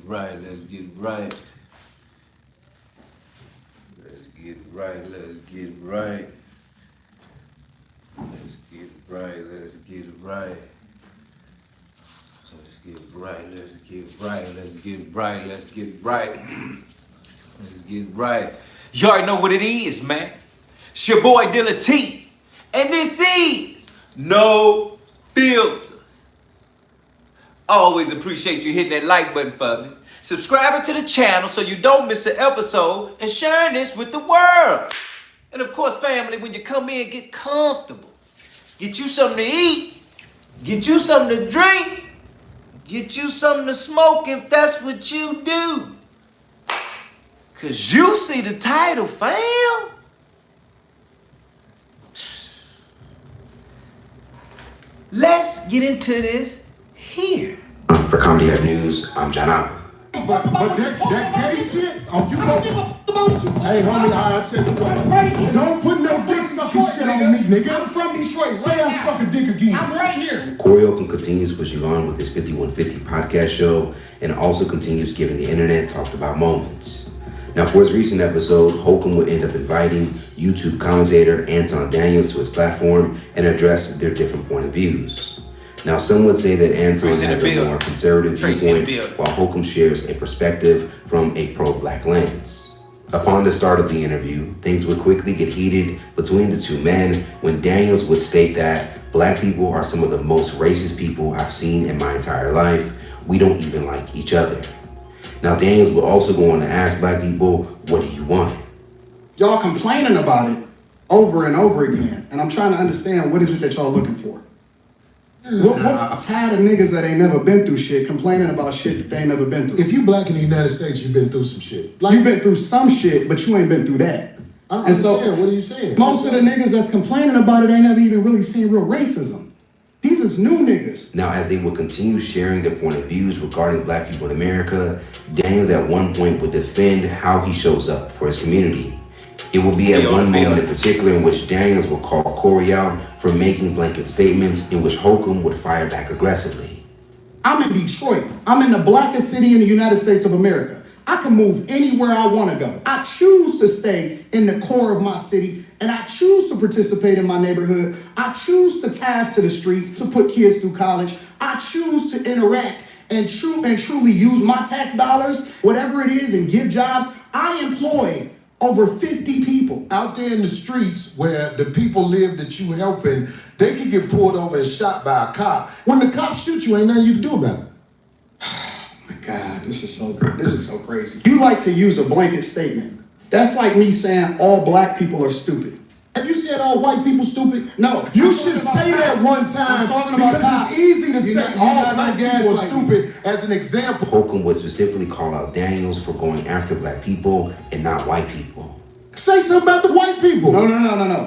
right, let's get it right. Let's get it right, let's get it right. Let's get it right, let's get it right. Let's get it right, let's get it right, let's get it right, let's get it right. Let's get it right. You already know what it is, man. It's your boy Dealatofficial. And this is No Filters. Always appreciate you hitting that like button for me. Subscribing to the channel so you don't miss an episode and sharing this with the world. And of course, family, when you come in, get comfortable. Get you something to eat. Get you something to drink. Get you something to smoke if that's what you do. Cause you see the title, fam. Let's get into this here. For Comedy Hub News, I'm John Albany. But that gay shit, oh, you go. Hey, homie, I'll tell you what. Don't put no dick sucking shit on me, nigga. I'm from Detroit. Say I suck a dick again. I'm right here. Corey Holcomb continues pushing on with his 5150 podcast show and also continues giving the internet talked about moments. Now, for his recent episode, Holcomb would end up inviting YouTube commentator Anton Daniels to his platform and address their different point of views. Now, some would say that Anton has a more conservative viewpoint, while Holcomb shares a perspective from a pro-black lens. Upon the start of the interview, things would quickly get heated between the two men when Daniels would state that black people are some of the most racist people I've seen in my entire life. We don't even like each other. Now, Daniels would also go on to ask black people, what do you want? Y'all complaining about it over and over again, and I'm trying to understand what is it that y'all looking for? I'm tired of niggas that ain't never been through shit complaining about shit that they ain't never been through. If you black in the United States, you've been through some shit. Like, you've been through some shit, but you ain't been through that. I don't understand. What are you saying? Most of the niggas that's complaining about it ain't never even really seen real racism. These is new niggas. Now, as they would continue sharing their point of views regarding black people in America, Daniels at one point would defend how he shows up for his community. It will be at one moment in particular in which Daniels will call Corey out for making blanket statements in which Holcomb would fire back aggressively. I'm in Detroit. I'm in the blackest city in the United States of America. I can move anywhere I want to go. I choose to stay in the core of my city, and I choose to participate in my neighborhood. I choose to tithe to the streets to put kids through college. I choose to interact and truly use my tax dollars, whatever it is, and give jobs. I employ over 50 people. Out there in the streets where the people live that you helping, they can get pulled over and shot by a cop. When the cops shoot you, ain't nothing you can do about it. My God, this is so crazy. You like to use a blanket statement. That's like me saying all black people are stupid. Have you said all white people stupid? No. You should say that one time because it's easy to say all black people are stupid as an example. Holcomb would specifically call out Daniels for going after black people and not white people. Say something about the white people. No.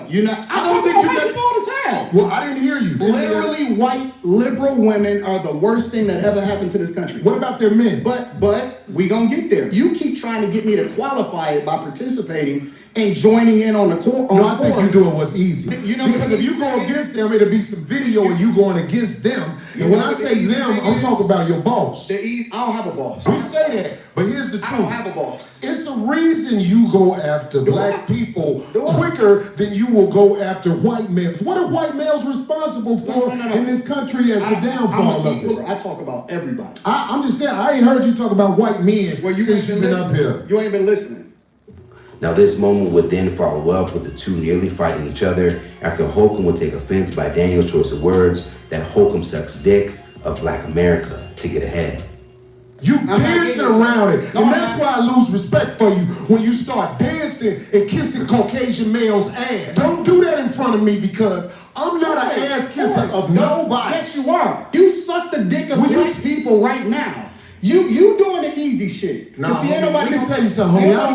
You're not. I don't think you got all the time. Well, I didn't hear you. Literally, white liberal women are the worst thing that ever happened to this country. What about their men? But we gonna get there. You keep trying to get me to qualify it by participating and joining in on the core. No, I think you're doing what's easy. You know, because if you go against them, it'll be some video of you going against them. And when I say them, I'm talking about your boss. I don't have a boss. We say that, but here's the truth. I don't have a boss. It's a reason you go after black people quicker than you will go after white males. What are white males responsible for in this country as the downfall of it? I talk about everybody. I'm just saying, I ain't heard you talk about white men since you've been up here. You ain't been listening. Now, this moment would then follow up with the two nearly fighting each other after Holcomb would take offense by Daniels' choice of words that Holcomb sucks dick of black America to get ahead. You dancing around it, and that's why I lose respect for you when you start dancing and kissing Caucasian males' ass. Don't do that in front of me because I'm not an ass kisser of nobody. Yes, you are. You suck the dick of black people right now. You doing the easy shit. Nah, let me tell you something, homie. I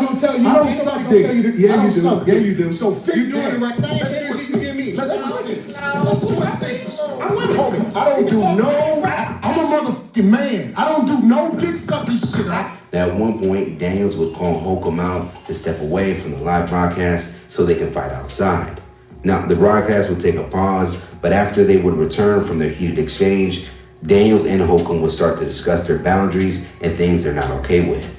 don't suck dick. Yeah, you do. Yeah, you do. So fix that. You doing the right thing. You give me. I'm with homie. I don't do no. I'm a motherfucking man. I don't do no dick sucking shit. Now, at one point, Daniels would call Holcomb out to step away from the live broadcast so they can fight outside. Now, the broadcast would take a pause, but after they would return from their heated exchange, Daniels and Holcomb would start to discuss their boundaries and things they're not okay with.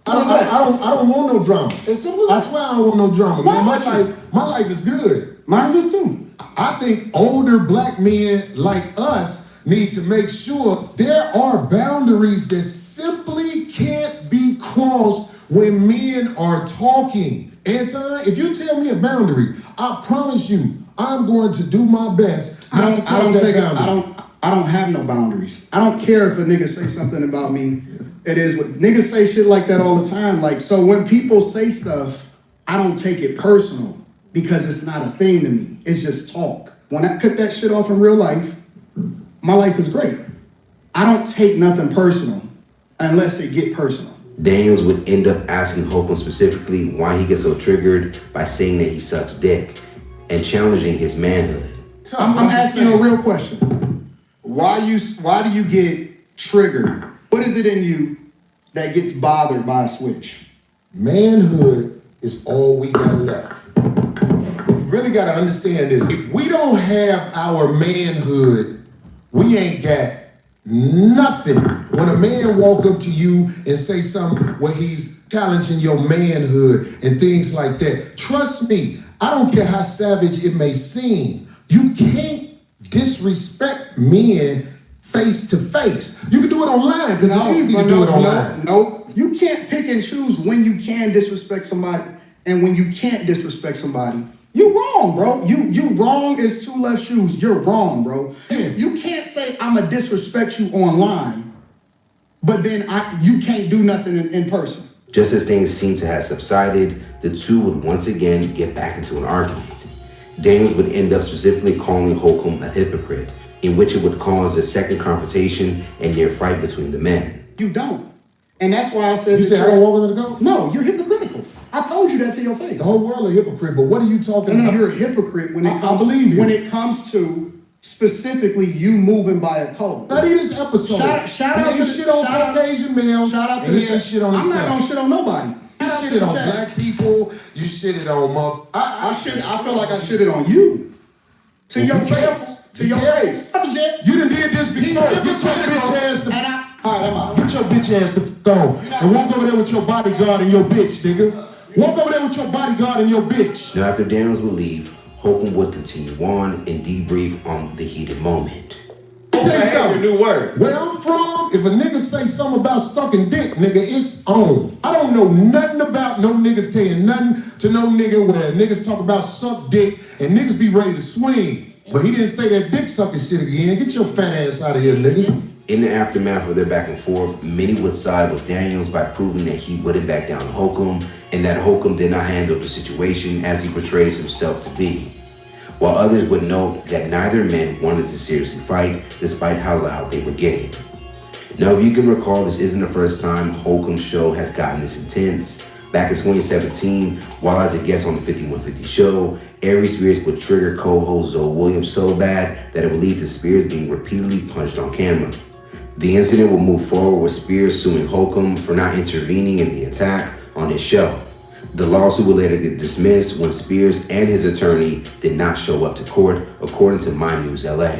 I don't want no drama. As simple I as swear I don't want no drama, man. My life is good. Mine's just too. I think older black men like us need to make sure there are boundaries that simply can't be crossed when men are talking. Anton, if you tell me a boundary, I promise you, I'm going to do my best not to cross that boundary. I don't have no boundaries. I don't care if a nigga say something about me. It is what niggas say shit like that all the time. Like, so when people say stuff, I don't take it personal because it's not a thing to me. It's just talk. When I cut that shit off in real life, my life is great. I don't take nothing personal unless it get personal. Daniels would end up asking Holcomb specifically why he gets so triggered by saying that he sucks dick and challenging his manhood. So I'm asking you a real question. Why do you get triggered? What is it in you that gets bothered by a switch? Manhood is all we got left. You really got to understand this. If we don't have our manhood, we ain't got nothing. When a man walk up to you and say something where he's challenging your manhood and things like that, trust me, I don't care how savage it may seem, you can't disrespect men face to face. You can do it online because it's easy to do it online. No, you can't pick and choose when you can disrespect somebody and when you can't disrespect somebody. You wrong, bro. You wrong as two left shoes. You're wrong, bro. You can't say I'ma disrespect you online, but then you can't do nothing in person. Just as things seemed to have subsided, the two would once again get back into an argument. Daniels would end up specifically calling Holcomb a hypocrite, in which it would cause a second confrontation and near fight between the men. You don't. And that's why I said... You said I don't want to go? No, you're hypocritical. I told you that to your face. The whole world a hypocrite, but what are you talking about? You're a hypocrite when it comes, I believe you. When it comes to specifically you moving by a code. Study this episode. Shout out to the shit on Caucasian males. Shout out to the shit on I'm not gonna shit on nobody. You shitted on black people. You shitted on I feel like I shitted on you. To your face. To your face. You done did this before. Get your bitch ass the Get your bitch ass the go. And walk over there with your bodyguard and your bitch, nigga. Walk over there with your bodyguard and your bitch. Now after Daniels would leave, Holcomb would continue on and debrief on the heated moment. Tell you something. New word. Where I'm from, if a nigga say something about sucking dick, nigga, it's on. I don't know nothing about no niggas saying nothing to no nigga where niggas talk about suck dick and niggas be ready to swing. But he didn't say that dick sucking shit again. Get your fat ass out of here, nigga. In the aftermath of their back and forth, many would side with Daniels by proving that he wouldn't back down on Holcomb and that Holcomb did not handle the situation as he portrays himself to be. While others would note that neither men wanted to seriously fight despite how loud they were getting. Now, if you can recall, this isn't the first time Holcomb's show has gotten this intense. Back in 2017, while as a guest on the 5150 show, Aries Spears would trigger co-host Zoe Williams so bad that it would lead to Spears being repeatedly punched on camera. The incident would move forward with Spears suing Holcomb for not intervening in the attack on his show. The lawsuit would later get dismissed when Spears and his attorney did not show up to court, according to My News LA.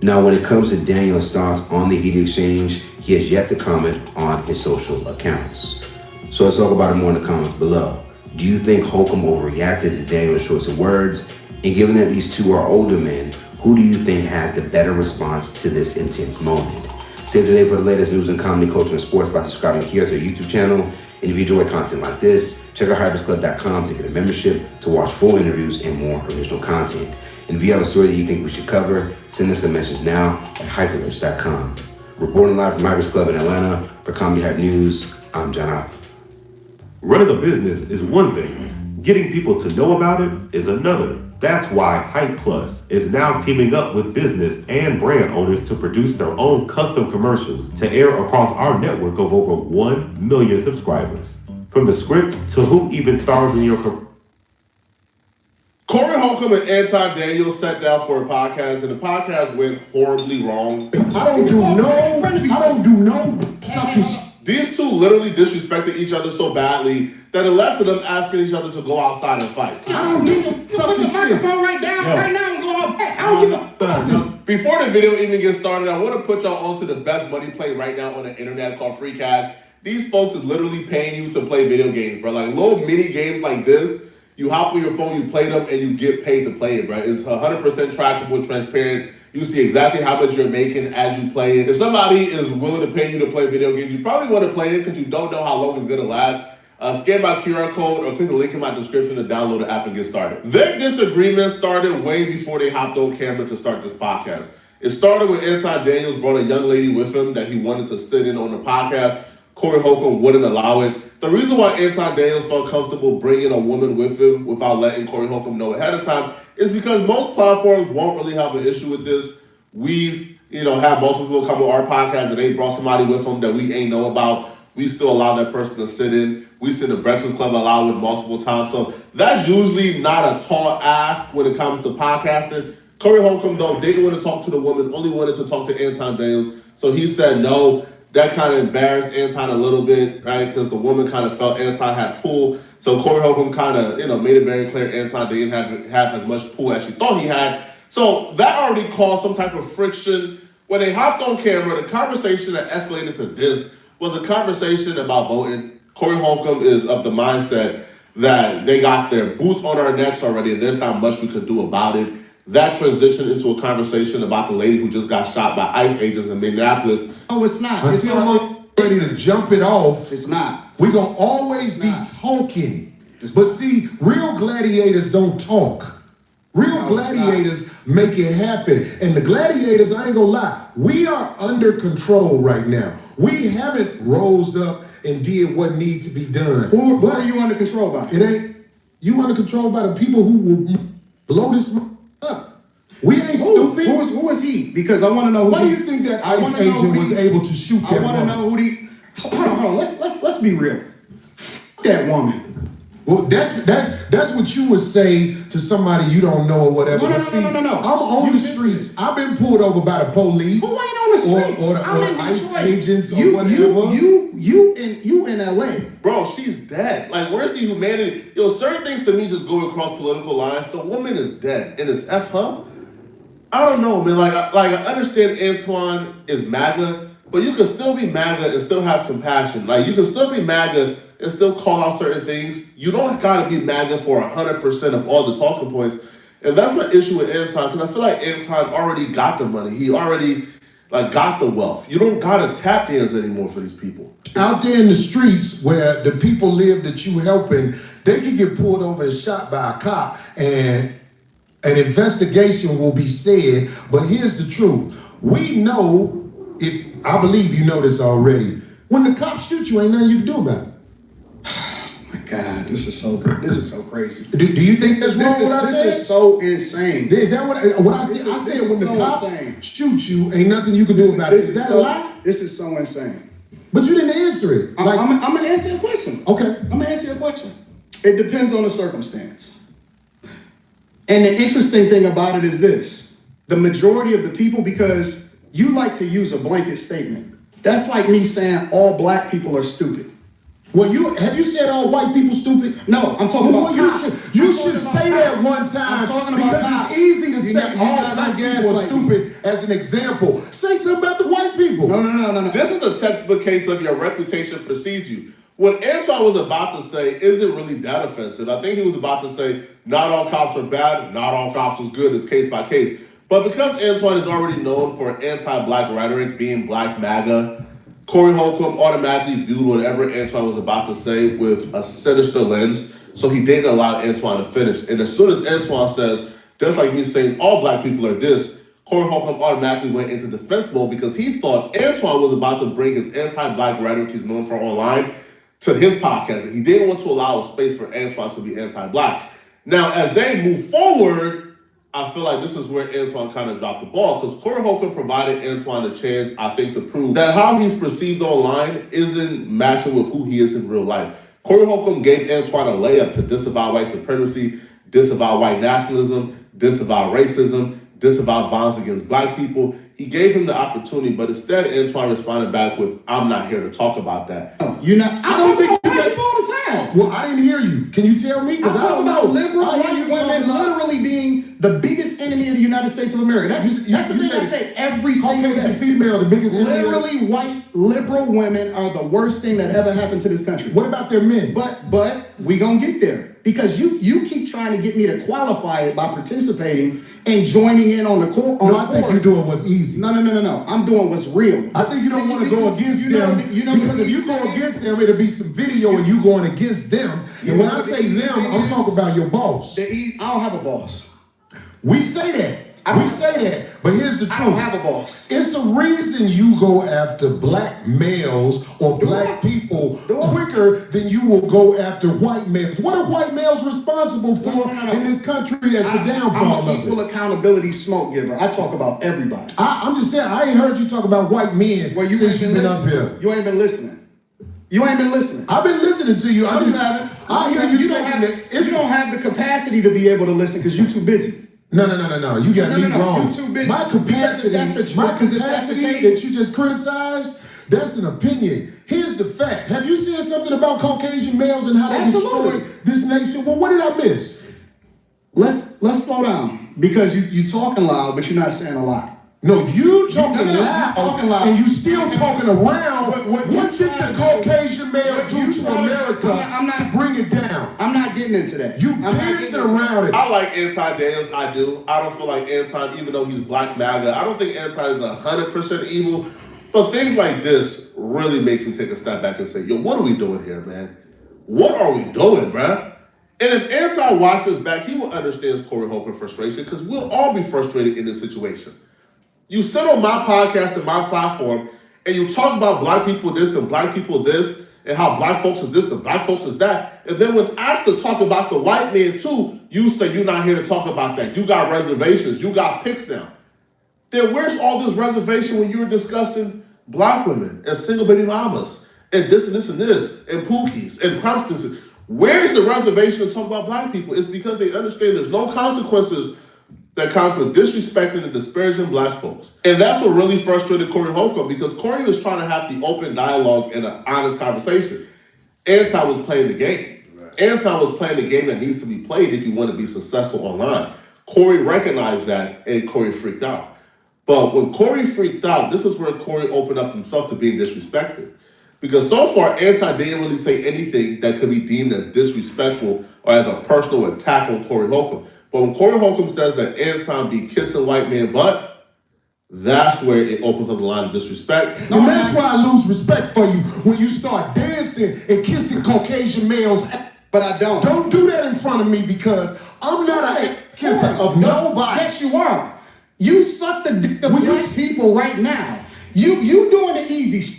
Now, when it comes to Daniel's thoughts on the heated exchange, he has yet to comment on his social accounts. So let's talk about it more in the comments below. Do you think Holcomb overreacted to Daniel's choice of words? And given that these two are older men, who do you think had the better response to this intense moment? Stay today for the latest news and comedy, culture, and sports by subscribing here to our YouTube channel. And if you enjoy content like this, check out hypersclub.com to get a membership to watch full interviews and more original content. And if you have a story that you think we should cover, send us a message now at hypealerts.com. Reporting live from Hypers Club in Atlanta for Comedy Hype News, I'm John Opp. Running a business is one thing. Getting people to know about it is another. That's why Hype Plus is now teaming up with business and brand owners to produce their own custom commercials to air across our network of over 1 million subscribers. From the script to who even stars in your Corey Holcomb and Anton Daniels sat down for a podcast, and the podcast went horribly wrong. I don't do no sucking shit. These two literally disrespected each other so badly that it led to them asking each other to go outside and fight. I don't do sucking Put the shit. microphone right down right now and go out back. I don't give a Before the video even gets started, I want to put y'all onto the best money play right now on the internet called Free Cash. These folks is literally paying you to play video games, bro. Like little mini games like this, you hop on your phone, you play them, and you get paid to play it, bro. It's 100% trackable, transparent. You see exactly how much you're making as you play it. If somebody is willing to pay you to play video games, you probably want to play it because you don't know how long it's going to last. Scan my QR code or click the link in my description to download the app and get started. Their disagreement started way before they hopped on camera to start this podcast. It started when Anton Daniels brought a young lady with him that he wanted to sit in on the podcast. Corey Holcomb wouldn't allow it. The reason why Anton Daniels felt comfortable bringing a woman with him without letting Corey Holcomb know ahead of time is because most platforms won't really have an issue with this. We've, had multiple people come on our podcast and they brought somebody with them that we ain't know about. We still allow that person to sit in. We've seen the Breakfast Club allow it multiple times. So that's usually not a tall ask when it comes to podcasting. Corey Holcomb, though, didn't want to talk to the woman, only wanted to talk to Anton Daniels. So he said no. That kind of embarrassed Anton a little bit, right? Because the woman kind of felt Anton had pull. So Corey Holcomb kind of, made it very clear Anton didn't have as much pull as she thought he had. So that already caused some type of friction. When they hopped on camera, the conversation that escalated to this was a conversation about voting. Corey Holcomb is of the mindset that they got their boots on our necks already and there's not much we could do about it. That transitioned into a conversation about the lady who just got shot by ICE agents in Minneapolis. Oh, it's not. Until we're ready to jump it off, It's not. we're going to always be talking. But see, real gladiators don't talk. Real gladiators make it happen. And the gladiators, I ain't gonna lie, we are under control right now. We haven't rose up and did what needs to be done. Who are you under control by? It ain't, you under control by the people who will blow this up. We ain't stupid. Who is he? Because I want to know who. Why do you think that ICE agent was able to shoot that I want to woman? know who the. Hold on. Let's be real. That woman. Well, that's what you would say to somebody you don't know or whatever. No. I'm on the streets. I've been pulled over by the police. Who ain't on the streets? Or the ICE agents or whatever. You in LA. Bro, she's dead. Like, where's the humanity? Certain things to me just go across political lines. The woman is dead. And it's F her? I don't know, man. Like I understand Antoine is MAGA, but you can still be MAGA and still have compassion. Like, you can still be MAGA and still call out certain things. You don't gotta be MAGA for 100% of all the talking points. And that's my issue with Anton, because I feel like Anton already got the money. He already got the wealth. You don't gotta tap dance anymore for these people. Out there in the streets where the people live that you helping, they can get pulled over and shot by a cop and an investigation will be said. But here's the truth. We know, I believe you know this already, when the cops shoot you, ain't nothing you can do about it. God, this is so crazy. Do you think that's wrong what I said? This is so insane. Is that what I said? I said when the cops shoot you, ain't nothing you can do about it. Is that a lie? This is so insane. But you didn't answer it. I'm going to answer your question. Okay. I'm going to answer your question. It depends on the circumstance. And the interesting thing about it is this. The majority of the people, because you like to use a blanket statement. That's like me saying all black people are stupid. Well, have you said all white people stupid? No, I'm talking about cops. You should say that one time. I'm talking about because cops. it's easy to say all not black people are stupid as an example. Say something about the white people. No. This is a textbook case of your reputation precedes you. What Anton was about to say isn't really that offensive. I think he was about to say, not all cops are bad, not all cops was good, it's case by case. But because Antoine is already known for anti-black rhetoric, being black MAGA, Corey Holcomb automatically viewed whatever Antoine was about to say with a sinister lens, so he didn't allow Antoine to finish. And as soon as Antoine says, just like me saying all black people are this, Corey Holcomb automatically went into defense mode because he thought Antoine was about to bring his anti-black rhetoric he's known for online to his podcast, and he didn't want to allow a space for Antoine to be anti-black. Now, as they move forward, I feel like this is where Antoine kind of dropped the ball, because Corey Holcomb provided Antoine a chance, I think, to prove that how he's perceived online isn't matching with who he is in real life. Corey Holcomb gave Antoine a layup to disavow white supremacy, disavow white nationalism, disavow racism, disavow violence against black people. He gave him the opportunity, but instead Antoine responded back with, "I'm not here to talk about that." You're not. I don't think you got all the time. Well, I didn't hear you. Can you tell me? I'm talking about liberal white women literally being the biggest enemy of the United United States of America. That's the thing I say every single Caucasian day. female, the biggest Literally, white liberal women are the worst thing that ever happened to this country. What about their men? But we gonna get there because you keep trying to get me to qualify it by participating and joining in on the court. No, I think you're doing what's easy. No. I'm doing what's real. I think you don't want to go against them because if you go against them, it'll be some video and you going against them. And when I say them, I'm talking about your boss. I don't have a boss. We say that. We say that. But here's the truth. I don't have a boss. It's a reason you go after black males or black people quicker than you will go after white males. What are white males responsible for in this country that's the downfall I'm an equal accountability smoke giver. I talk about everybody. I'm just saying, I ain't heard you talk about white men since you've been up here. You ain't been listening. You ain't been listening. I've been listening to you. I hear you don't have the capacity to be able to listen because you're too busy. No. You got me wrong. You're too busy. My capacity that you just criticized, that's an opinion. Here's the fact. Have you seen something about Caucasian males and how they destroyed this nation? Well, what did I miss? Let's slow down because you talking loud, but you're not saying a lot. No, you talking loud, and you still talking around. What did the Caucasian male do to America to bring it down? I'm not getting into that. You dancing around it. I like Anton Daniels. I do. I don't feel like Anton, even though he's black MAGA, I don't think Anton is 100% evil. But things like this really makes me take a step back and say, yo, what are we doing here, man? What are we doing, bruh? And if Anton watched this back, he will understand Corey Holcomb's frustration because we'll all be frustrated in this situation. You sit on my podcast and my platform and you talk about black people this and black people this and how black folks is this and black folks is that. And then when asked to talk about the white man too, you say you're not here to talk about that. You got reservations. You got picks now. Then where's all this reservation when you're discussing black women and single baby mamas and this and this and this and pookies and Crumpstons? Where's the reservation to talk about black people? It's because they understand there's no consequences that comes with disrespecting and disparaging black folks. And that's what really frustrated Corey Holcomb because Corey was trying to have the open dialogue and an honest conversation. Anton was playing the game. Right. Anton was playing the game that needs to be played if you want to be successful online. Corey recognized that and Corey freaked out. But when Corey freaked out, this is where Corey opened up himself to being disrespected. Because so far, Anton didn't really say anything that could be deemed as disrespectful or as a personal attack on Corey Holcomb. But when Corey Holcomb says that Anton be kissing white man butt, that's where it opens up the line of disrespect. And that's why I lose respect for you when you start dancing and kissing Caucasian males. But I don't. Don't do that in front of me because I'm not a kisser of nobody. Yes, you are. You suck the dick of white people right now. You doing the easy shit.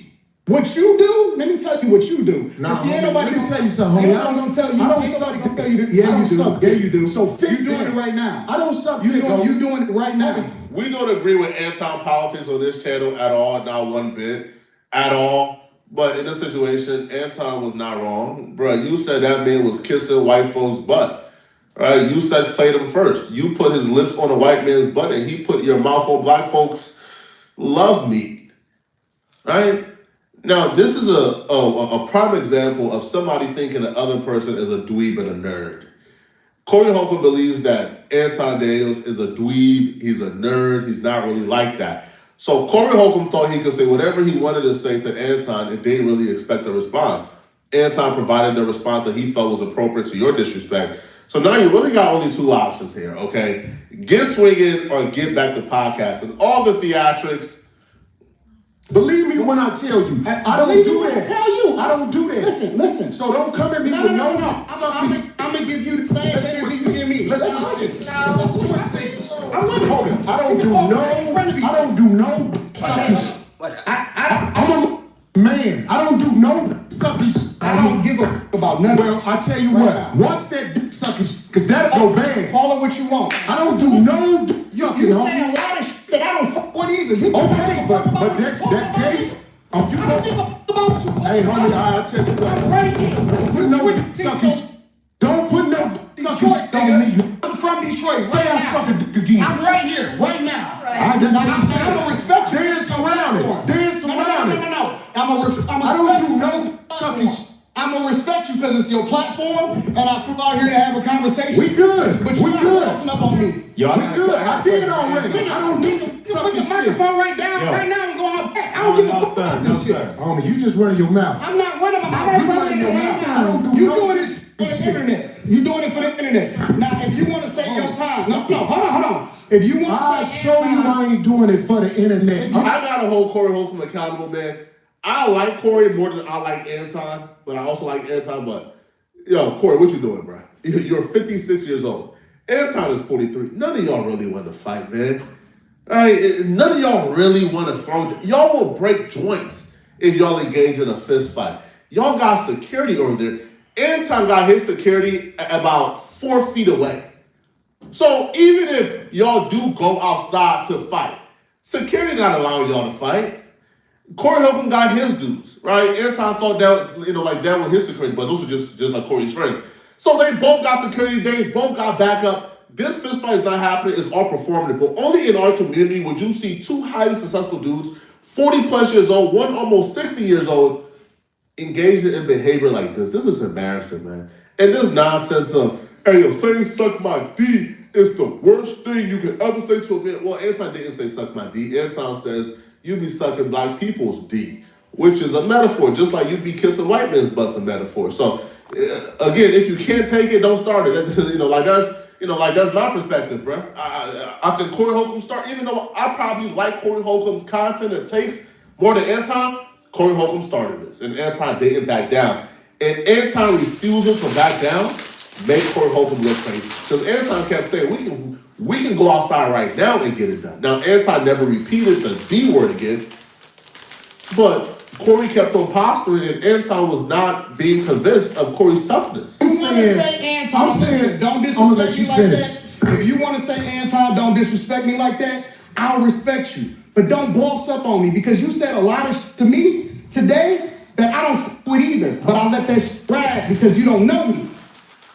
What you do, let me tell you what you do. Nah, let me tell you something, homie. I'm gonna tell you. I don't suck gonna tell you that. Yeah, you do. Yeah, you do. So fix you doing it right now. I don't suck you doing it right now. We don't agree with Anton politics on this channel at all, not one bit, at all. But in this situation, Anton was not wrong. Bruh, you said that man was kissing white folks' butt. Right? You sex played him first. You put his lips on a white man's butt and he put your mouth on black folks' love meat. Right? Now, this is a prime example of somebody thinking the other person is a dweeb and a nerd. Corey Holcomb believes that Anton Daniels is a dweeb, he's a nerd, he's not really like that. So Corey Holcomb thought he could say whatever he wanted to say to Anton and didn't really expect a response. Anton provided the response that he felt was appropriate to your disrespect. So now you really got only two options here, okay? Get swinging or get back to podcasting. All the theatrics. Believe me when I tell you, I don't do that. I don't do that. Listen. So don't come at me with no. I'm gonna give you the same energy you give me. Let's switch. I don't do no suckish. I'm a man. I don't do no suckish. I don't give a fuck about nothing. Well, I tell you what. Watch that dick suckish, because that'll go bad. Call it what you want. I don't do no sucking. You say a lot of shit that I don't fuck with either. Okay, but that case, I don't give a fuck about you. Hey, homie, I'll tell you what. Right here. Put no suckish. Don't put no suckish on me. I'm from Detroit. Say I suck a dick again. I'm right here, right now. I'm gonna respect you. Dance around it. Dance around it. No. I don't do no suckish. I'm gonna respect you because it's your platform, and I flew out here to have a conversation. We good. But we good. up on me. We good. I did already. I don't need to Put suck the this shit. microphone right down, Yo. right now, and go on back. I don't give a fuck about this shit. Homie, you just running your mouth. I'm not running my mouth. You running your mouth. I don't do You no doing this for the internet. You doing it for the internet. Now, if you want to say your time, no, hold on. If you want I'll to say show you time, I ain't doing it for the internet. I gotta hold Corey Holcomb accountable, man. I like Corey more than I like Anton, but I also like Anton. But yo, Corey, what you doing, bro? You're 56 years old. Anton is 43. None of y'all really want to fight, man. All right, none of y'all really want to throw. Y'all will break joints if y'all engage in a fist fight. Y'all got security over there. Anton got his security about 4 feet away. So even if y'all do go outside to fight, security not allowing y'all to fight. Corey Holcomb got his dudes, right? Anton thought that, like that was his security, but those are just like Corey's friends. So they both got security, they both got backup. This fist fight is not happening, it's all performative. But only in our community would you see 2 highly successful dudes, 40 plus years old, one almost 60 years old, engaged in behavior like this. This is embarrassing, man. And this nonsense of, hey, yo, saying suck my D is the worst thing you could ever say to a man. Well, Anton didn't say suck my D. Anton says you be sucking black people's D, which is a metaphor, just like you be kissing white men's butts, a metaphor. So, again, if you can't take it, don't start it. That's my perspective, bro. I think Corey Holcomb even though I probably like Corey Holcomb's content and takes more than Anton, Corey Holcomb started this, and Anton didn't back down. And Anton's refusal to back down made Corey Holcomb look crazy. Because Anton kept saying, we can go outside right now and get it done. Now, Anton never repeated the D word again, but Corey kept on posturing, and Anton was not being convinced of Corey's toughness. If you want to say Anton, don't disrespect me like that. If you want to say Anton, don't disrespect me like that, I'll respect you. But don't boss up on me, because you said a lot of to me today that I don't f with either. But I'll let that shit ride because you don't know me.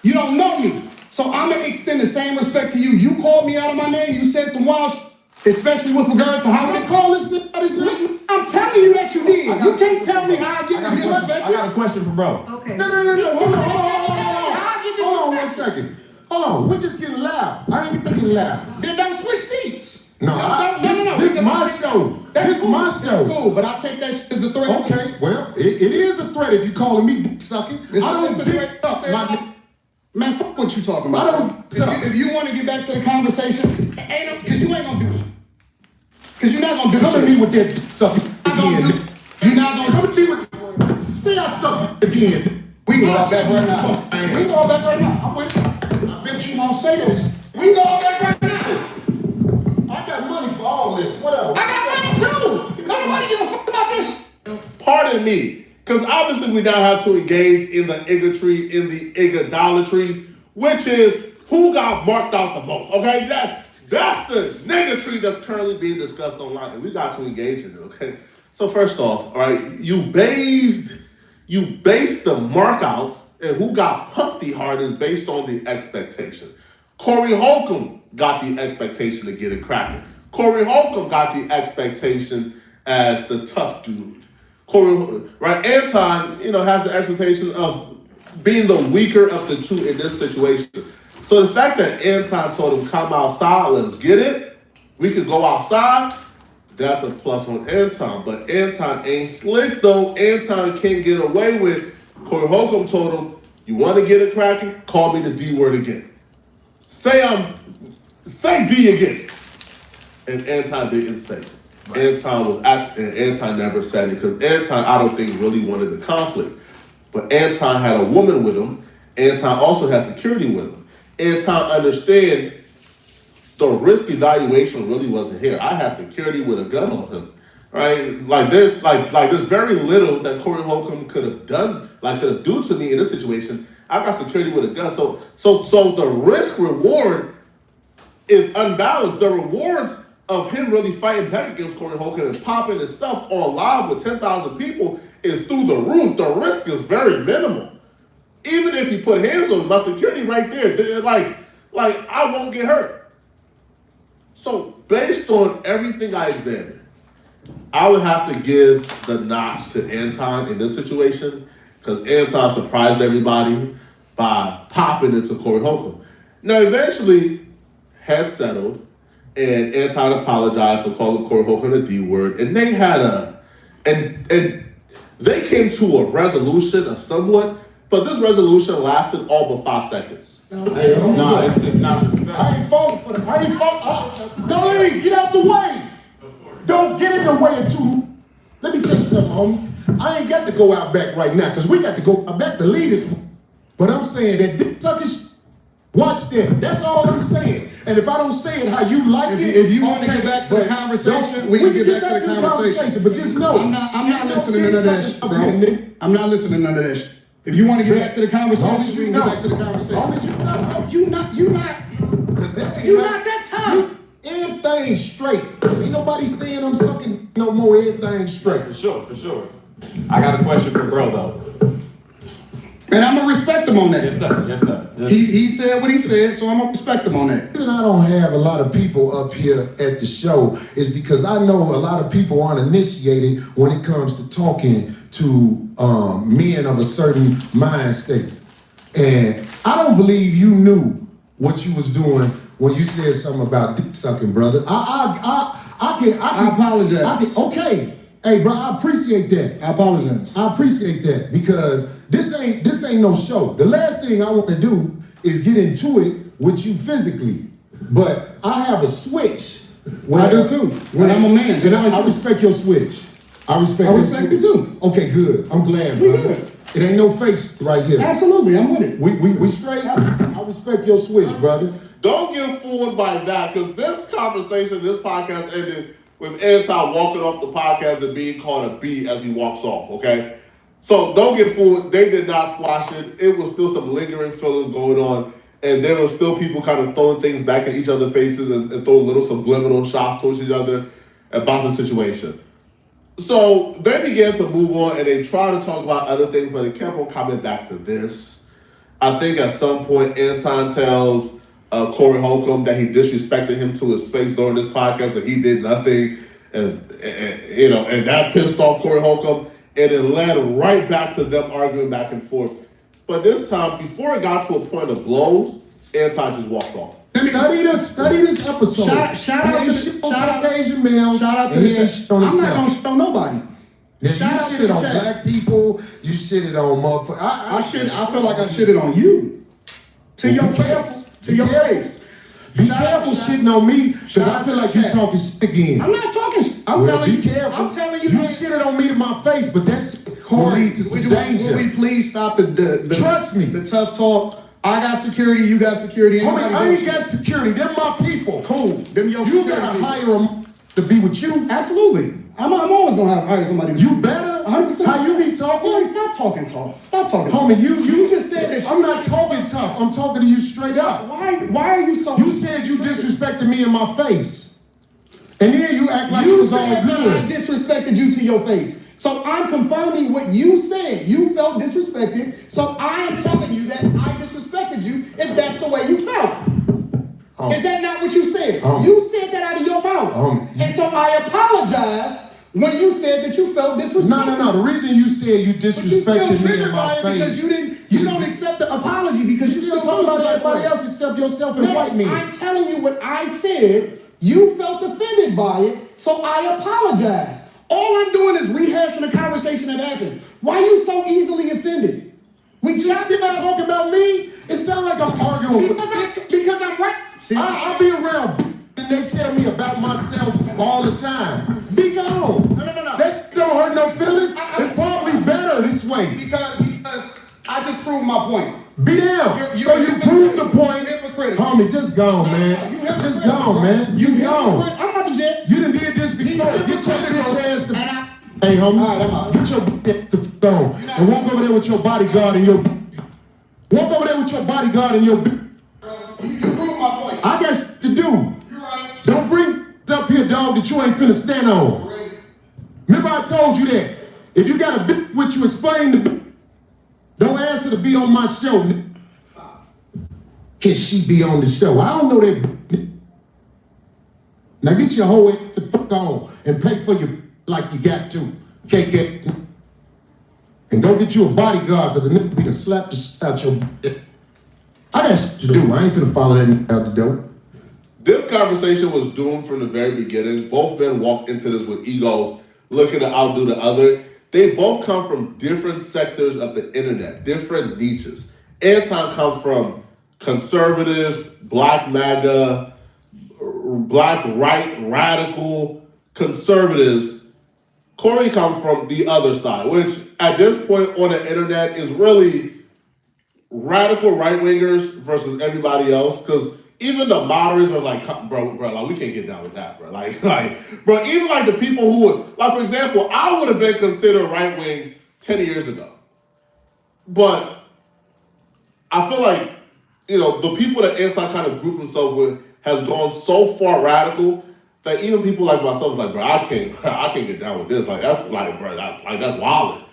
You don't know me. So I'm going to extend the same respect to you. You called me out of my name. You said some wild shit, especially with regard to how they call this shit. I'm telling you that you did. You can't tell me how I get to disrespect. I got a question for bro. Okay. No. Hold on 1 second. Hold on. We're just getting loud. I ain't getting loud. Then don't switch seats. No. This is my show. This is my show. Cool, but I take that shit as a threat. Okay, well, it is a threat if you calling me dick sucking. I don't dick suck my. Man, fuck what you talking about. I don't. If you want to get back to the conversation, because you ain't gonna do it. Because you're not gonna do it. Come at me with that dick sucking again. You're not gonna Come at me with. Say I suck again. We can go all back right now. We can go all back right now. I'm with you. I bet you won't say this. We can go all back right now. I got money for all this. Whatever. I got money too. Nobody give a fuck about this. Pardon me. Because obviously we now have to engage in the igatry, in the igodolatries, which is who got marked out the most, okay? That's the negatory that's currently being discussed online, and we got to engage in it, okay? So first off, all right, you based the markouts and who got pumped the hardest based on the expectation. Corey Holcomb got the expectation to get it cracking. Corey Holcomb got the expectation as the tough dude. Corey, right? Anton, has the expectation of being the weaker of the two in this situation. So the fact that Anton told him, come outside, let's get it. We could go outside. That's a plus on Anton. But Anton ain't slick, though. Anton can't get away with. Corey Holcomb told him, you want to get it cracking? Call me the D word again. Say D again. And Anton didn't say it. Anton never said it because Anton, I don't think, really wanted the conflict. But Anton had a woman with him. Anton also had security with him. Anton understand the risk evaluation really wasn't here. I had security with a gun on him, right? There's very little that Corey Holcomb could have done, could have done to me in this situation. I got security with a gun. So the risk reward is unbalanced. The rewards of him really fighting back against Corey Holcomb and popping his stuff on live with 10,000 people is through the roof. The risk is very minimal. Even if you put hands on my security right there, I won't get hurt. So based on everything I examined, I would have to give the notch to Anton in this situation because Anton surprised everybody by popping into Corey Holcomb. Now, eventually, had settled, and Anton apologized for calling Corey Holcomb a D word, and they had and they came to a resolution, but this resolution lasted all but 5 seconds. No, it's not. I ain't falling for that. I ain't falling. Don't leave. Get out the way. Don't get in the way of two. Let me tell you something, homie. I ain't got to go out back right now because we got to go out back to lead this. But I'm saying that dick sucking watch that. That's all I'm saying. And if I don't say it how you like it, if you want to get back to the conversation, we can get back to the conversation. But just know, I'm not listening to none of that shit, bro. I'm not listening to none of that shit. If you want to get back to the conversation, we can get back to the conversation. Long as you know, you're not that tough. Everything straight. Ain't nobody saying I'm sucking no more. Everything straight. For sure. I got a question for bro though. And I'm gonna respect him on that. Yes, sir. He said what he said, so I'm gonna respect him on that. The reason I don't have a lot of people up here at the show is because I know a lot of people aren't initiated when it comes to talking to men of a certain mind state. And I don't believe you knew what you was doing when you said something about dick sucking, brother. I can apologize. Okay. Hey, bro, I appreciate that. I apologize. I appreciate that because this ain't no show. The last thing I want to do is get into it with you physically. But I have a switch. I do too. When I'm a man. I respect your switch. I respect you too. Okay, good. I'm glad, We brother. good. It ain't no fakes right here. Absolutely, I'm with it. We straight. I respect your switch, brother. Don't get fooled by that, because this conversation, this podcast ended with Anton walking off the podcast and being called a B as he walks off, okay? So don't get fooled. They did not squash it. It was still some lingering feelings going on, and there were still people kind of throwing things back in each other's faces and throwing little subliminal shots towards each other about the situation. So they began to move on, and they tried to talk about other things, but it kept on coming back to this. I think at some point, Anton tells Corey Holcomb that he disrespected him to his face during this podcast, and he did nothing, and that pissed off Corey Holcomb, and it led right back to them arguing back and forth. But this time, before it got to a point of blows, Anton just walked off. Study this episode. Shout out to Asian male. Shout out to the chat. I'm not gonna shit on nobody. Now, Shout out you to shitted the on chat. black people. You shitted on motherfuckers. I feel like I shitted on you. To your face. To your face. Be careful shitting on me, because I feel like you're talking shit again. I'm not talking shit. I'm telling you. You shitted on me to my face, but that's will lead to some danger. Will we please stop the Trust me. The tough talk? I got security, you got security. Homie, I ain't got security. They're my people. Cool. Them your You gotta hire them to be with you. Absolutely. I'm always gonna hire somebody. You better. 100%. How you be talking? Boy, stop talking tough. Stop talking. Homie, You just said that. I'm not talking tough. I'm talking to you straight up. Why are you so? You said you disrespected me in my face, and then you act like it You was all said that I good. disrespected you to your face. So I'm confirming what you said. You felt disrespected. So I am telling you that I disrespected you if that's the way you felt. Is that not what you said? You said that out of your mouth. And so I apologize when you said that you felt disrespected. No. The reason you said you disrespected me in my because face. you don't accept the apology because You still talking about everybody else except yourself and white men. I'm telling you what I said. You felt offended by it, so I apologize. All I'm doing is rehashing a conversation that happened. Why are you so easily offended? We just still talking about me? It sounds like I'm arguing because I'm right. I'll be around and they tell me about myself all the time. Be gone. No. That don't hurt no feelings. It's probably better this way. Because I just proved my point. Be down. So you proved the point. Homie, just gone, man. Just gone, man. You gone. I'm not the jet. You done did this before. Get your bitch ass to... Hey, homie. All right, I'm out. Get your bitch to phone and walk over there with your bodyguard and your... Walk over there with your bodyguard and your... You proved my point. I got shit to do. You're right. Don't bring up here, dog, that you ain't finna stand on. Right. Remember I told you that. If you got a bitch with you, explain the bitch. Don't ask her to be on my show. Can she be on the show? I don't know that bitch. Now get your whole ass the fuck on and pay for your like you got to. KK. And go get you a bodyguard because the nigga be to slap the shit out your bitch. I got shit to do. I ain't finna follow that nigga out the door. This conversation was doomed from the very beginning. Both men walked into this with egos, looking to outdo the other. They both come from different sectors of the internet, different niches. Anton comes from conservatives, black MAGA, black right, radical conservatives. Corey comes from the other side, which at this point on the internet is really radical right-wingers versus everybody else, because even the moderates are like, bro, like, we can't get down with that, bro. Like, bro, even like the people who would, like, for example, I would have been considered right-wing 10 years ago. But I feel like, you know, the people that Anton kind of grouped himself with has gone so far radical that even people like myself is like, bro, I can't get down with this. Like, that's like, bro, that's wildin'.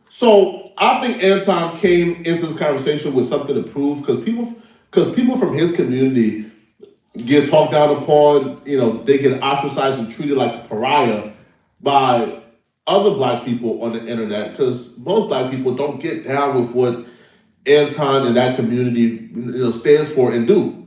So I think Anton came into this conversation with something to prove, because people from his community get talked down upon, you know, they get ostracized and treated like a pariah by other black people on the internet, because most black people don't get down with what Anton and that community, you know, stands for and do.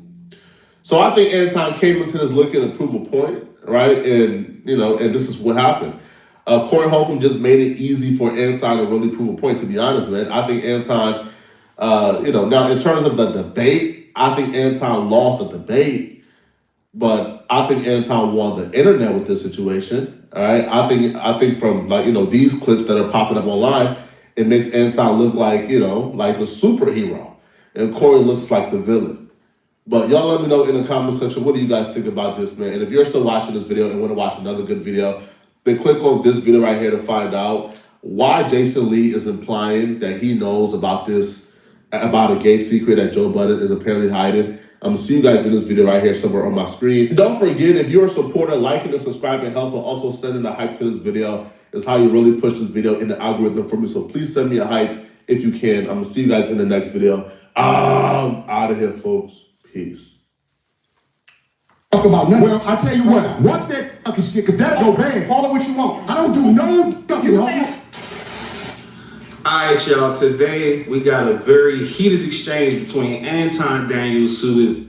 So I think Anton came into this looking to prove a point, right? And, you know, and this is what happened. Corey Holcomb just made it easy for Anton to really prove a point, to be honest, man. I think Anton, you know, now in terms of the debate, I think Anton lost the debate, but I think Anton won the internet with this situation, all right? I think from, like, you know, these clips that are popping up online, it makes Anton look like, you know, like the superhero, and Corey looks like the villain. But y'all let me know in the comment section, what do you guys think about this, man? And if you're still watching this video and want to watch another good video, then click on this video right here to find out why Jason Lee is implying that he knows about this, about a gay secret that Joe Budden is apparently hiding. I'm gonna see you guys in this video right here somewhere on my screen. Don't forget, if you're a supporter, liking and subscribing help, and also sending a hype to this video is how you really push this video in the algorithm for me. So please send me a hype if you can. I'm gonna see you guys in the next video. I'm out of here, folks. Peace. Talk about nothing. Well, I tell you what, watch that fucking shit, because that'll go bad. Call it what you want. I don't do no fucking Alright, y'all, today we got a very heated exchange between Anton Daniels, who is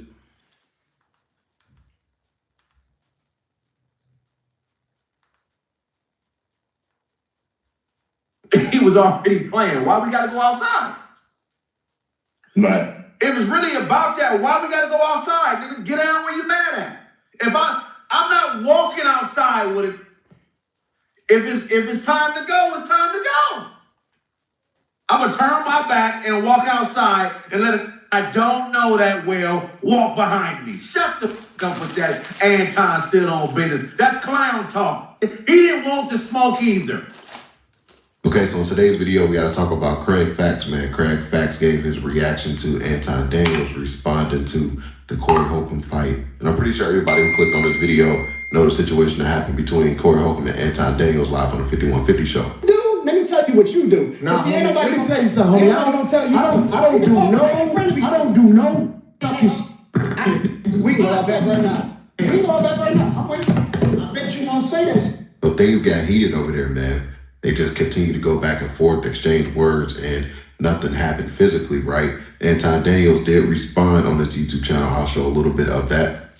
he was already playing. Why we gotta go outside? Right. If it's really about that, why we gotta go outside? Nigga, get down where you mad at. If I'm not walking outside with it. If it's time to go, it's time to go. I'm gonna turn my back and walk outside and let it, I don't know that well, walk behind me. Shut the fuck up with that Anton still on business. That's clown talk. He didn't want to smoke either. Okay, so in today's video, we got to talk about Craig Fax, man. Craig Fax gave his reaction to Anton Daniels responding to the Corey Holcomb fight. And I'm pretty sure everybody who clicked on this video know the situation that happened between Corey Holcomb and Anton Daniels live on the 5150 show. Dude, let me tell you what you do. Nah, See, homie, let me tell you something, homie. I don't do no fucking shit. We can go out back right now. We can go out back right now. I'm waiting. I bet you won't say this. So things got heated over there, man. They just continue to go back and forth, exchange words, and nothing happened physically, right? Anton Daniels did respond on his YouTube channel. I'll show a little bit of that.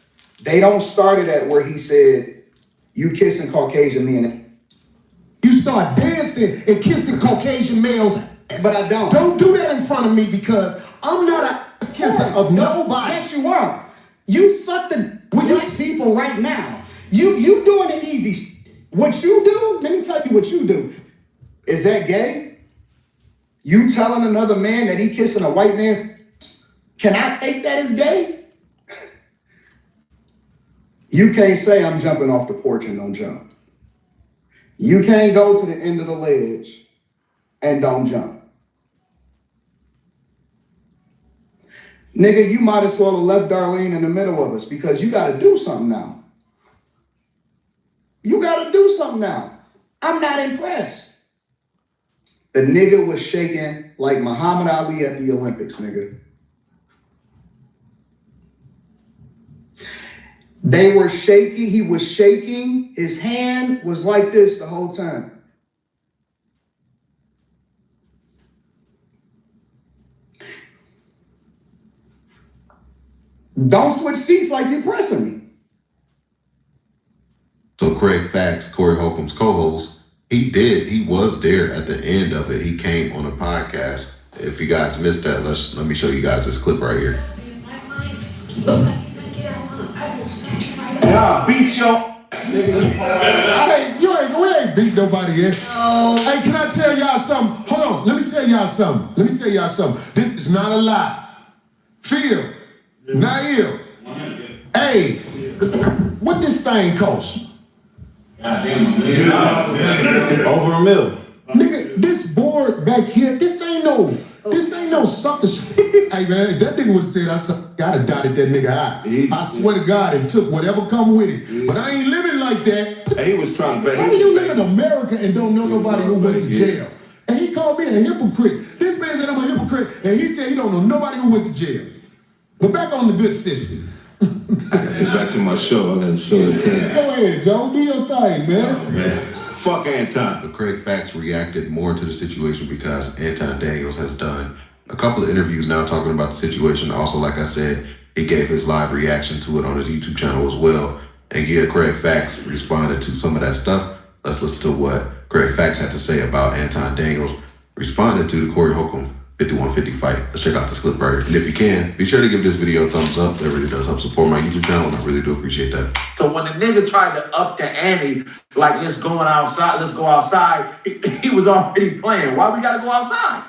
They don't start it at where he said, you kissing Caucasian men. You start dancing and kissing Caucasian males. But I don't. Don't do that in front of me, because I'm not a ass kisser of nobody. Yes, you are. You suck the black people right now. You doing the easy. What you do, let me tell you what you do. Is that gay? You telling another man that he kissing a white man, can I take that as gay? You can't say I'm jumping off the porch and don't jump. You can't go to the end of the ledge and don't jump. Nigga, you might as well have left Darlene in the middle of us, because you got to do something now. You got to do something now. I'm not impressed. The nigga was shaking like Muhammad Ali at the Olympics, nigga. They were shaking. He was shaking. His hand was like this the whole time. Don't switch seats like you're pressing me. So Craig Facts, Corey Holcomb's co-host, he was there at the end of it. He came on a podcast. If you guys missed that, let me show you guys this clip right here. Yeah, beat your. We ain't beat nobody yet. Hey, can I tell y'all something? Hold on, let me tell y'all something. This is not a lie. Phil, Nail, hey, what this thing cost? Over $1 million. Nigga, this board back here, this ain't no sucker shit. Hey man, if that nigga would've said I'd have dotted that nigga out. I swear to God, and took whatever come with it. But I ain't living like that. He was trying to. How do you live in America and don't know nobody who went to jail? And he called me a hypocrite. This man said I'm a hypocrite, and he said he don't know nobody who went to jail. But back on the good system. Back to my show. I got to show the 10. Go ahead, Joe. Do your thing, man. Oh, man. Fuck Anton. But Craig Facts reacted more to the situation because Anton Daniels has done a couple of interviews now talking about the situation. Also, like I said, he gave his live reaction to it on his YouTube channel as well. And yeah, Craig Facts responded to some of that stuff. Let's listen to what Craig Facts had to say about Anton Daniels responding to the Corey Holcomb 5150 fight. Let's check out this clip right here. And if you can, be sure to give this video a thumbs up. That really does help support my YouTube channel, and I really do appreciate that. So when the nigga tried to up the ante, like let's go outside, he was already playing. Why we gotta go outside?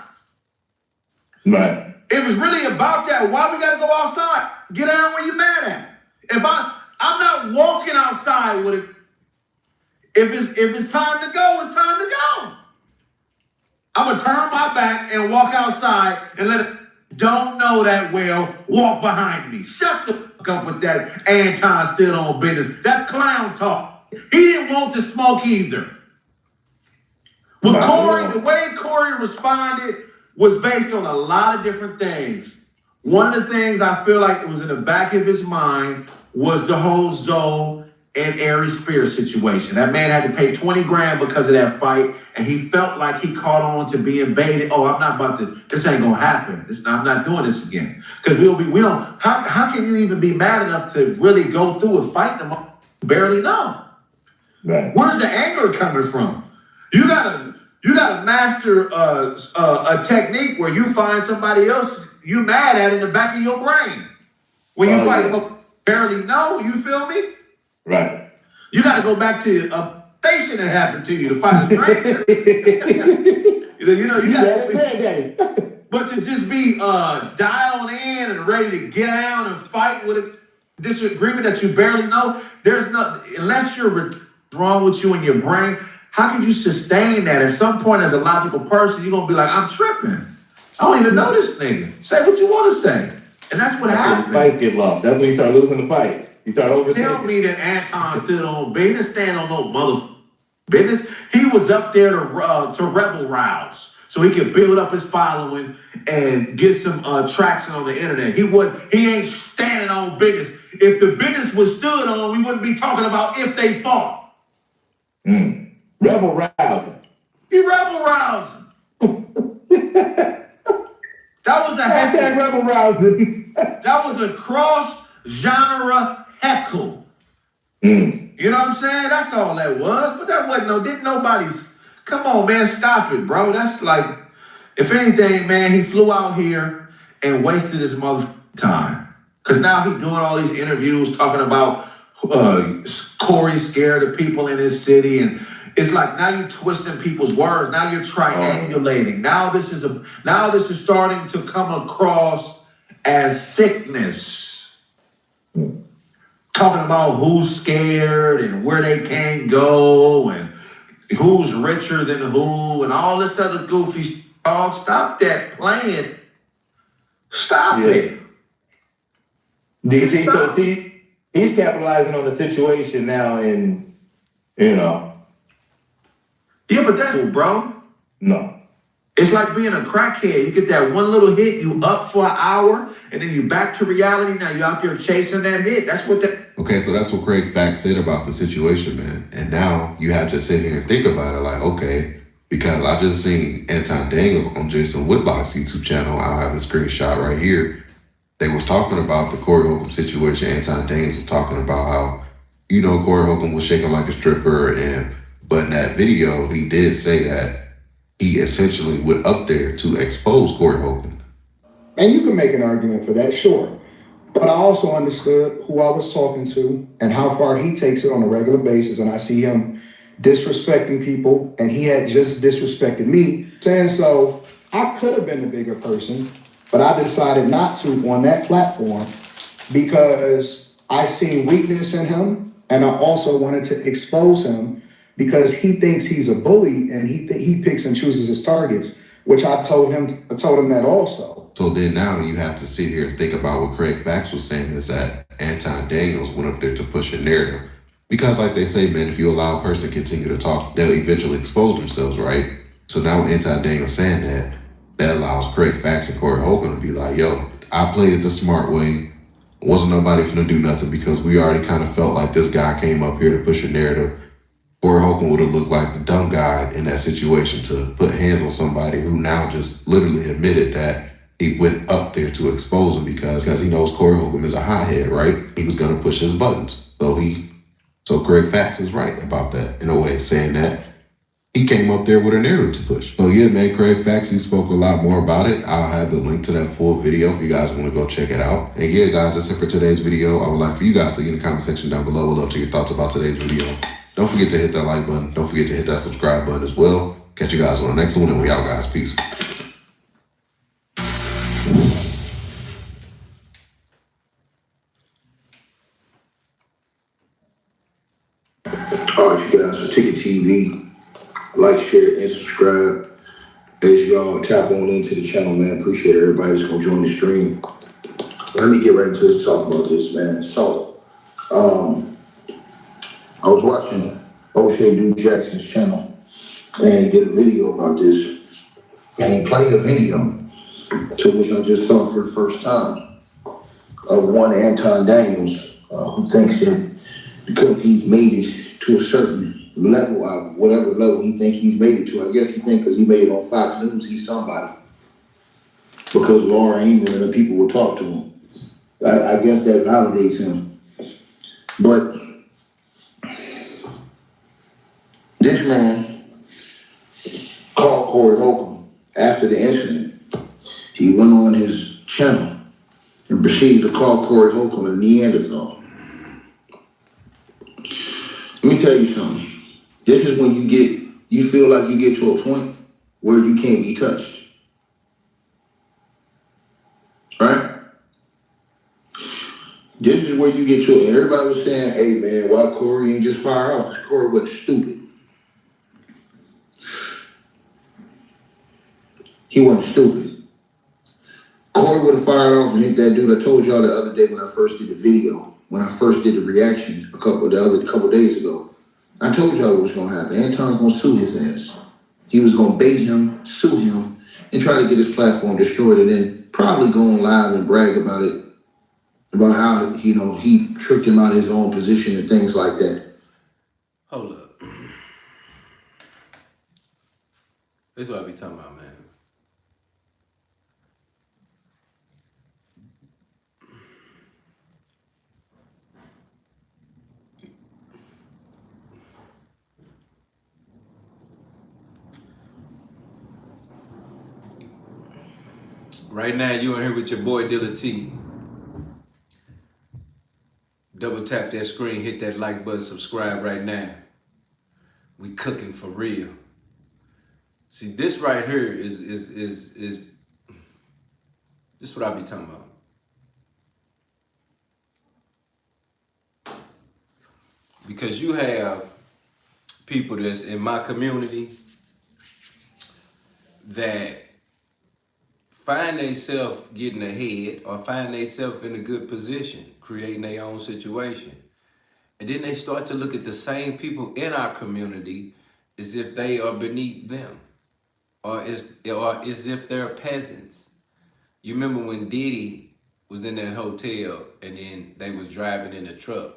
Right. It was really about that. Why we gotta go outside? Get down where you mad at. If I'm not walking outside with it. If it's time to go, it's time to go. I'm gonna turn my back and walk outside and let it don't know that well walk behind me. Shut the fuck up with that Anton still on business. That's clown talk. He didn't want to smoke either. With Corey, the way Corey responded was based on a lot of different things. One of the things I feel like it was in the back of his mind was the whole ZELLE and Aries Spears situation. That man had to pay 20 grand because of that fight, and he felt like he caught on to being baited. Oh, I'm not about to, this ain't gonna happen. I'm not doing this again. Because how can you even be mad enough to really go through a fight them? Barely know. Right. Where's the anger coming from? You gotta master a technique where you find somebody else you mad at in the back of your brain. When you fight them, barely know, you feel me? Right. You got to go back to a station that happened to you to find a stranger. you got to. But to just be dialed in and ready to get out and fight with a disagreement that you barely know, there's nothing unless you're wrong with you in your brain. How can you sustain that? At some point, as a logical person, you're gonna be like, I'm tripping. I don't even know this nigga. Say what you want to say, and that's what happened. Fights get lost. That's when you start losing the fight. You start overthinking. Tell me that Anton stood on business, stand on no mother business. He was up there to rebel rouse, so he could build up his following and get some traction on the internet. He ain't standing on business. If the business was stood on, we wouldn't be talking about if they fought. Rebel rousing. He rebel rousing. That was a hashtag rebel rousing. That was a cross genre heckle. You know what I'm saying? That's all that was. But that wasn't didn't nobody's. Come on, man, stop it, bro. That's like, if anything, man, he flew out here and wasted his mother time. Because now he's doing all these interviews talking about Corey scared of people in his city, and it's like now you're twisting people's words. Now you're triangulating. Now this is starting to come across as sickness. Talking about who's scared and where they can't go and who's richer than who and all this other goofy. Oh, stop that playing. Stop it. DC, so he's capitalizing on the situation now, and Yeah, but that's cool, bro. No. It's like being a crackhead. You get that one little hit, you up for an hour, and then you back to reality. Now you're out there chasing that hit. That's what that. Okay, so that's what Craig Facts said about the situation, man. And now you have to sit here and think about it like, okay, because I just seen Anton Daniels on Jason Whitlock's YouTube channel. I'll have the screenshot right here. they was talking about the Corey Holcomb situation. Anton Daniels was talking about how, you know, Corey Holcomb was shaking like a stripper, but in that video, he did say that he intentionally went up there to expose Corey Holcomb. And you can make an argument for that, sure. But I also understood who I was talking to and how far he takes it on a regular basis. And I see him disrespecting people, and he had just disrespected me. Saying so, I could have been the bigger person, but I decided not to on that platform because I seen weakness in him, and I also wanted to expose him because he thinks he's a bully and he picks and chooses his targets, which I told him that also. So then now you have to sit here and think about what Craig Fax was saying, is that Anton Daniels went up there to push a narrative. Because like they say, man, if you allow a person to continue to talk, they'll eventually expose themselves, right? So now Anton Daniels saying that allows Craig Fax and Corey Holcomb to be like, yo, I played it the smart way. Wasn't nobody finna do nothing because we already kind of felt like this guy came up here to push a narrative. Corey Holcomb would have looked like the dumb guy in that situation to put hands on somebody who now just literally admitted that he went up there to expose him because he knows Corey Holcomb is a hothead, right? He was gonna push his buttons. So Craig Fax is right about that in a way, saying that he came up there with a narrative to push. So yeah, man, Craig Fax, he spoke a lot more about it. I'll have the link to that full video if you guys want to go check it out. And yeah, guys, that's it for today's video. I would like for you guys to get in the comment section down below. We'd love to hear your thoughts about today's video. Don't forget to hit that like button. Don't forget to hit that subscribe button as well. Catch you guys on the next one, and we out, guys. Peace. All right, you guys, for Ticket TV, like, share, and subscribe. As y'all tap on into the channel, man, appreciate everybody that's gonna join the stream. Let me get right into this, talk about this, man. So, I was watching O'Shea Dude Jackson's channel, and he did a video about this, and he played a video to which I just saw for the first time of one Anton Daniels, who thinks that because he's made it to a certain level, whatever level he thinks he's made it to. I guess he thinks because he made it on Fox News, he's somebody. Because Laura Ingraham and the people will talk to him. I guess that validates him. But this man called Corey Holcomb after the incident. He went on his channel and proceeded to call Corey Holcomb a Neanderthal. Let me tell you something. This is when you feel like you get to a point where you can't be touched. Right? This is where you get to it. Everybody was saying, hey man, why Corey ain't just fire off? Corey wasn't stupid. He wasn't stupid. Corey would have fired off and hit that dude. I told y'all the other day when I first did the video, when I first did the reaction a couple days ago. I told y'all what was gonna happen. Anton's gonna sue his ass. He was gonna bait him, sue him, and try to get his platform destroyed, and then probably go on live and brag about it, about how, you know, he tricked him out of his own position and things like that. Hold up. This is what I be talking about, man. Right now, you in here with your boy Dilla T. Double tap that screen, hit that like button, subscribe right now. We cooking for real. See, this right here is this is what I be talking about. Because you have people that's in my community that find themselves getting ahead or find themselves in a good position, creating their own situation. And then they start to look at the same people in our community as if they are beneath them, or as if they're peasants. You remember when Diddy was in that hotel and then they was driving in a truck,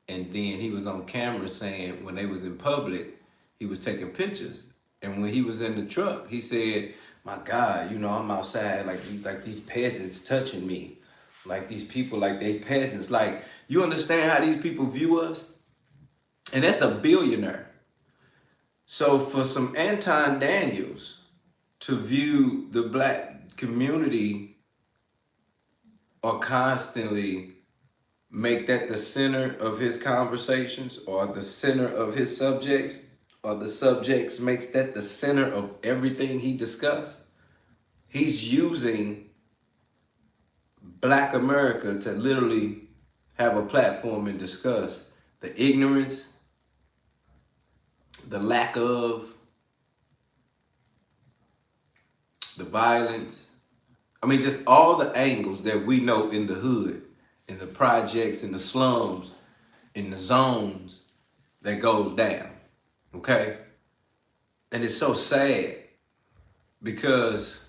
and then he was on camera saying when they was in public, he was taking pictures. And when he was in the truck, he said, my God, you know, I'm outside like these peasants touching me. Like these people, like they peasants. Like, you understand how these people view us? And that's a billionaire. So for some Anton Daniels to view the black community or constantly make that the center of his conversations or the center of his subjects, or the subjects makes that the center of everything he discussed, he's using Black America to literally have a platform and discuss the ignorance, the lack of, the violence. I mean, just all the angles that we know in the hood, in the projects, in the slums, in the zones that goes down, okay? And it's so sad because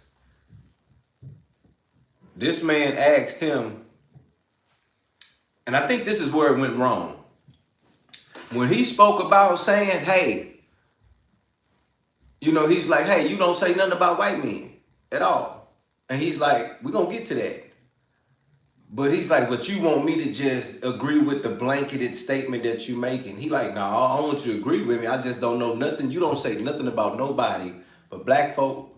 this man asked him, and I think this is where it went wrong. When he spoke about saying, hey, you know, he's like, hey, you don't say nothing about white men at all. And he's like, we're gonna get to that. But he's like, but you want me to just agree with the blanketed statement that you making? He like, no, I don't want you to agree with me. I just don't know nothing. You don't say nothing about nobody but black folk,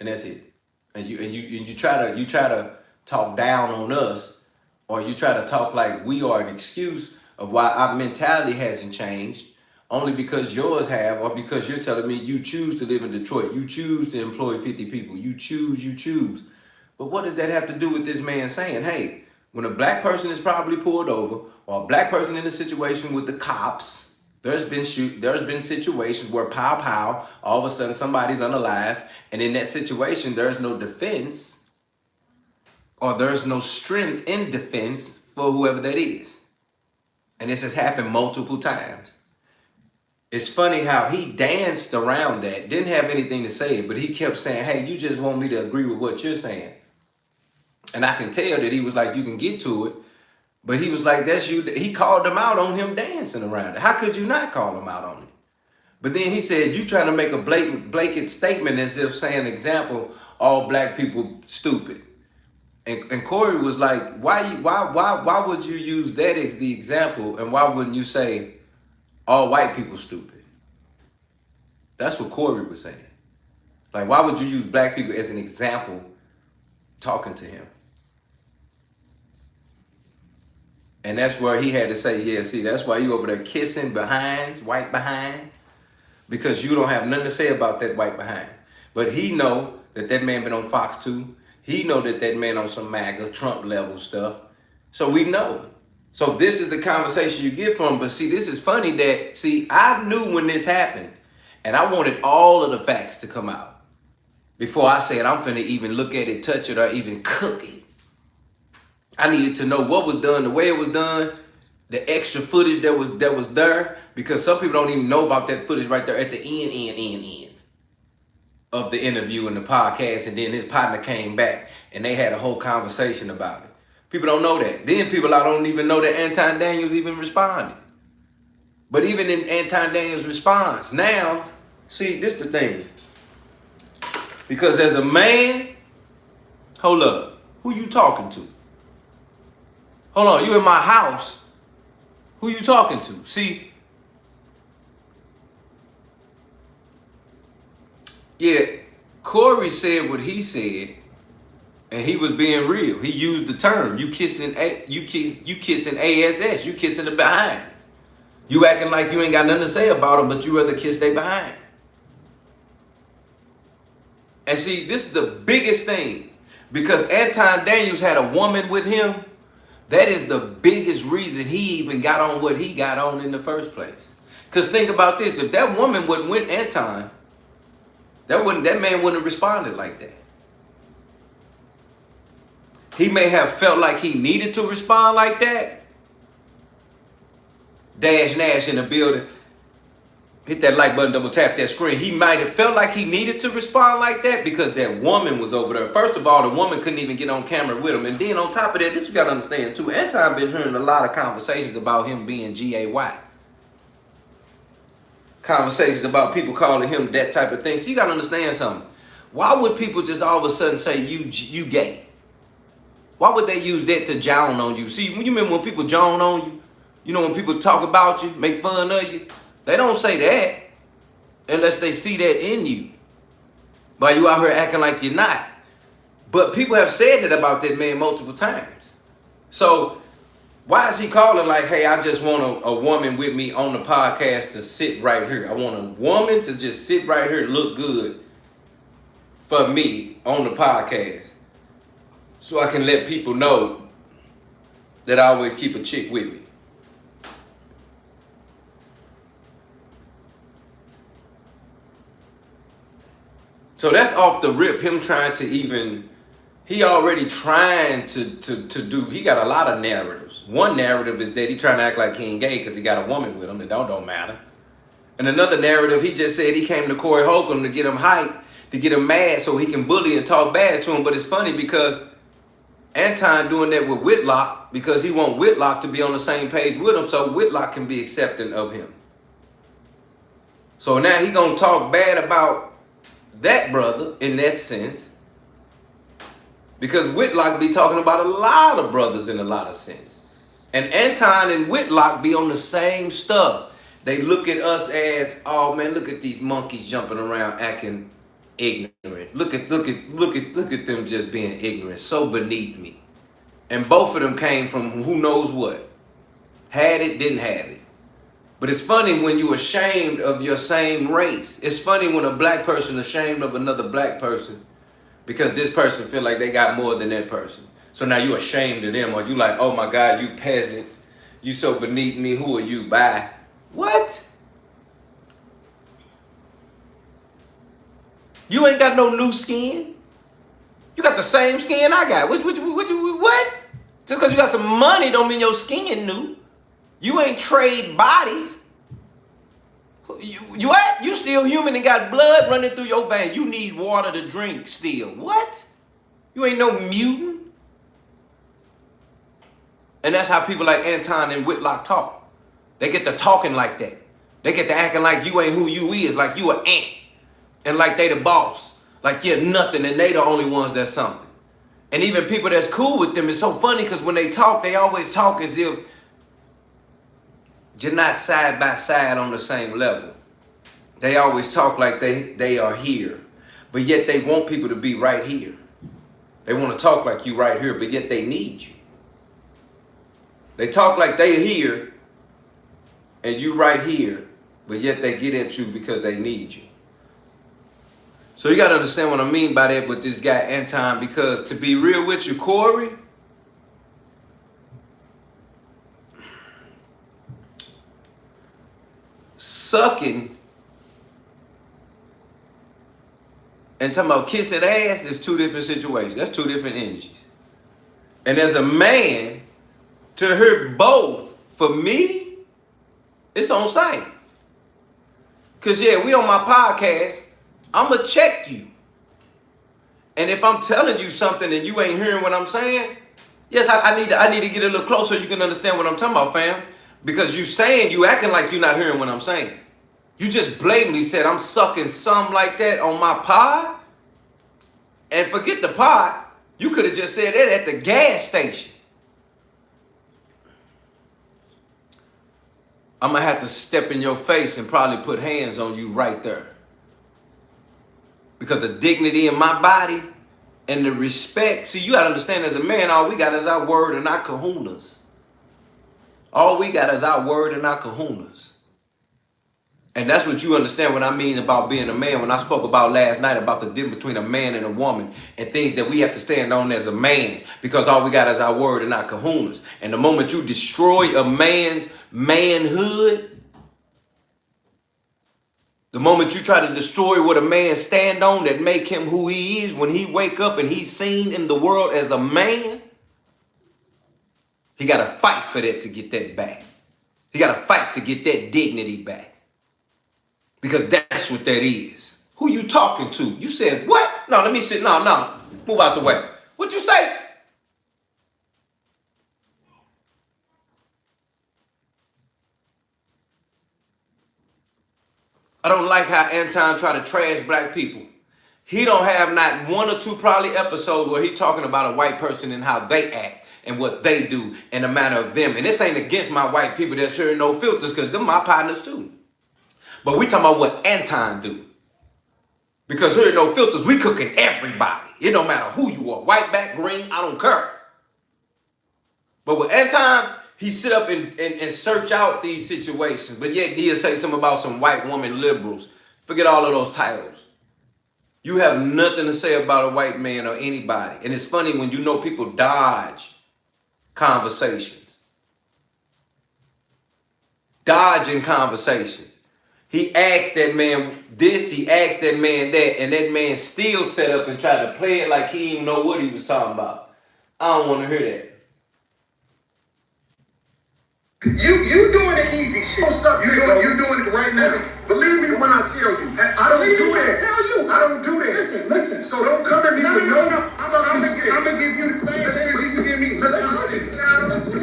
and that's it. And you try to talk down on us, or you try to talk like we are an excuse of why our mentality hasn't changed, only because yours have, or because you're telling me you choose to live in Detroit, you choose to employ 50 people, you choose. But what does that have to do with this man saying, hey, when a black person is probably pulled over, or a black person in a situation with the cops, there's been situations where pow, all of a sudden somebody's unalive, and in that situation there's no defense, or there's no strength in defense for whoever that is. And this has happened multiple times. It's funny how he danced around that, didn't have anything to say, but he kept saying, hey, you just want me to agree with what you're saying. And I can tell that he was like, you can get to it. But he was like, that's you. He called them out on him dancing around it. How could you not call him out on it? But then he said, you trying to make a blanket statement as if saying, example, all black people stupid. And Corey was like, why would you use that as the example? And why wouldn't you say all white people stupid? That's what Corey was saying. Like, why would you use black people as an example talking to him? And that's where he had to say, yeah, see, that's why you over there kissing behinds, white behind, because you don't have nothing to say about that white behind. But he know that that man been on Fox 2. He know that that man on some MAGA, Trump level stuff. So we know. So this is the conversation you get from. But see, this is funny that, see, I knew when this happened, and I wanted all of the facts to come out before I said I'm finna even look at it, touch it, or even cook it. I needed to know what was done, the way it was done, the extra footage that was there, because some people don't even know about that footage right there at the end of the interview and the podcast, and then his partner came back and they had a whole conversation about it. People don't know that. Then people I don't even know that Anton Daniels even responded. But even in Anton Daniels' response, now, see, this the thing. Because as a man, hold up, who you talking to? Hold on, you in my house. Who you talking to? See, yeah, Corey said what he said, and he was being real. He used the term, you kissing ASS, you kissing the behinds. You acting like you ain't got nothing to say about them, but you rather kiss they behind. And see, this is the biggest thing, because Anton Daniels had a woman with him. That is the biggest reason he even got on what he got on in the first place. Because think about this, if that woman wouldn't with Anton, that man wouldn't have responded like that. He may have felt like he needed to respond like that. Dash Nash in the building. Hit that like button, double tap that screen. He might have felt like he needed to respond like that because that woman was over there. First of all, the woman couldn't even get on camera with him. And then on top of that, this you got to understand too, Anton been hearing a lot of conversations about him being G-A-Y. Conversations about people calling him that type of thing. So you got to understand something. Why would people just all of a sudden say you gay? Why would they use that to jown on you? See, you remember when people jown on you? You know, when people talk about you, make fun of you? They don't say that unless they see that in you. While you out here acting like you're not. But people have said that about that man multiple times. So why is he calling like, hey, I just want a woman with me on the podcast to sit right here. I want a woman to just sit right here, look good for me on the podcast. So I can let people know that I always keep a chick with me. So that's off the rip, him trying to even, he already trying to do, he got a lot of narratives. One narrative is that he trying to act like he ain't gay because he got a woman with him that don't matter. And another narrative, he just said he came to Corey Holcomb to get him hyped, to get him mad so he can bully and talk bad to him. But it's funny because Anton doing that with Whitlock because he want Whitlock to be on the same page with him so Whitlock can be accepting of him. So now he gonna talk bad about that brother in that sense because Whitlock be talking about a lot of brothers in a lot of sense. And Anton and Whitlock be on the same stuff. They look at us as, oh man, look at these monkeys jumping around acting ignorant. Look at them just being ignorant, so beneath me. And both of them came from who knows what. Had it, didn't have it. But it's funny when you're ashamed of your same race. It's funny when a black person is ashamed of another black person because this person feel like they got more than that person. So now you're ashamed of them, or you like, oh my God, you peasant. You so beneath me, who are you? Bye. What? You ain't got no new skin. You got the same skin I got. What? Just because you got some money don't mean your skin new. You ain't trade bodies. You still human and got blood running through your veins. You need water to drink still. What? You ain't no mutant. And that's how people like Anton and Whitlock talk. They get to talking like that. They get to acting like you ain't who you is, like you an ant. And like they the boss. Like you're nothing and they the only ones that's something. And even people that's cool with them, it's so funny because when they always talk as if you're not side by side on the same level. They always talk like they are here, but yet they want people to be right here. They want to talk like you right here, but yet they need you. They talk like they here and you right here, but yet they get at you because they need you. So you got to understand what I mean by that with this guy Anton, because to be real with you, Corey, sucking and talking about kissing ass is two different situations. That's two different energies. And as a man, to hear both, for me, it's on site. Because, yeah, we on my podcast, I'm going to check you. And if I'm telling you something and you ain't hearing what I'm saying, yes, I need to get a little closer so you can understand what I'm talking about, fam. Because you acting like you're not hearing what I'm saying. You just blatantly said I'm sucking some like that on my pod. And forget the pod. You could have just said that at the gas station. I'm going to have to step in your face and probably put hands on you right there. Because the dignity in my body and the respect. See, you got to understand as a man, all we got is our word and our kahunas. All we got is our word and our kahunas. And that's what you understand what I mean about being a man. When I spoke about last night about the difference between a man and a woman and things that we have to stand on as a man, because all we got is our word and our kahunas. And the moment you destroy a man's manhood, the moment you try to destroy what a man stand on that make him who he is when he wake up and he's seen in the world as a man, he got to fight for that to get that back. He got to fight to get that dignity back. Because that's what that is. Who you talking to? You said, what? No, let me sit. No. Move out the way. What you say? I don't like how Anton try to trash black people He don't have not one or two probably episodes where he talking about a white person and how they act and what they do and the matter of them. And this ain't against my white people that sure no filters, because them my partners too. But we talking about what Anton do. Because here no filters, we cooking everybody. It don't matter who you are, white, black, green, I don't care. But with Anton, he sit up and search out these situations. But yet he'll say something about some white woman liberals. Forget all of those titles. You have nothing to say about a white man or anybody. And it's funny when you know people dodge conversations. Dodging conversations. He asked that man this, he asked that man that, and that man still set up and tried to play it like he didn't know what he was talking about. I don't want to hear that. You doing the easy shit. What's up? You doing it right now. Believe me when I tell you. I don't do that. I don't do that. Listen. So don't come at me with no sucking shit. I'm gonna give you the same thing you give me. Let's I don't do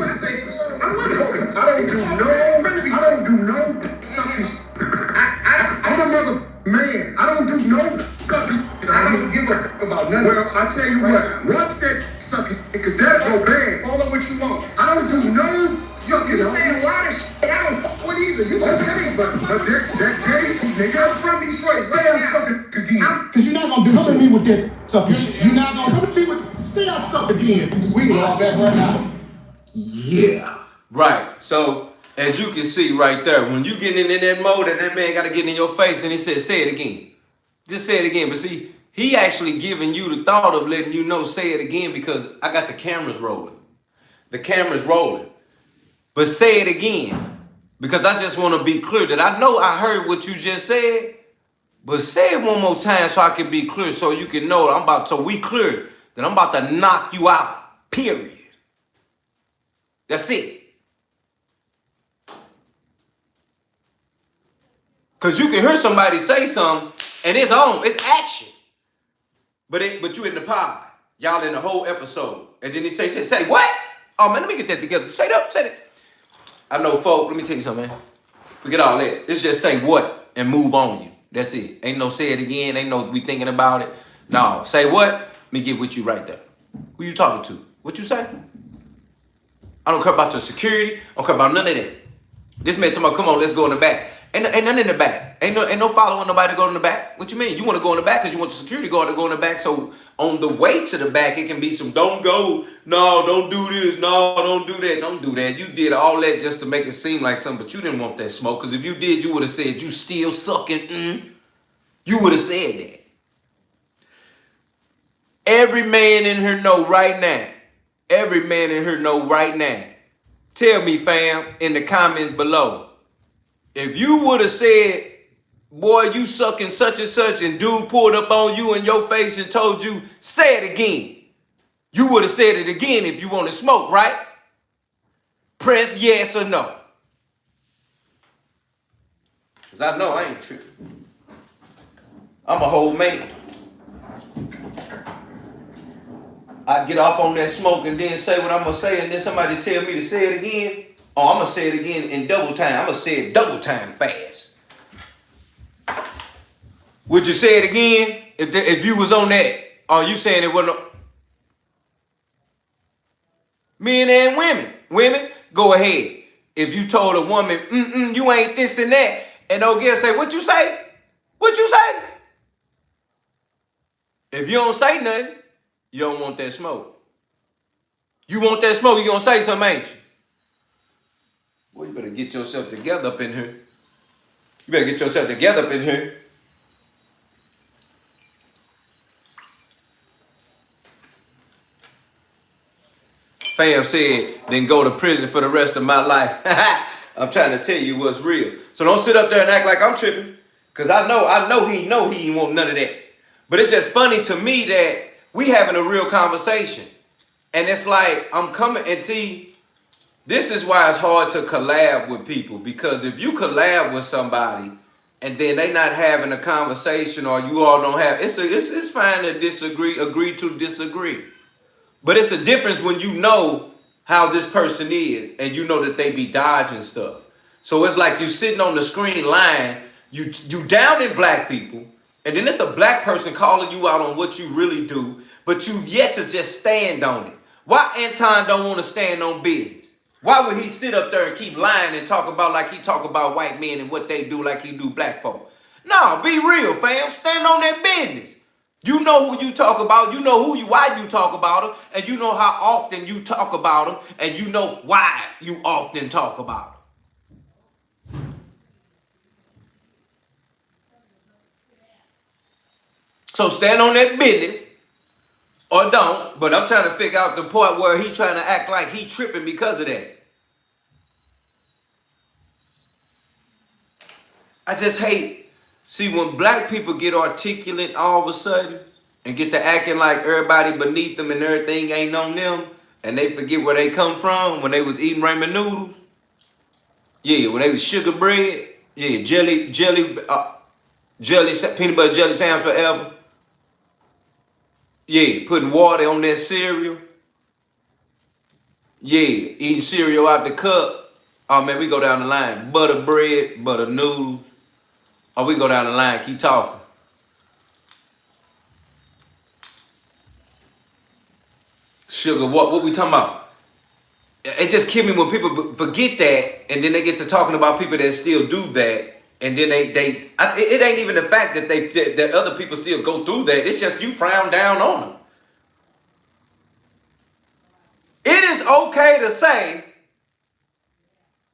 no sucking shit. I'm a mother man. I don't do no sucking. I don't give a fuck about nothing. Well, I tell you what. Watch that sucking because that'll go bad. Call it what you want. I don't do no. You say a lot of shit. I don't fuck with either. You okay, but that case, nigga, I'm from Detroit. Say I suck it again. Because you're not going to come at me with that sucking shit. You're not going to come at me with, say I suck again. We can all back right now. Yeah. Right. So, as you can see right there, when you getting in that mode and that man got to get in your face and he said, say it again. Just say it again. But see, he actually giving you the thought of letting you know, say it again, because I got the cameras rolling. The camera's rolling. But say it again, because I just want to be clear that I know I heard what you just said, but say it one more time so I can be clear, so you can know so we clear that I'm about to knock you out, period. That's it. Because you can hear somebody say something and it's on, it's action. But you in the pod, y'all in the whole episode. And then he say what? Oh man, let me get that together. Say that. I know, folks, let me tell you something, man. Forget all that. It's just say what and move on you. That's it. Ain't no say it again. Ain't no we thinking about it. No, say what? Let me get with you right there. Who you talking to? What you say? I don't care about your security. I don't care about none of that. This man talking about, come on, let's go in the back. Ain't nothing in the back. Ain't no following nobody to go in the back. What you mean? You want to go in the back because you want the security guard to go in the back. So on the way to the back, it can be some don't go. No, don't do this. No, don't do that. Don't do that. You did all that just to make it seem like something, but you didn't want that smoke. Because if you did, you would have said you still sucking. You would have said that. Every man in here know right now. Every man in here know right now. Tell me, fam, in the comments below. If you would have said, boy, you sucking such and such, and dude pulled up on you in your face and told you, say it again. You would have said it again if you want to smoke, right? Press yes or no. Because I know I ain't tripping. I'm a whole man. I get off on that smoke and then say what I'm going to say, and then somebody tell me to say it again. Oh, I'm going to say it again in double time. I'm going to say it double time fast. Would you say it again if you was on that? Or you saying it wasn't? Men and women. Women, go ahead. If you told a woman, you ain't this and that, and no girl say, what you say? What you say? If you don't say nothing, you don't want that smoke. You want that smoke, you going to say something, ain't you? Boy, you better get yourself together up in here. You better get yourself together up in here. Fam said, then go to prison for the rest of my life. I'm trying to tell you what's real. So don't sit up there and act like I'm tripping. Because I know he ain't want none of that. But it's just funny to me that we having a real conversation. And it's like, I'm coming and see, this is why it's hard to collab with people, because if you collab with somebody and then they not having a conversation, or you all don't have, it's fine to agree to disagree. But it's a difference when you know how this person is and you know that they be dodging stuff. So it's like you sitting on the screen line, you down in black people, And then it's a black person calling you out on what you really do, but you've yet to just stand on it. Why Anton don't want to stand on business? Why would he sit up there and keep lying and talk about like he talk about white men and what they do like he do black folk? No, be real, fam. Stand on that business. You know who you talk about. You know why you talk about them, and you know how often you talk about them, and you know why you often talk about them. So stand on that business or don't, but I'm trying to figure out the part where he trying to act like he tripping because of that. I just hate, see, when black people get articulate all of a sudden and get to acting like everybody beneath them and everything ain't on them, and they forget where they come from when they was eating ramen noodles. Yeah, when they was sugar bread. Yeah, jelly, peanut butter jelly sandwich forever. Yeah, putting water on that cereal. Yeah, eating cereal out the cup. Oh man, we go down the line. Butter bread, butter noodles. Oh, we go down the line, keep talking. Sugar, what we talking about? It just kills me when people forget that, and then they get to talking about people that still do that. And then it ain't even the fact that that other people still go through that. It's just you frown down on them. It is okay to say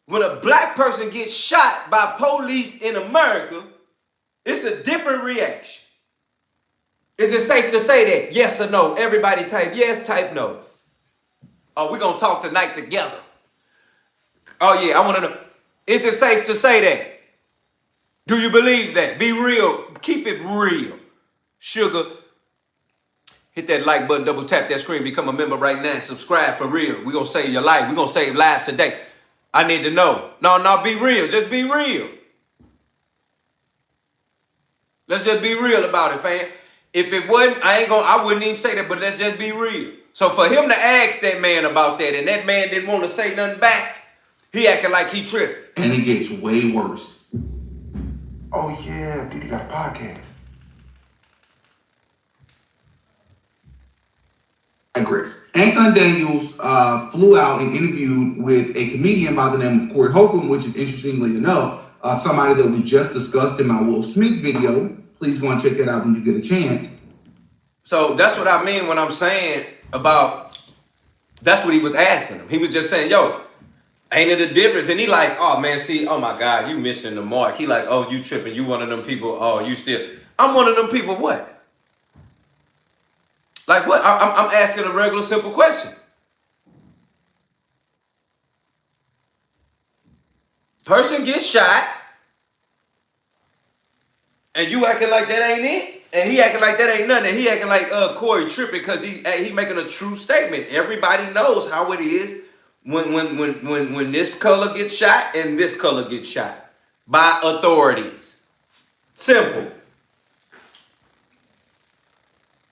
when a black person gets shot by police in America, it's a different reaction. Is it safe to say that? Yes or no? Everybody type yes, type no. Oh, we're going to talk tonight together. Oh yeah, I want to know. Is it safe to say that? Do you believe that? Be real. Keep it real. Sugar, hit that like button, double tap that screen, become a member right now. Subscribe for real. We're going to save your life. We're going to save lives today. I need to know. No, be real. Just be real. Let's just be real about it, fam. If it wasn't, I wouldn't even say that, but let's just be real. So for him to ask that man about that, and that man didn't want to say nothing back, he acting like he tripped. And it gets way worse. Oh yeah, Diddy got a podcast. Digress. Anton Daniels flew out and interviewed with a comedian by the name of Corey Holcomb, which is interestingly enough, somebody that we just discussed in my Will Smith video. Please go and check that out when you get a chance. So that's what I mean when I'm saying about, that's what he was asking him. He was just saying, yo, ain't it a difference? And he like, oh man, see, oh my God, you missing the mark. He like, oh, you tripping. You one of them people. Oh, you still. I'm one of them people. What? Like what? I'm asking a regular simple question. Person gets shot, and you acting like that ain't it, and he acting like that ain't nothing. And he acting like Corey tripping because he making a true statement. Everybody knows how it is when this color gets shot and this color gets shot by authorities. Simple.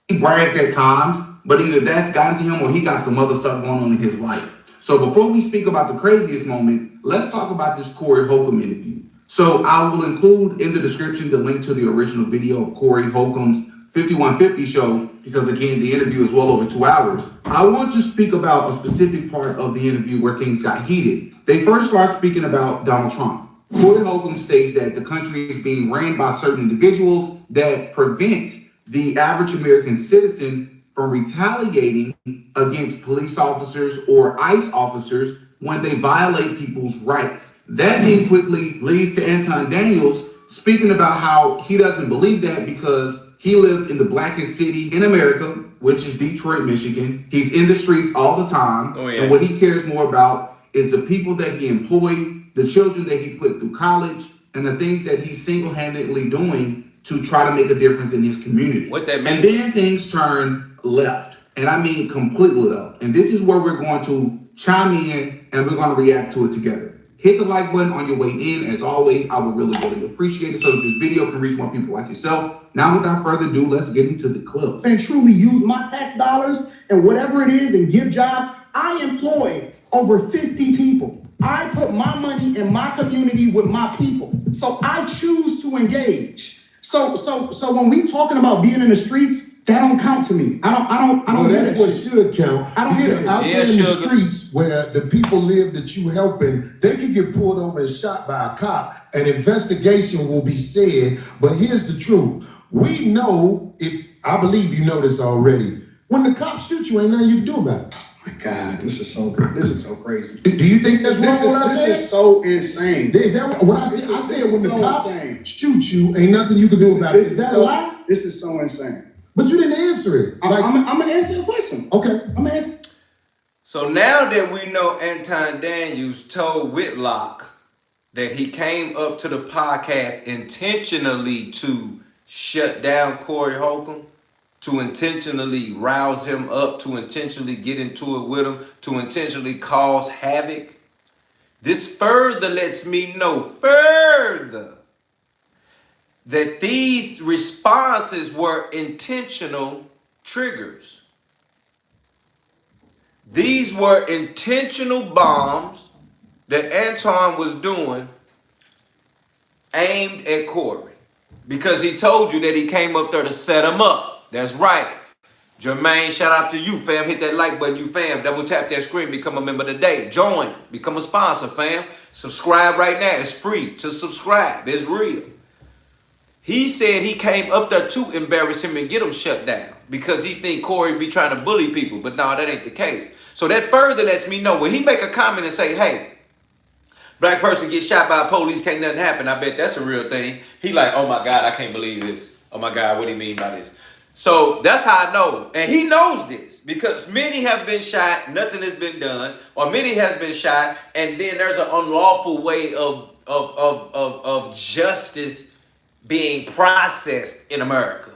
He brags at times, but either that's gotten to him or he got some other stuff going on in his life. So before we speak about the craziest moment, let's talk about this Corey Holcomb interview. So I will include in the description the link to the original video of Corey Holcomb's 5150 show, because again, the interview is well over 2 hours. I want to speak about a specific part of the interview where things got heated. They first start speaking about Donald Trump. Corey Holcomb states that the country is being ran by certain individuals that prevents the average American citizen from retaliating against police officers or ICE officers when they violate people's rights. That then quickly leads to Anton Daniels speaking about how he doesn't believe that because he lives in the blackest city in America, which is Detroit, Michigan. He's in the streets all the time. Oh, yeah. And what he cares more about is the people that he employed, the children that he put through college, and the things that he's single-handedly doing to try to make a difference in his community. What that means? And then things turn left. And I mean completely left. And this is where we're going to chime in and we're going to react to it together. Hit the like button on your way in. As always, I would really appreciate it so that this video can reach more people like yourself. Now, without further ado, let's get into the clip. And truly use my tax dollars and whatever it is and give jobs. I employ over 50 people. I put my money in my community with my people. So I choose to engage. So when we talking about being in the streets, that don't count to me. I don't. Well, hear that's that what shit. should count. I don't hear Because that. out Yeah, there in the sugar. streets where the people live that you helping, they can get pulled over and shot by a cop. An investigation will be said. But here's the truth. We know, I believe you know this already. When the cops shoot you, ain't nothing you can do about it. Oh my God, this is so good. This is so crazy. Do you think that's wrong what I This said? is so insane. Is that what I said? I said when the so cops insane. shoot you, ain't nothing you can do about it. Is that a lie? This is so insane. But you didn't answer it. I'm gonna answer your question. Okay. I'm gonna answer. So now that we know Anton Daniels told Whitlock that he came up to the podcast intentionally to shut down Corey Holcomb, to intentionally rouse him up, to intentionally get into it with him, to intentionally cause havoc, this further lets me know that these responses were intentional triggers. These were intentional bombs that Anton was doing aimed at Corey. Because he told you that he came up there to set him up. That's right. Jermaine, shout out to you, fam. Hit that like button, you fam. Double tap that screen, become a member today. Join, become a sponsor, fam. Subscribe right now. It's free to subscribe. It's real. He said he came up there to embarrass him and get him shut down because he think Corey be trying to bully people. But no, that ain't the case. So that further lets me know when he make a comment and say, hey, black person gets shot by police, can't nothing happen. I bet that's a real thing. He like, oh my God, I can't believe this. Oh my God, what do you mean by this? So that's how I know. And he knows this because many have been shot, nothing has been done, or many has been shot, and then there's an unlawful way of justice being processed in America.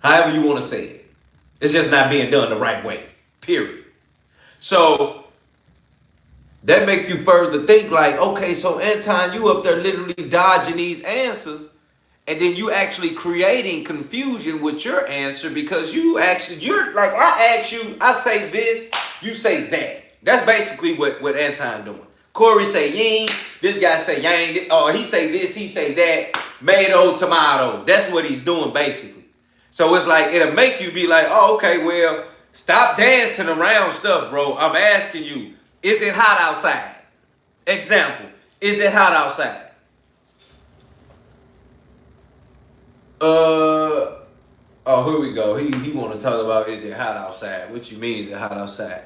However you want to say it. It's just not being done the right way, period. So that make you further think like, okay, so Anton, you up there literally dodging these answers, and then you actually creating confusion with your answer because you're like, I ask you, I say this, you say that. That's basically what Anton doing. Corey say ying, this guy say yang, or he say this, he say that, tomato, tomato. That's what he's doing basically. So it's like, it'll make you be like, oh, okay, well, stop dancing around stuff, bro. I'm asking you, is it hot outside? Example, is it hot outside? Oh, here we go. He want to talk about, is it hot outside? What you mean, is it hot outside?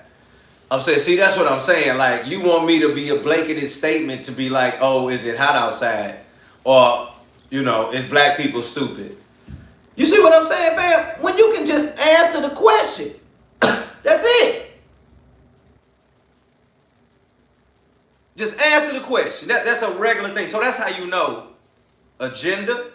I'm saying, see, that's what I'm saying. Like, you want me to be a blanketed statement to be like, oh, is it hot outside? Or, you know, is black people stupid? You see what I'm saying, fam? When you can just answer the question. That's it. Just answer the question. That's a regular thing. So that's how you know agenda.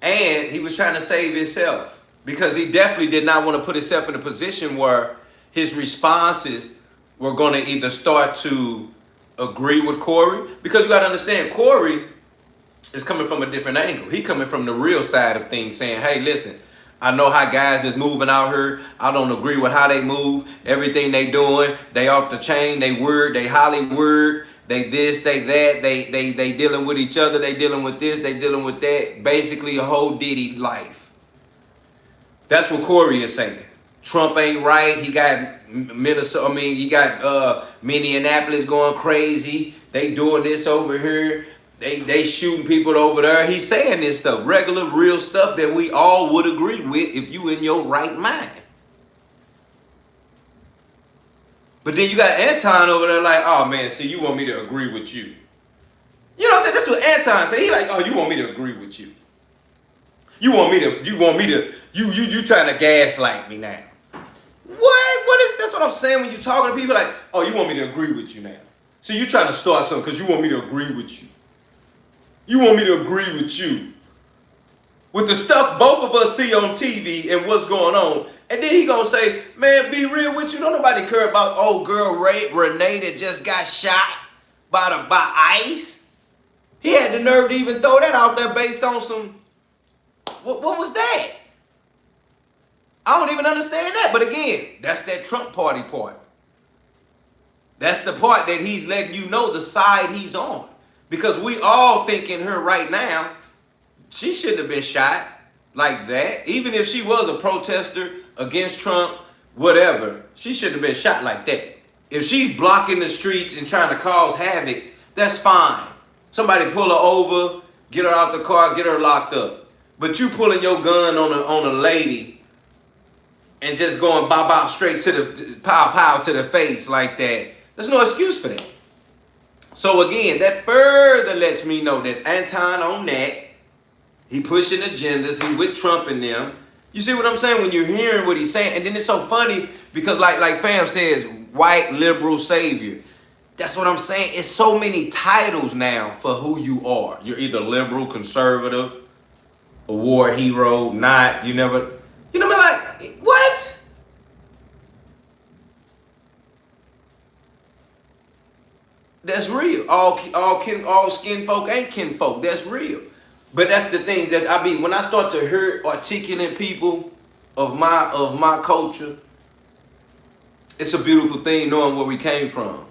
And he was trying to save himself because he definitely did not want to put himself in a position where his responses were going to either start to agree with Corey. Because you got to understand, Corey is coming from a different angle. He coming from the real side of things saying, hey, listen, I know how guys is moving out here. I don't agree with how they move. Everything they doing, they off the chain, they weird, they Hollywood. They this, they that, they dealing with each other, they dealing with this, they dealing with that. Basically a whole Diddy life. That's what Corey is saying. Trump ain't right. He got Minnesota, he got Minneapolis going crazy. They doing this over here. They shooting people over there. He's saying this stuff, regular, real stuff that we all would agree with if you in your right mind. But then you got Anton over there like, oh man, see, you want me to agree with you. You know what I'm saying? This is what Anton say. He like, oh, you want me to agree with you. You trying to gaslight me now. What is, that's what I'm saying when you talking to people like, oh, you want me to agree with you now. See, you trying to start something because you want me to agree with you. You want me to agree with you. With the stuff both of us see on TV and what's going on. And then he gonna say, man, be real with you. Don't nobody care about old girl Renee that just got shot by ICE. He had the nerve to even throw that out there based on some, what was that? I don't even understand that. But again, that's that Trump party part. That's the part that he's letting you know the side he's on. Because we all thinking here right now, She shouldn't have been shot like that. Even if she was a protester against Trump, whatever, she shouldn't have been shot like that. If she's blocking the streets and trying to cause havoc, that's fine. Somebody pull her over, get her out the car, get her locked up. But you pulling your gun on a lady and just going bop bop straight to the pow to the face like that, there's no excuse for that. So again, that further lets me know that Anton on that, he pushing agendas, he with Trump and them. You see what I'm saying? When you're hearing what he's saying, and then it's so funny because like fam says, white liberal savior. That's what I'm saying. It's so many titles now for who you are. You're either liberal, conservative, a war hero, not, you never, you know what I mean? Like, what? That's real. All skin folk ain't kin folk. That's real. But that's the things that I mean, when I start to hear articulate people of my culture, it's a beautiful thing knowing where we came from.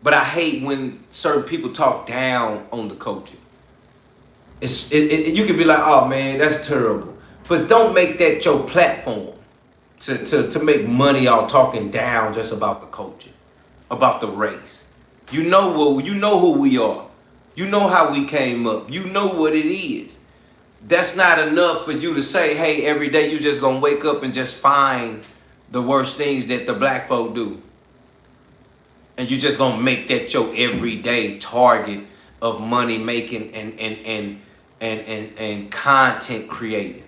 But I hate when certain people talk down on the culture. You can be like, oh man, that's terrible. But don't make that your platform to make money off talking down just about the culture, about the race. You know who we are. You know how we came up. You know what it is. That's not enough for you to say, hey, every day you just gonna wake up and just find the worst things that the black folk do. And you just gonna make that your everyday target of money making and content creating.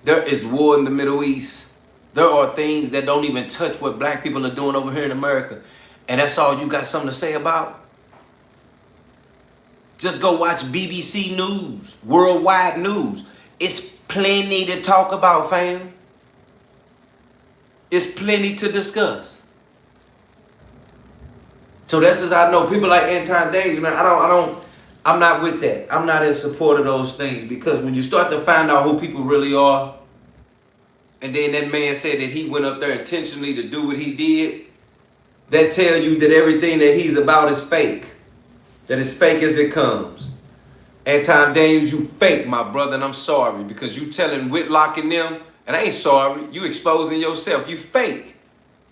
There is war in the Middle East. There are things that don't even touch what black people are doing over here in America. And that's all you got something to say about? Just go watch BBC News, worldwide news. It's plenty to talk about, fam. It's plenty to discuss. So that's as I know. People like Anton Daniels, man, I'm not with that. I'm not in support of those things because when you start to find out who people really are, and then that man said that he went up there intentionally to do what he did, that tell you that everything that he's about is fake. That is fake as it comes. Anton Daniels, you fake, my brother, and I'm sorry because you telling Whitlock and them, and I ain't sorry, you exposing yourself. You fake.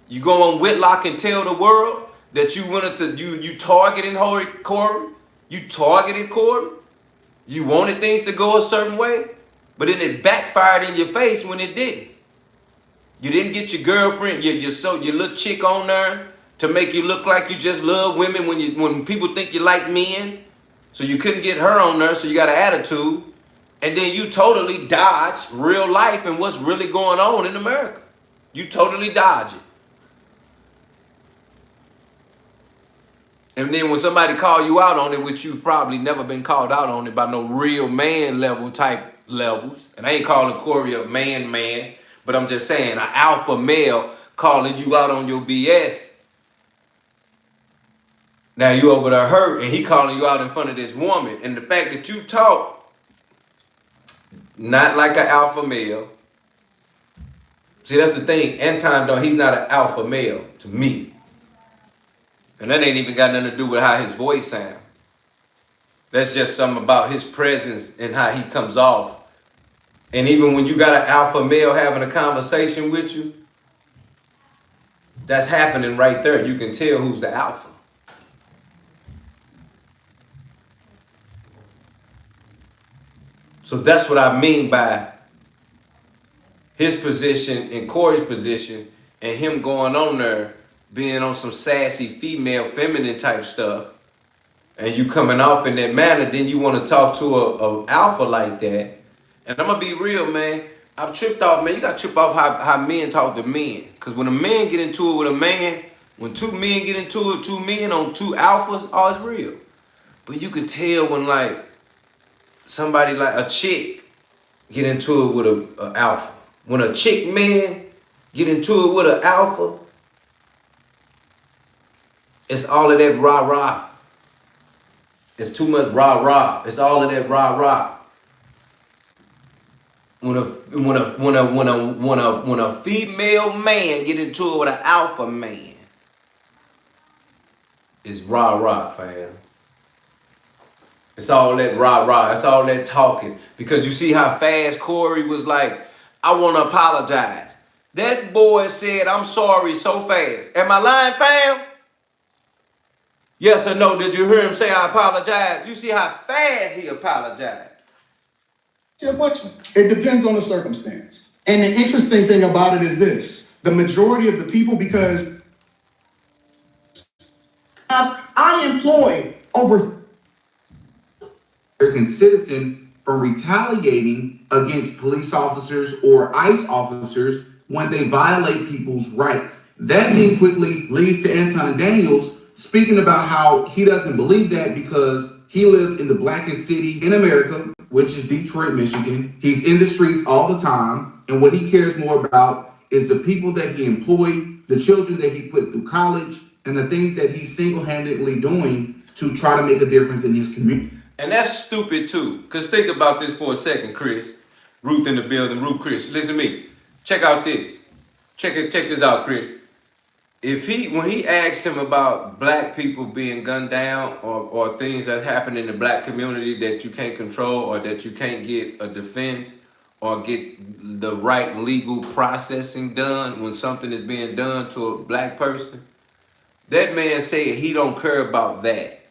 You go on Whitlock and tell the world that you wanted to, you targeting Corey. You targeted Corey. You wanted things to go a certain way, but then it backfired in your face when it didn't. You didn't get your girlfriend, your little chick on there to make you look like you just love women when people think you like men. So you couldn't get her on there, so you got an attitude. And then you totally dodge real life and what's really going on in America. You totally dodge it. And then when somebody call you out on it, which you've probably never been called out on it by no real man level type levels. And I ain't calling Corey a man, but I'm just saying an alpha male calling you out on your BS. Now you over there hurt and he calling you out in front of this woman. And the fact that you talk not like an alpha male. See, that's the thing. Anton, though, he's not an alpha male to me. And that ain't even got nothing to do with how his voice sounds. That's just something about his presence and how he comes off. And even when you got an alpha male having a conversation with you, that's happening right there. You can tell who's the alpha. So that's what I mean by his position and Corey's position and him going on there being on some sassy female feminine type stuff and you coming off in that manner, then you want to talk to a alpha like that. And I'm going to be real, man. I've tripped off, man. You got to trip off how men talk to men. Because when a man get into it with a man, when two men get into it, two men on two alphas, oh, it's real. But you could tell when like somebody like a chick get into it with a alpha. When a chick man get into it with an alpha, it's all of that rah-rah. It's too much rah-rah. It's all of that rah-rah. When a female man get into it with an alpha man, it's rah-rah, fam. It's all that rah-rah. It's all that talking. Because you see how fast Corey was like, I want to apologize. That boy said, I'm sorry so fast. Am I lying, fam? Yes or no? Did you hear him say, I apologize? You see how fast he apologized. It depends on the circumstance. And the interesting thing about it is this. The majority of the people, because I employ over American citizen from retaliating against police officers or ICE officers when they violate people's rights. That then quickly leads to Anton Daniels speaking about how he doesn't believe that because he lives in the blackest city in America, which is Detroit, Michigan. He's in the streets all the time, and what he cares more about is the people that he employed, the children that he put through college, and the things that he's single-handedly doing to try to make a difference in his community. And that's stupid too. Because think about this for a second, Chris. Ruth in the building. Ruth, Chris, listen to me. Check out this. Check this out, Chris. When he asked him about black people being gunned down or things that happen in the black community that you can't control or that you can't get a defense or get the right legal processing done when something is being done to a black person, that man said he don't care about that.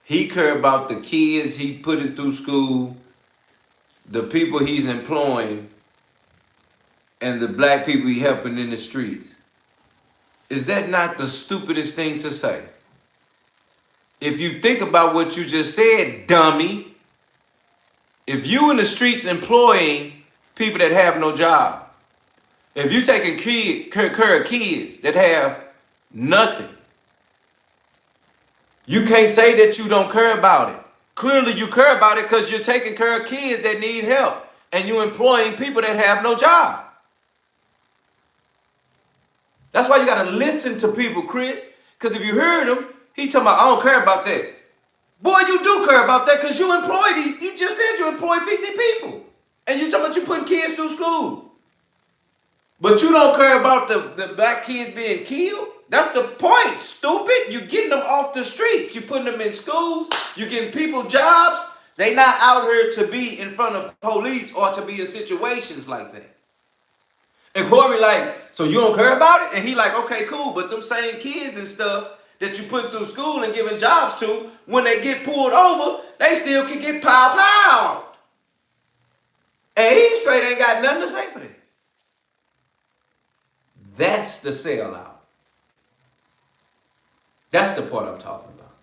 He care about the kids he putting through school, the people he's employing, and the black people he helping in the streets. Is that not the stupidest thing to say? If you think about what you just said, dummy, if you in the streets employing people that have no job, if you taking care of kids that have nothing, you can't say that you don't care about it. Clearly you care about it because you're taking care of kids that need help and you're employing people that have no job. That's why you got to listen to people, Chris. Because if you heard him, he talking about, I don't care about that. Boy, you do care about that because you employed these. You just said you employed 50 people. And you talking about you putting kids through school. But you don't care about the black kids being killed? That's the point, stupid. You're getting them off the streets. You're putting them in schools. You're getting people jobs. They not out here to be in front of police or to be in situations like that. And Corey like, so you don't care about it? And he like, okay, cool. But them same kids and stuff that you put through school and giving jobs to, when they get pulled over, they still can get pow. And he straight ain't got nothing to say for that. That's the sellout. That's the part I'm talking about.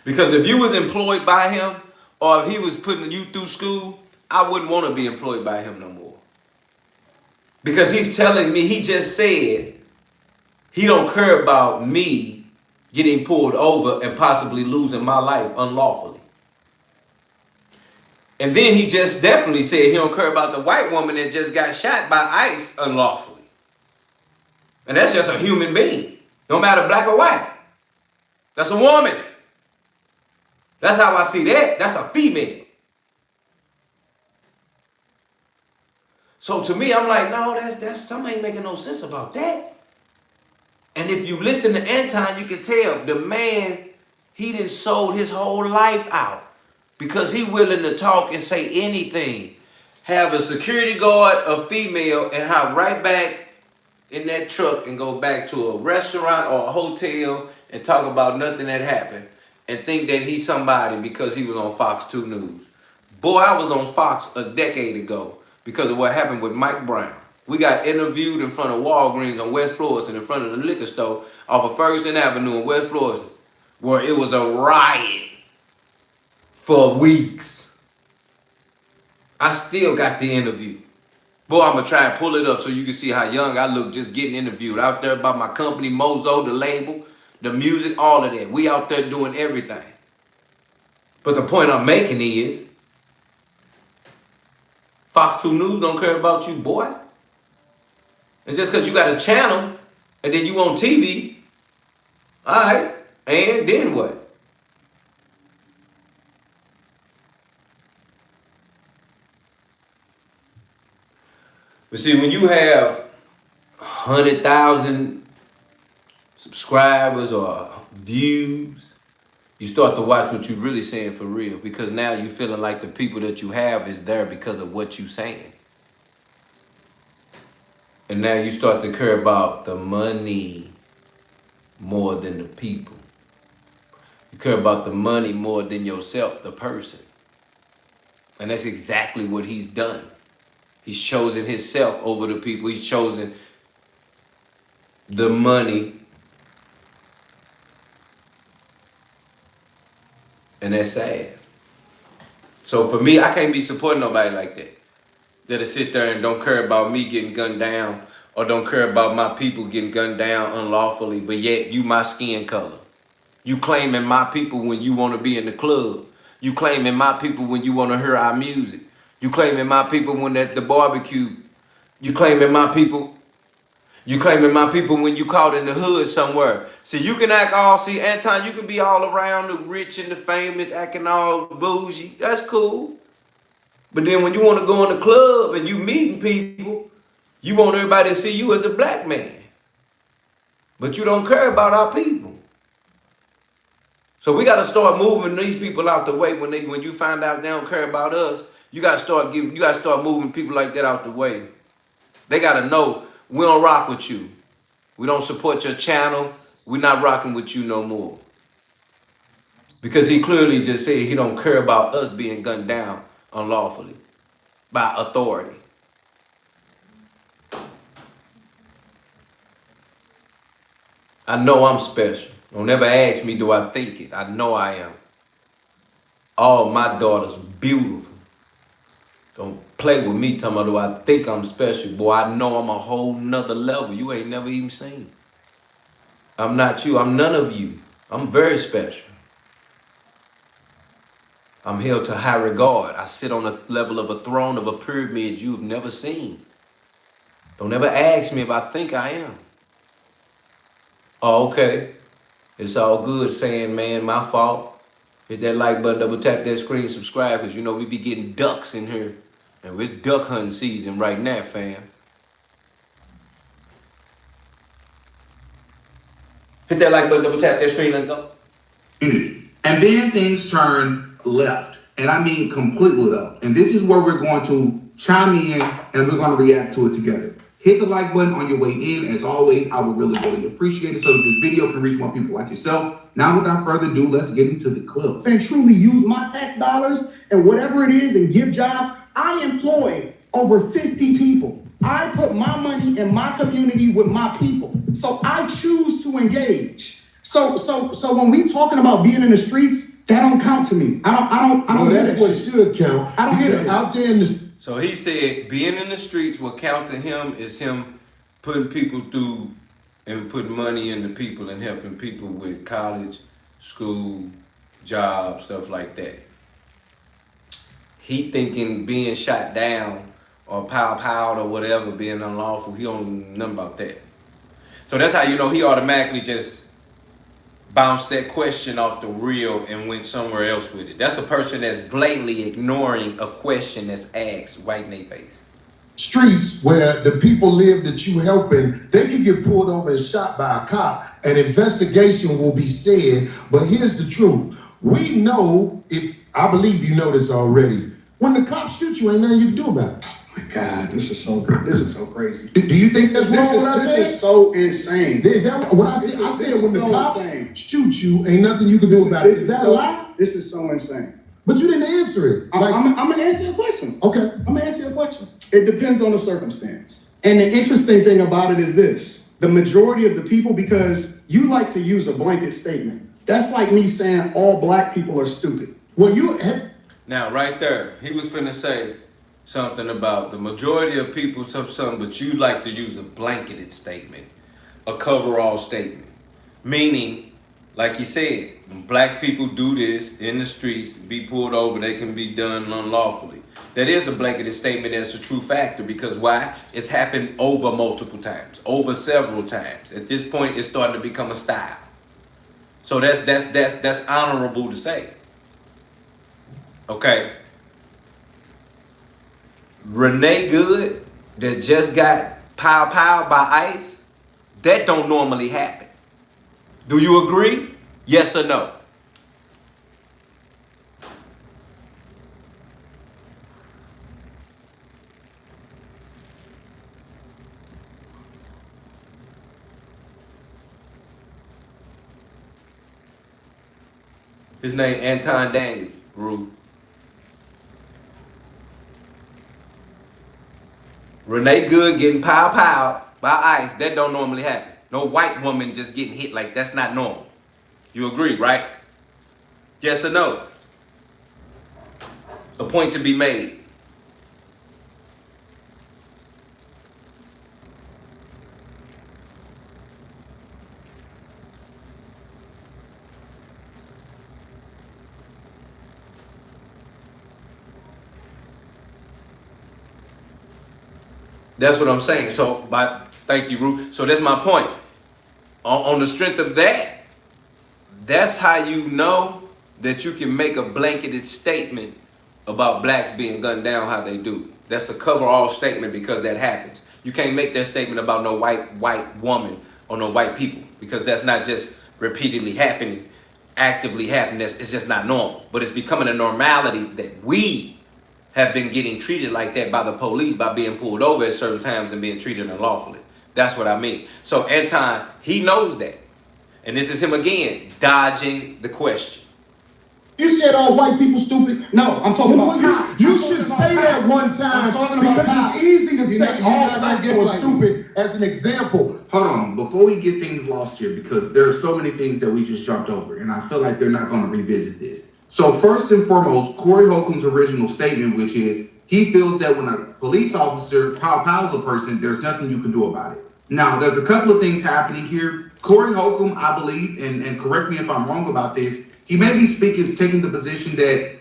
Because if you was employed by him, or if he was putting you through school, I wouldn't want to be employed by him no more. Because he's telling me, he just said, he don't care about me getting pulled over and possibly losing my life unlawfully. And then he just definitely said he don't care about the white woman that just got shot by ICE unlawfully. And that's just a human being, no matter black or white. That's a woman. That's how I see that. That's a female. So to me, I'm like, no, that's something ain't making no sense about that. And if you listen to Anton, you can tell the man, he done sold his whole life out because he willing to talk and say anything. Have a security guard, a female, and hop right back in that truck and go back to a restaurant or a hotel and talk about nothing that happened and think that he's somebody because he was on Fox 2 News. Boy, I was on Fox a decade ago because of what happened with Mike Brown. We got interviewed in front of Walgreens on West Florissant, in front of the liquor store off of Ferguson Avenue in West Florissant, where it was a riot for weeks. I still got the interview. Boy, I'm going to try and pull it up so you can see how young I look just getting interviewed. Out there by my company, Mozo, the label, the music, all of that. We out there doing everything. But the point I'm making is, Fox 2 News don't care about you, boy. And just because you got a channel and then you on TV, all right, and then what? But see, when you have 100,000 subscribers or views, You start to watch what you're really saying for real, because now you're feeling like the people that you have is there because of what you're saying. And now you start to care about the money more than the people. You care about the money more than yourself, the person. And that's exactly what he's done. He's chosen himself over the people. He's chosen the money. And that's sad. So for me, I can't be supporting nobody like that. That'll sit there and don't care about me getting gunned down, or don't care about my people getting gunned down unlawfully, but yet you my skin color. You claiming my people when you want to be in the club. You claiming my people when you want to hear our music. You claiming my people when at the barbecue. You claiming my people. You claiming my people when you caught in the hood somewhere. See, you can act all, see, Anton, you can be all around the rich and the famous, acting all bougie. That's cool. But then when you want to go in the club and you meeting people, you want everybody to see you as a black man. But you don't care about our people. So we got to start moving these people out the way. When you find out they don't care about us, you got to start moving people like that out the way. They got to know we don't rock with you. We don't support your channel. We're not rocking with you no more. Because he clearly just said he don't care about us being gunned down unlawfully by authority. I know I'm special. Don't ever ask me, do I think it? I know I am. All my daughters beautiful. Don't play with me talking about, do I think I'm special? Boy, I know I'm a whole nother level you ain't never even seen. I'm not you. I'm none of you. I'm very special. I'm held to high regard. I sit on a level of a throne of a pyramid you've never seen. Don't ever ask me if I think I am. Oh, okay. It's all good saying, man, my fault. Hit that like button, double tap that screen, subscribe, because you know we be getting ducks in here. And it's duck hunting season right now, fam. Hit that like button, double tap that screen, let's go. And then things turn left. And I mean completely left. And this is where we're going to chime in and we're going to react to it together. Hit the like button on your way in. As always, I would really, really appreciate it so that this video can reach more people like yourself. Now, without further ado, let's get into the clip. And truly use my tax dollars and whatever it is and give jobs. I employ over 50 people. I put my money in my community with my people. So I choose to engage. So when we talking about being in the streets, that don't count to me. I don't. That's what should count. I don't get it. Out there in the. So he said being in the streets, what count to him is him putting people through and putting money into people and helping people with college, school, jobs, stuff like that. He thinking being shot down or powed or whatever, being unlawful, he don't know nothing about that. So that's how you know he automatically just bounced that question off the reel and went somewhere else with it. That's a person that's blatantly ignoring a question that's asked right in their face. Streets where the people live that you helping, they can get pulled over and shot by a cop. An investigation will be said, but here's the truth. We know, I believe you know this already, when the cops shoot you, ain't nothing you can do about it. Oh my God, this is so crazy. Do you think that's wrong what I said? This is so insane. Is that what I said? I said when the so cops insane. shoot you, ain't nothing you can do about it. Is that a lie? This is so insane. But you didn't answer it. I'm gonna answer your question. Okay. I'm gonna answer your question. It depends on the circumstance. And the interesting thing about it is this. The majority of the people, because you like to use a blanket statement. That's like me saying all black people are stupid. Well, you... Now, right there, he was finna say something about the majority of people, something, but you like to use a blanketed statement, a coverall statement. Meaning, like he said, when black people do this in the streets, be pulled over, they can be done unlawfully. That is a blanketed statement. That's a true factor, because why? It's happened over multiple times, over several times. At this point, it's starting to become a style. So that's honorable to say. Okay. Renee Good that just got pow by ICE, that don't normally happen. Do you agree? Yes or no? His name Anton Daniels, Rue. Renee Good getting pow by ICE. That don't normally happen. No white woman just getting hit like that's not normal. You agree, right? Yes or no? A point to be made. That's what I'm saying. So, thank you, Rue. So that's my point. On the strength of that, that's how you know that you can make a blanketed statement about blacks being gunned down how they do. That's a cover-all statement because that happens. You can't make that statement about no white woman or no white people because that's not just repeatedly happening, actively happening. It's just not normal. But it's becoming a normality that we have been getting treated like that by the police by being pulled over at certain times and being treated unlawfully. That's what I mean. So Anton, he knows that. And this is him again, dodging the question. You said all white people stupid? No, I'm talking about cops. You should say that one time because it's easy to say all black people are stupid as an example. Hold on, before we get things lost here, because there are so many things that we just jumped over, and I feel like they're not going to revisit this. So first and foremost, Corey Holcomb's original statement, which is he feels that when a police officer pows a person, there's nothing you can do about it. Now, there's a couple of things happening here. Corey Holcomb, I believe, and correct me if I'm wrong about this, he may be taking the position that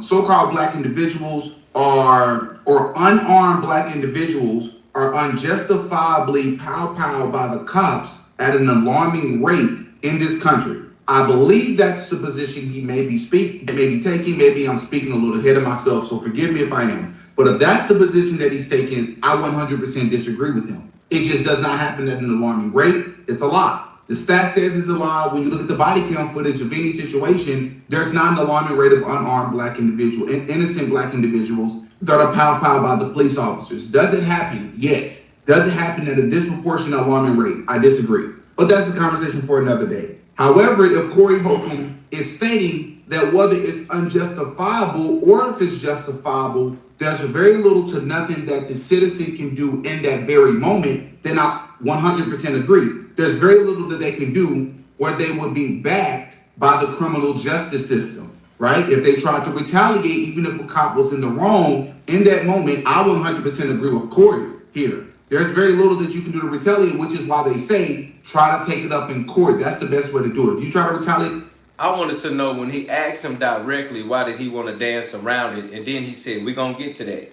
so-called black individuals or unarmed black individuals are unjustifiably pow by the cops at an alarming rate in this country. I believe that's the position he may be taking. Maybe I'm speaking a little ahead of myself, so forgive me if I am. But if that's the position that he's taking, I 100% disagree with him. It just does not happen at an alarming rate. It's a lie. The stat says it's a lie. When you look at the body cam footage of any situation, there's not an alarming rate of unarmed black individuals and innocent black individuals that are pow by the police officers. Does it happen? Yes. Does it happen at a disproportionate alarming rate? I disagree. But that's a conversation for another day. However, if Corey Holcomb is stating that whether it's unjustifiable or if it's justifiable, there's very little to nothing that the citizen can do in that very moment, then I 100% agree. There's very little that they can do where they would be backed by the criminal justice system, right? If they tried to retaliate, even if a cop was in the wrong in that moment, I 100% agree with Corey here. There's very little that you can do to retaliate, which is why they say try to take it up in court. That's the best way to do it. If you try to retaliate. I wanted to know when he asked him directly, why did he want to dance around it? And then he said, we're going to get to that.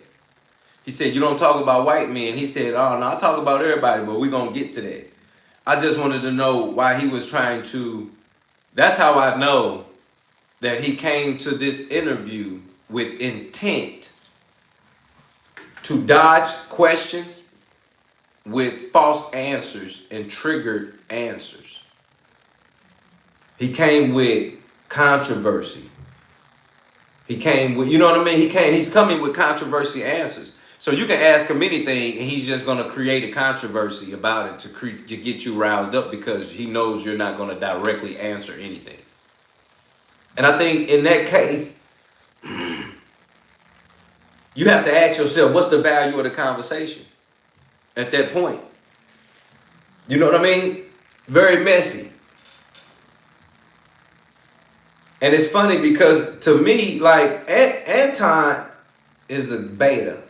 He said, you don't talk about white men. He said, oh, no, I talk about everybody, but we're going to get to that. I just wanted to know why he was trying to, that's how I know that he came to this interview with intent to dodge questions with false answers and triggered answers. He came with controversy. He came with, you know what I mean? He's coming with controversy answers. So you can ask him anything and he's just going to create a controversy about it to get you riled up because he knows you're not going to directly answer anything. And I think in that case, you have to ask yourself, what's the value of the conversation at that point? You know what I mean? Very messy. And it's funny because to me, like Anton is a beta.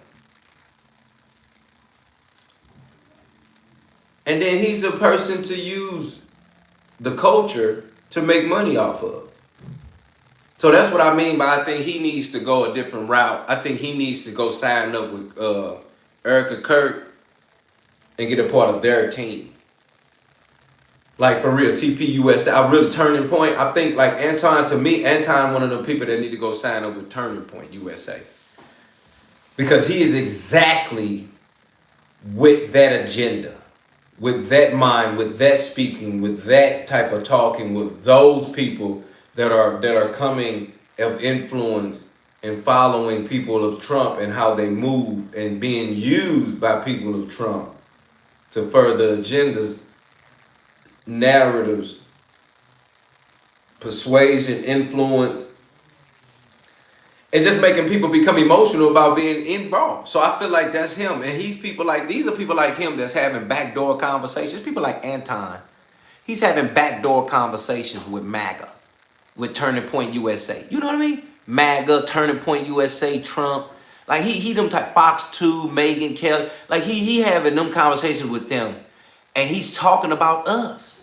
And then he's a person to use the culture to make money off of. So that's what I mean by I think he needs to go a different route. I think he needs to go sign up with Erica Kirk and get a part of their team. Like for real, TPUSA, I really Turning Point. I think like Anton, to me, Anton, one of the people that need to go sign up with Turning Point USA. Because he is exactly with that agenda, with that mind, with that speaking, with that type of talking, with those people that are coming of influence and following people of Trump and how they move and being used by people of Trump to further agendas, narratives, persuasion, influence, and just making people become emotional about being involved. So I feel like that's him. And these are people like him that's having backdoor conversations. People like Anton. He's having backdoor conversations with MAGA, with Turning Point USA. You know what I mean? MAGA, Turning Point USA, Trump. Like he them type Fox 2, Megyn Kelly. Like he having them conversations with them. And he's talking about us.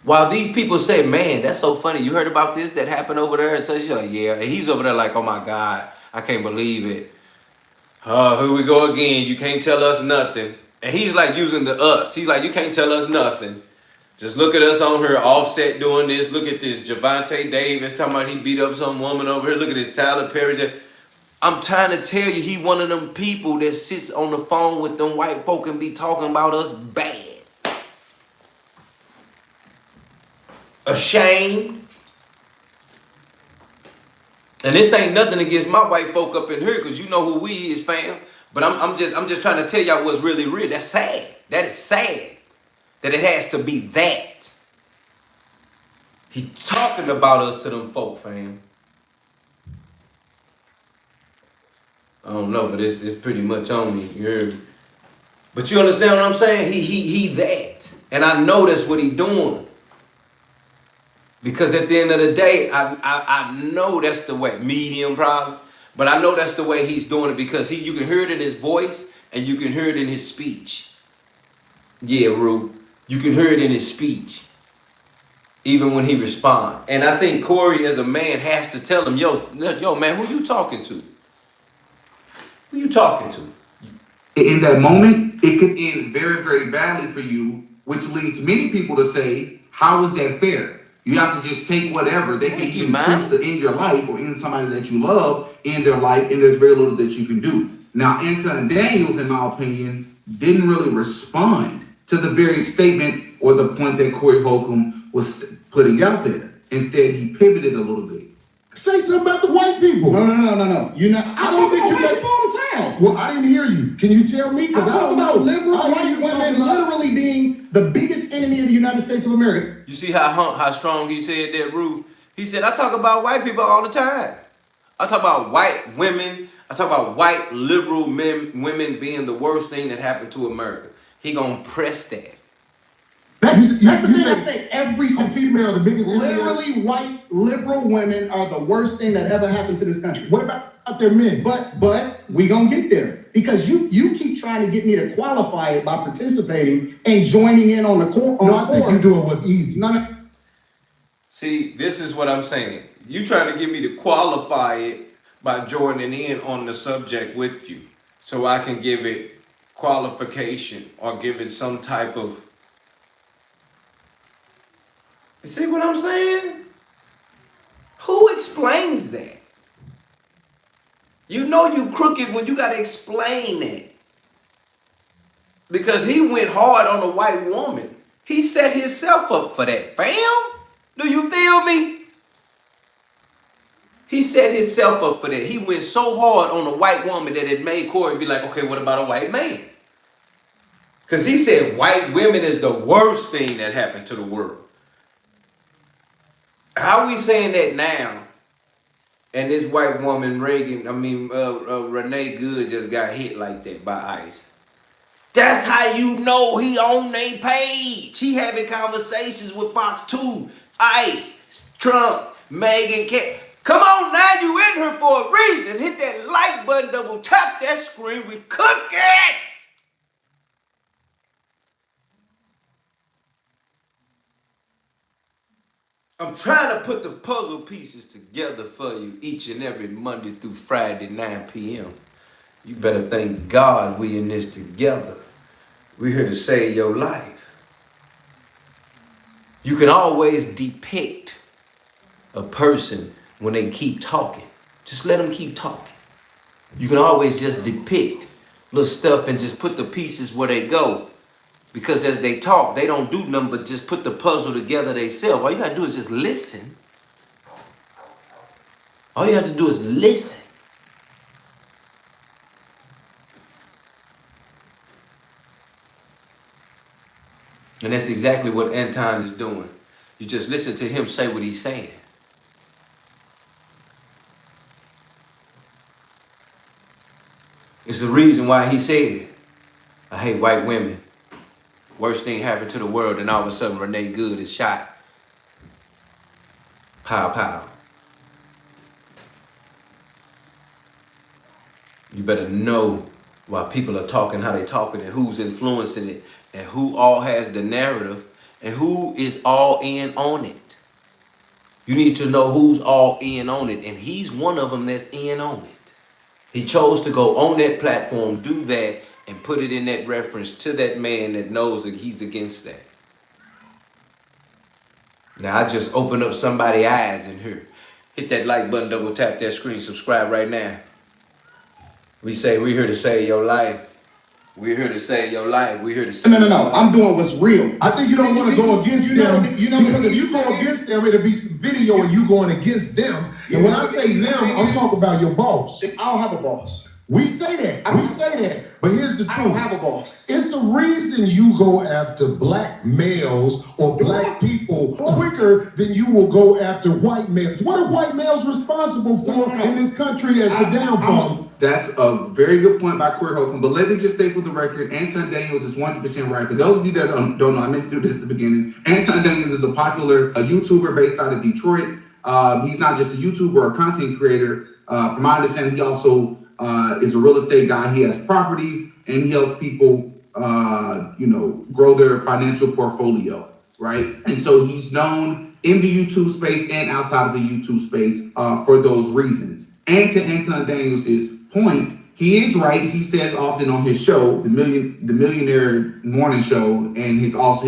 While these people say, man, that's so funny. You heard about this that happened over there? And so she's like, yeah. And he's over there like, oh my God, I can't believe it. Here we go again. You can't tell us nothing. And he's like using the us. He's like, you can't tell us nothing. Just look at us on here, Offset doing this. Look at this, Javante Davis talking about he beat up some woman over here. Look at this, Tyler Perry. I'm trying to tell you, he one of them people that sits on the phone with them white folk and be talking about us bad. Ashamed. And this ain't nothing against my white folk up in here, because you know who we is, fam. But I'm just trying to tell y'all what's really real. That's sad. That is sad. That it has to be that. He talking about us to them folk, fam. I don't know, but it's pretty much on me. You heard me? But you understand what I'm saying? He that. And I know that's what he doing. Because at the end of the day, I know that's the way. Medium problem. But I know that's the way he's doing it, because you can hear it in his voice and you can hear it in his speech. Yeah, Rue. You can hear it in his speech, even when he responds. And I think Corey, as a man, has to tell him, yo, man, who you talking to? Who you talking to? In that moment, it could end very, very badly for you, which leads many people to say, how is that fair? You have to just take whatever. They can even choose to end your life or end somebody that you love in their life, and there's very little that you can do. Now, Anton Daniels, in my opinion, didn't really respond to the very statement or the point that Corey Holcomb was putting out there. Instead, he pivoted a little bit. Say something about the white people. No. You're not. I don't think you got all the time. Well, I didn't hear you. Can you tell me? Because I don't know. Liberal white women literally being the biggest enemy of the United States of America. You see how strong he said that, Ruth? He said, I talk about white people all the time. I talk about white women. I talk about white liberal women being the worst thing that happened to America. He gonna press that. That's the thing I say every female, the biggest. Literally, white liberal women are the worst thing that ever happened to this country. What about their men? But we gonna get there, because you keep trying to get me to qualify it by participating and joining in on the court. I think you doing what's easy. No. See, this is what I'm saying. You trying to get me to qualify it by joining in on the subject with you, so I can give it qualification or give it some type of. You see what I'm saying? Who explains that? You know you crooked when you gotta explain it. Because he went hard on a white woman. He set himself up for that, fam. Do you feel me? He set himself up for that. He went so hard on a white woman that it made Corey be like, okay, what about a white man? Because he said white women is the worst thing that happened to the world. How we saying that now? And this white woman, Renee Good just got hit like that by ICE. That's how you know he on their page. He having conversations with Fox 2, ICE, Trump, Megyn Kelly. Come on now, you in here for a reason. Hit that like button, double tap that screen. We cooking. I'm trying to put the puzzle pieces together for you each and every Monday through Friday, 9 p.m. You better thank God we in this together. We're here to save your life. You can always depict a person when they keep talking. Just let them keep talking. You can always just depict little stuff and just put the pieces where they go. Because as they talk, they don't do nothing but just put the puzzle together themselves. All you gotta do is just listen. All you have to do is listen. And that's exactly what Anton is doing. You just listen to him say what he's saying. It's the reason why he said, I hate white women. Worst thing happened to the world, and all of a sudden Renee Good is shot. Pow, pow. You better know why people are talking how they talking and who's influencing it and who all has the narrative and who is all in on it. You need to know who's all in on it, and he's one of them that's in on it. He chose to go on that platform, do that, and put it in that reference to that man that knows that he's against that. Now, I just opened up somebody's eyes in here. Hit that like button, double tap that screen, subscribe right now. We're here to save your life. We're here to save your life. We're here to save No. I'm doing what's real. I think you don't want to go against them because if you go against them, it'll be some video of you going against them. And when I say them, I'm talking about your boss. I don't have a boss. We say that. We say that. But here's the truth. I don't have a boss. It's the reason you go after black males or black people quicker than you will go after white males. What are white males responsible for in this country as the downfall? That's a very good point by Corey Holcomb, but let me just state for the record, Anton Daniels is 100% right. For those of you that don't know, I meant to do this at the beginning. Anton Daniels is a YouTuber based out of Detroit. He's not just a YouTuber or a content creator. From my understanding, he also is a real estate guy. He has properties and he helps people, grow their financial portfolio, right? And so he's known in the YouTube space and outside of the YouTube space for those reasons. And to Anton Daniels' point, he is right. He says often on his show, the Millionaire Morning Show, and his other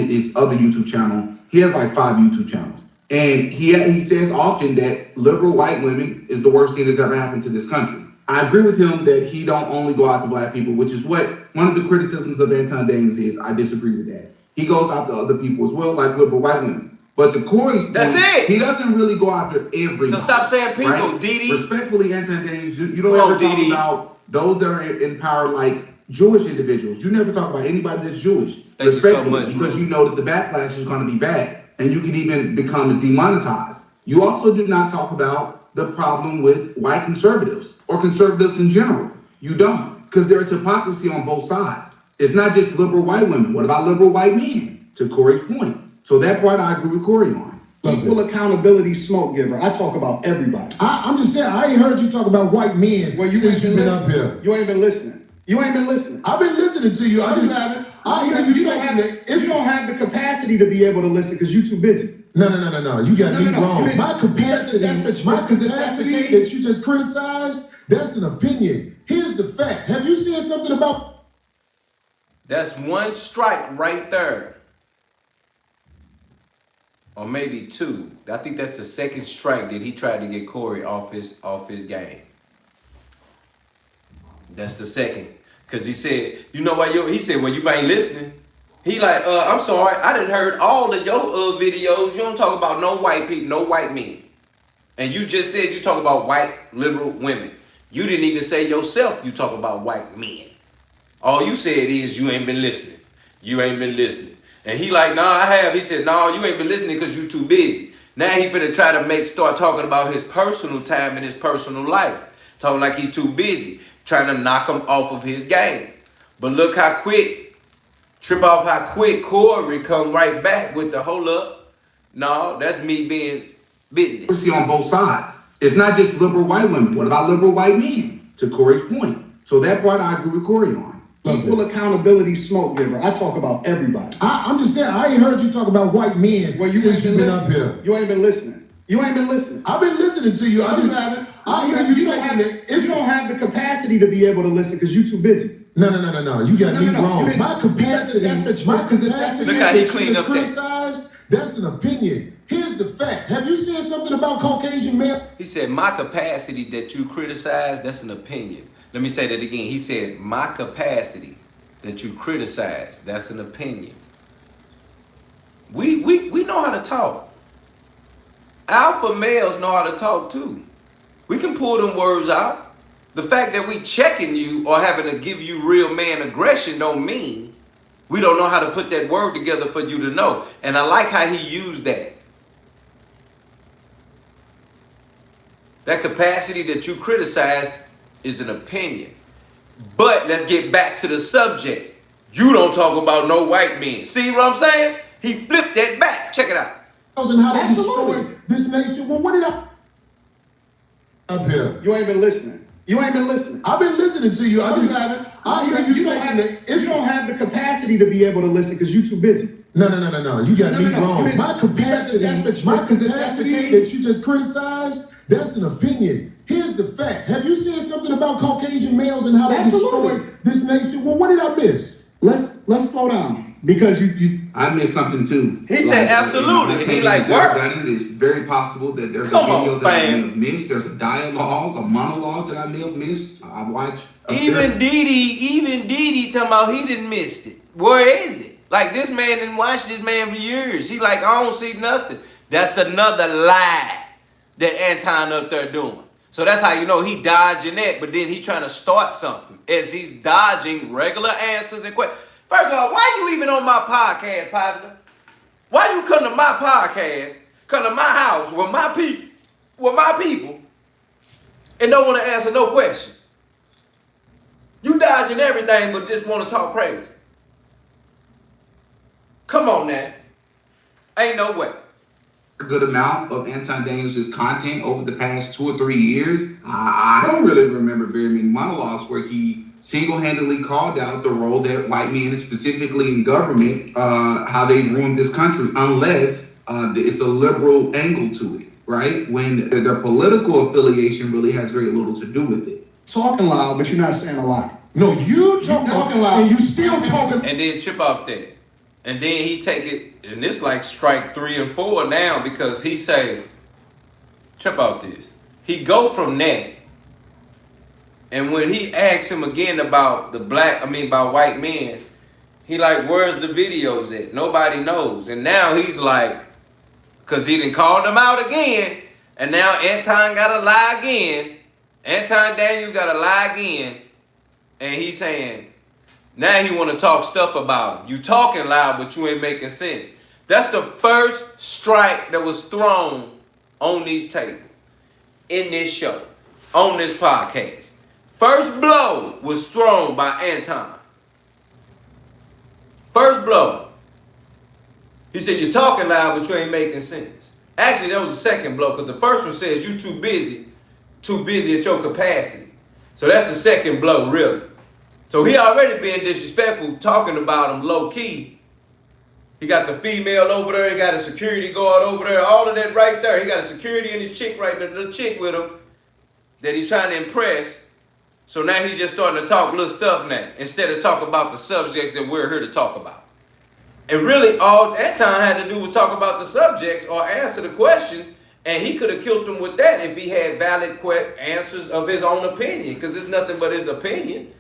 YouTube channel. He has like 5 YouTube channels, and he says often that liberal white women is the worst thing that's ever happened to this country. I agree with him that he don't only go after black people, which is what one of the criticisms of Anton Daniels is. I disagree with that. He goes after other people as well, like liberal white women. But to Corey's point, he doesn't really go after everybody. So stop saying people, right? Didi. Respectfully, Anton Daniels, you don't ever talk about those that are in power like Jewish individuals. You never talk about anybody that's Jewish. Thank you so much, because you know that the backlash is going to be bad. And you can even become demonetized. You also do not talk about the problem with white conservatives or conservatives in general. You don't, because there's hypocrisy on both sides. It's not just liberal white women. What about liberal white men? To Corey's point. So that part I agree with Corey on. Equal accountability smoke giver. I talk about everybody. I'm just saying, I ain't heard you talk about white men well, you since you've been up here. You ain't been listening. I've been listening to you. I just haven't. I hear you don't have the capacity to be able to listen because you're too busy. No. You got me wrong. My capacity that you just criticized, that's an opinion. Here's the fact. Have you seen something about? That's one strike right there. Or maybe 2. I think that's the second strike that he tried to get Corey off his game. That's the second. Cause he said, you know why he said, well, you ain't listening. He like, I'm sorry, I done heard all of your videos. You don't talk about no white people, no white men. And you just said you talk about white liberal women. You didn't even say yourself you talk about white men. All you said is you ain't been listening. You ain't been listening. And he like, nah, I have. He said, no, you ain't been listening because you too busy. Now he finna try to start talking about his personal time and his personal life. Talking like he too busy. Trying to knock him off of his game. But look how quick Corey come right back with the hold up. No, that's me being business. See on both sides. It's not just liberal white women. What about liberal white men? To Corey's point. So that part I agree with Corey on. Equal accountability smoke giver. I talk about everybody. I'm just saying, I ain't heard you talk about white men since you've been up here. You ain't been listening. I've been listening to you. I just haven't. I hear you don't have the capacity to be able to listen because you're too busy. No. You got me wrong. My capacity look how he cleaned up that. That's an opinion. Here's the fact. Have you seen something about Caucasian men? He said, my capacity that you criticize, that's an opinion. Let me say that again. He said, my capacity that you criticize, that's an opinion. We know how to talk. Alpha males know how to talk too. We can pull them words out. The fact that we checking you or having to give you real man aggression don't mean we don't know how to put that word together for you to know. And I like how he used that. That capacity that you criticize is an opinion. But let's get back to the subject. You don't talk about no white men. See what I'm saying? He flipped that back. Check it out. And how they destroyed this nation. Well, what did I up here? You ain't been listening. You ain't been listening. I've been listening to you. I just haven't. I hear you don't taking have, you don't have the capacity to be able to listen because you're too busy. No. You got me wrong. My capacity that you just criticized, that's an opinion. Here's the fact. Have you said something about Caucasian males and how they destroyed this nation? Well, what did I miss? Let's slow down because I missed something too. He said absolutely. He like work. It is very possible that there's a video that I may have missed. There's a dialogue, a monologue that I may have missed. I watched. Even Didi talking about he didn't miss it. Where is it? Like this man didn't watch this man for years. He like, I don't see nothing. That's another lie that Anton up there doing. So that's how you know he dodging that, but then he trying to start something as he's dodging regular answers and questions. First of all, why you even on my podcast, partner? Why you come to my podcast, come to my house with my people, and don't want to answer no questions? You dodging everything but just want to talk crazy. Come on now. Ain't no way. A good amount of Anton Daniels' content over the past 2 or 3 years. I don't really remember very many monologues where he single-handedly called out the role that white men, specifically in government, how they ruined this country, unless it's a liberal angle to it, right? When their political affiliation really has very little to do with it. Talking loud, but you're not saying a lot. No, you talking loud, and you still talking. And then chip off that. And then he take it, and it's like strike 3 and 4 now because he say, trip off this. He go from that. And when he asks him again about about white men, he like, where's the videos at? Nobody knows. And now he's like, because he done called them out again, and now Anton got to lie again. Anton Daniels got to lie again. And he's saying, now he want to talk stuff about him. You talking loud, but you ain't making sense. That's the first strike that was thrown on these tables, in this show, on this podcast. First blow was thrown by Anton. First blow. He said, you're talking loud, but you ain't making sense. Actually, that was the second blow, because the first one says you too busy at your capacity. So that's the second blow, really. So he already being disrespectful, talking about him low key. He got the female over there, he got a security guard over there, all of that right there. He got a security and his chick right there, the chick with him that he's trying to impress. So now he's just starting to talk little stuff now, instead of talk about the subjects that we're here to talk about. And really all Anton had to do was talk about the subjects or answer the questions, and he could have killed them with that if he had valid answers of his own opinion, because it's nothing but his opinion.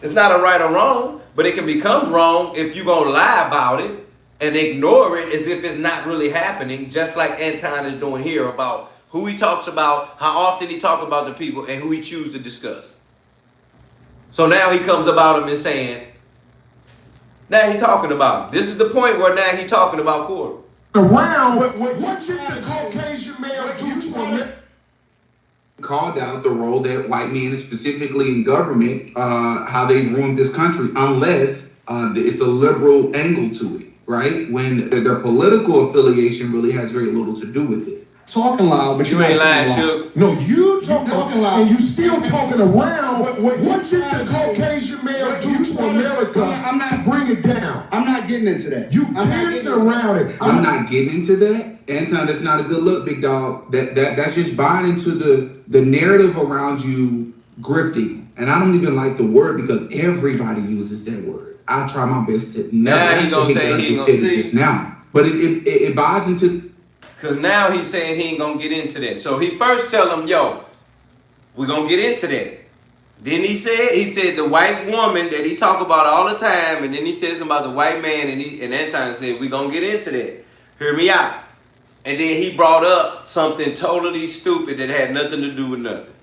It's not a right or wrong, but it can become wrong if you're going to lie about it and ignore it as if it's not really happening, just like Anton is doing here about who he talks about, how often he talks about the people, and who he chooses to discuss. So now he comes about him and saying, now he talking about him. This is the point where now he talking about Corey. Around, what did the Caucasian male do to him? Called out the role that white men, specifically in government, how they ruined this country, unless it's a liberal angle to it, right? When their political affiliation really has very little to do with it. Talking loud, but you ain't lying, Suge. No, you talking loud, and you still talking around. What did the Caucasian male do to America to bring it down? I'm not getting into that. You dancing around it. I'm not getting into that. Anton, that's not a good look, big dog. That's just buying into the narrative around you grifting. And I don't even like the word because everybody uses that word. I try my best to never. Now he gonna say he ain't gonna see. Just now. But it buys into. Because now he's saying he ain't going to get into that. So he first tell him, yo, we're going to get into that. Then he said the white woman that he talk about all the time, and then he says about the white man, and Anton said, we're going to get into that. Hear me out. And then he brought up something totally stupid that had nothing to do with nothing.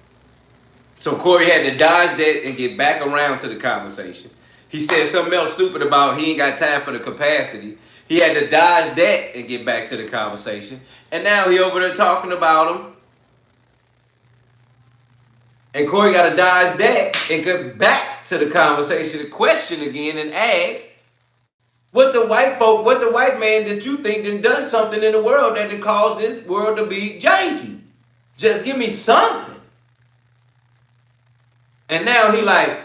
So Corey had to dodge that and get back around to the conversation. He said something else stupid about he ain't got time for the capacity. He had to dodge that and get back to the conversation. And now he over there talking about him. And Corey got to dodge that and get back to the conversation, the question again, and ask what the white man that you think done something in the world that caused this world to be janky. Just give me something. And now he like,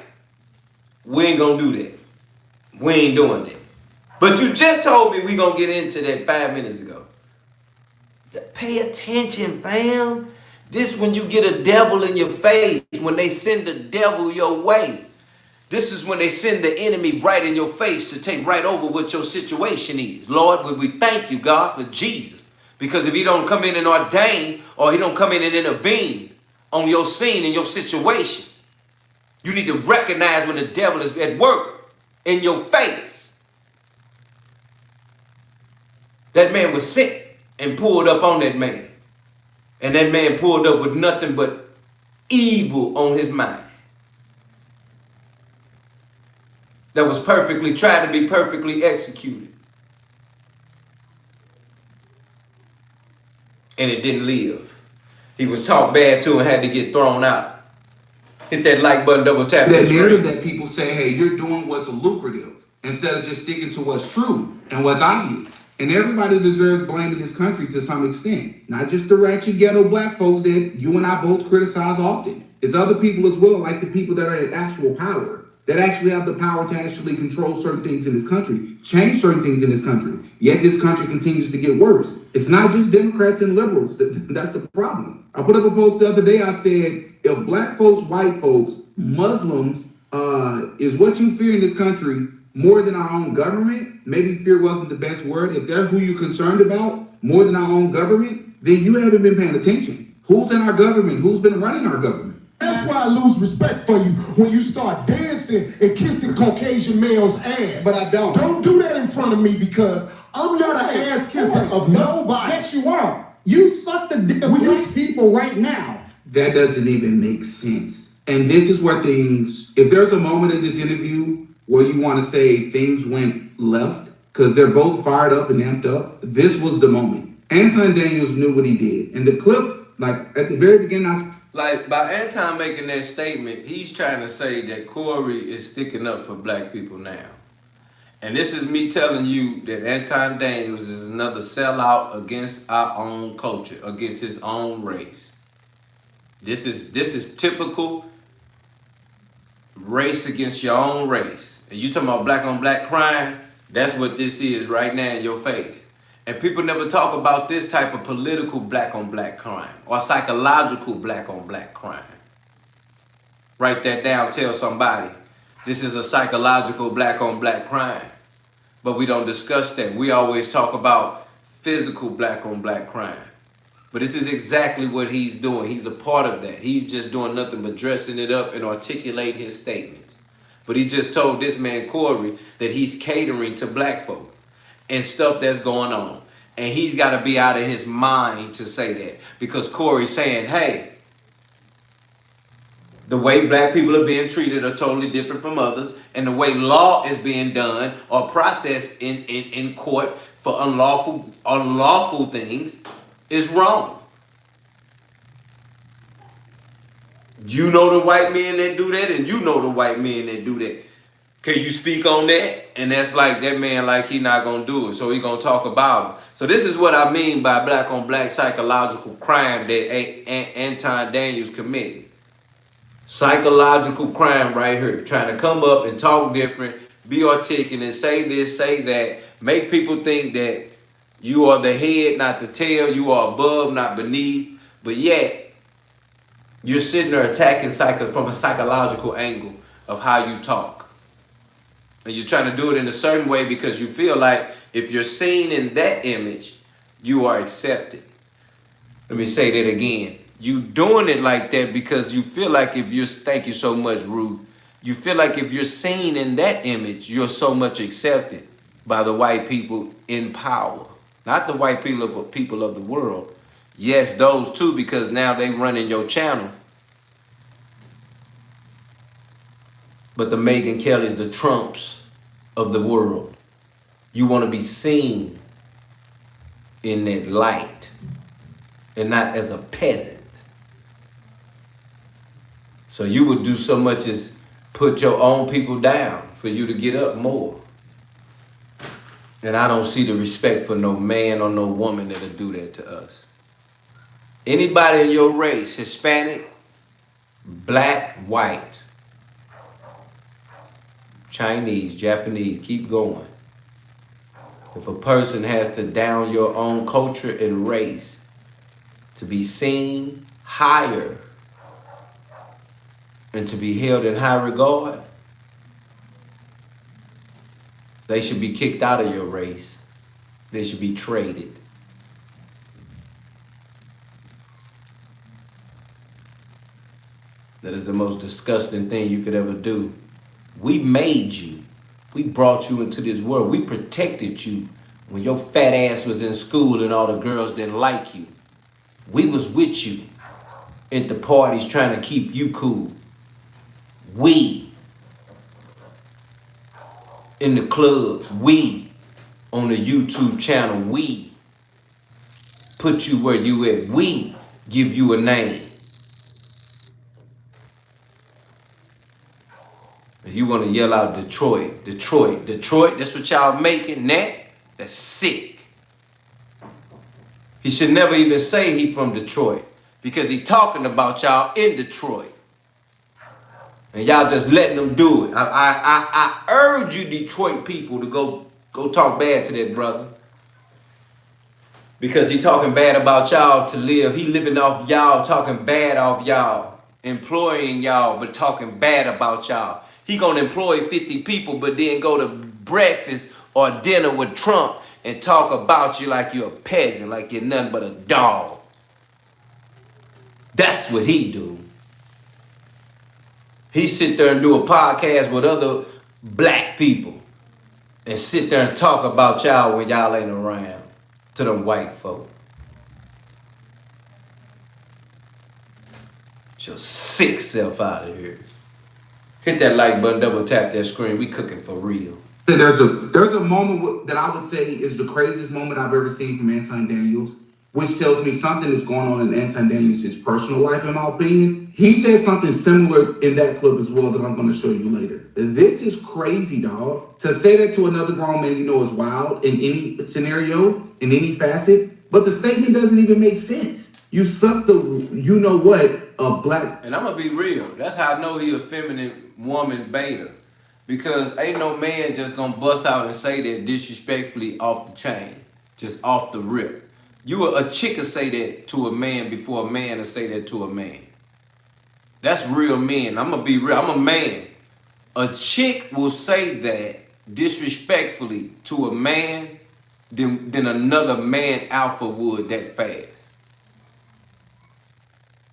we ain't gonna do that. We ain't doing that. But you just told me we gonna get into that 5 minutes ago. Pay attention, fam. This when you get a devil in your face, when they send the devil your way. This is when they send the enemy right in your face to take right over what your situation is. Lord, we thank you, God, for Jesus. Because if he don't come in and ordain, or he don't come in and intervene on your scene and your situation, you need to recognize when the devil is at work in your face. That man was sent and pulled up on that man. And that man pulled up with nothing but evil on his mind. That was tried to be perfectly executed. And it didn't live. He was talked bad to and had to get thrown out. Hit that like button, double tap. That narrative that people say, hey, you're doing what's lucrative instead of just sticking to what's true and what's obvious. And everybody deserves blame in this country to some extent. Not just the ratchet ghetto black folks that you and I both criticize often. It's other people as well, like the people that are in actual power, that actually have the power to actually control certain things in this country, change certain things in this country. Yet this country continues to get worse. It's not just Democrats and liberals. That's the problem. I put up a post the other day. I said, if black folks, white folks, Muslims is what you fear in this country more than our own government, maybe fear wasn't the best word. If they're who you're concerned about more than our own government, then you haven't been paying attention. Who's in our government? Who's been running our government? That's why I lose respect for you when you start dancing and kissing Caucasian males' ass. But I don't. Don't do that in front of me because I'm not an ass kisser of nobody. Yes, you are. You suck the dick of black people right now. That doesn't even make sense. And this is where things, if there's a moment in this interview where you want to say things went left, because they're both fired up and amped up, this was the moment. Anton Daniels knew what he did. And the clip, like at the very beginning, Like, by Anton making that statement, he's trying to say that Corey is sticking up for black people now. And this is me telling you that Anton Daniels is another sellout against our own culture, against his own race. This is typical race against your own race. And you talking about black on black crime, that's what this is right now in your face. And people never talk about this type of political black on black crime or psychological black on black crime. Write that down, tell somebody. This is a psychological black on black crime. But we don't discuss that. We always talk about physical black on black crime. But this is exactly what he's doing. He's a part of that. He's just doing nothing but dressing it up and articulating his statements. But he just told this man, Corey, that he's catering to black folk and stuff that's going on. And he's got to be out of his mind to say that. Because Corey's saying, hey, the way black people are being treated are totally different from others. And the way law is being done or processed in court for unlawful things is wrong. You know the white men that do that, and you know the white men that do that. Can you speak on that? And that's like that man, like he not gonna do it, so he gonna talk about it. So this is what I mean by black on black psychological crime that Anton Daniels committed. Psychological crime right here, trying to come up and talk different, be articulate, say this, say that, make people think that you are the head, not the tail, you are above, not beneath, but yet you're sitting there attacking from a psychological angle of how you talk. And you're trying to do it in a certain way because you feel like if you're seen in that image, you are accepted. Let me say that again. You doing it like that because you feel like if you're, thank you so much, Ruth. You feel like if you're seen in that image, you're so much accepted by the white people in power. Not the white people, but people of the world. Yes, those too, because now they running your channel. But the Megyn Kellys, the Trumps of the world, you want to be seen in that light and not as a peasant. So you would do so much as put your own people down for you to get up more. And I don't see the respect for no man or no woman that'll do that to us. Anybody in your race, Hispanic, black, white, Chinese, Japanese, keep going. If a person has to down your own culture and race to be seen higher and to be held in high regard, they should be kicked out of your race. They should be traded. That is the most disgusting thing you could ever do. We made you. We brought you into this world. We protected you when your fat ass was in school and all the girls didn't like you. We was with you at the parties trying to keep you cool. We in the clubs. We on the YouTube channel. We put you where you at. We give you a name. If you want to yell out Detroit, Detroit, Detroit, that's what y'all making that? That's sick. He should never even say he from Detroit because he talking about y'all in Detroit. And y'all just letting them do it. I urge you Detroit people to go talk bad to that brother. Because he talking bad about y'all to live. He living off y'all, talking bad off y'all. Employing y'all, but talking bad about y'all. He gonna employ 50 people, but then go to breakfast or dinner with Trump and talk about you like you're a peasant, like you're nothing but a dog. That's what he do. He sit there and do a podcast with other black people and sit there and talk about y'all when y'all ain't around to them white folk. Get your sick self out of here. Hit that like button, double tap that screen. We cooking for real. There's a moment that I would say is the craziest moment I've ever seen from Anton Daniels, which tells me something is going on in Anton Daniels' personal life, in my opinion. He said something similar in that clip as well that I'm going to show you later. This is crazy, dog. To say that to another grown man you know is wild in any scenario, in any facet, but the statement doesn't even make sense. You suck the, you know what, a black... And I'm going to be real. That's how I know he a feminine woman beta. Because ain't no man just going to bust out and say that disrespectfully off the chain. Just off the rip. A chick will say that to a man before a man will say that to a man. That's real men. I'm going to be real. I'm a man. A chick will say that disrespectfully to a man than another man alpha would that fast.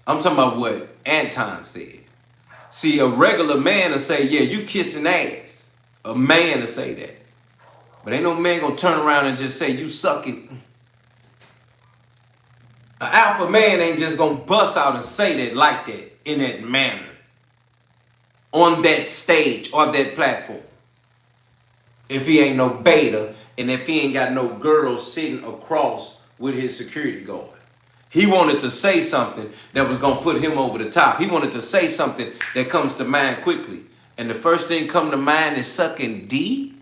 I'm talking about what Anton said. See, a regular man will say, yeah, you kissing ass. A man will say that. But ain't no man gonna turn around and just say, you sucking. An alpha man ain't just gonna bust out and say that like that, in that manner. On that stage, on that platform. If he ain't no beta, and if he ain't got no girls sitting across with his security guard. He wanted to say something that was going to put him over the top. He wanted to say something that comes to mind quickly. And the first thing come to mind is sucking D.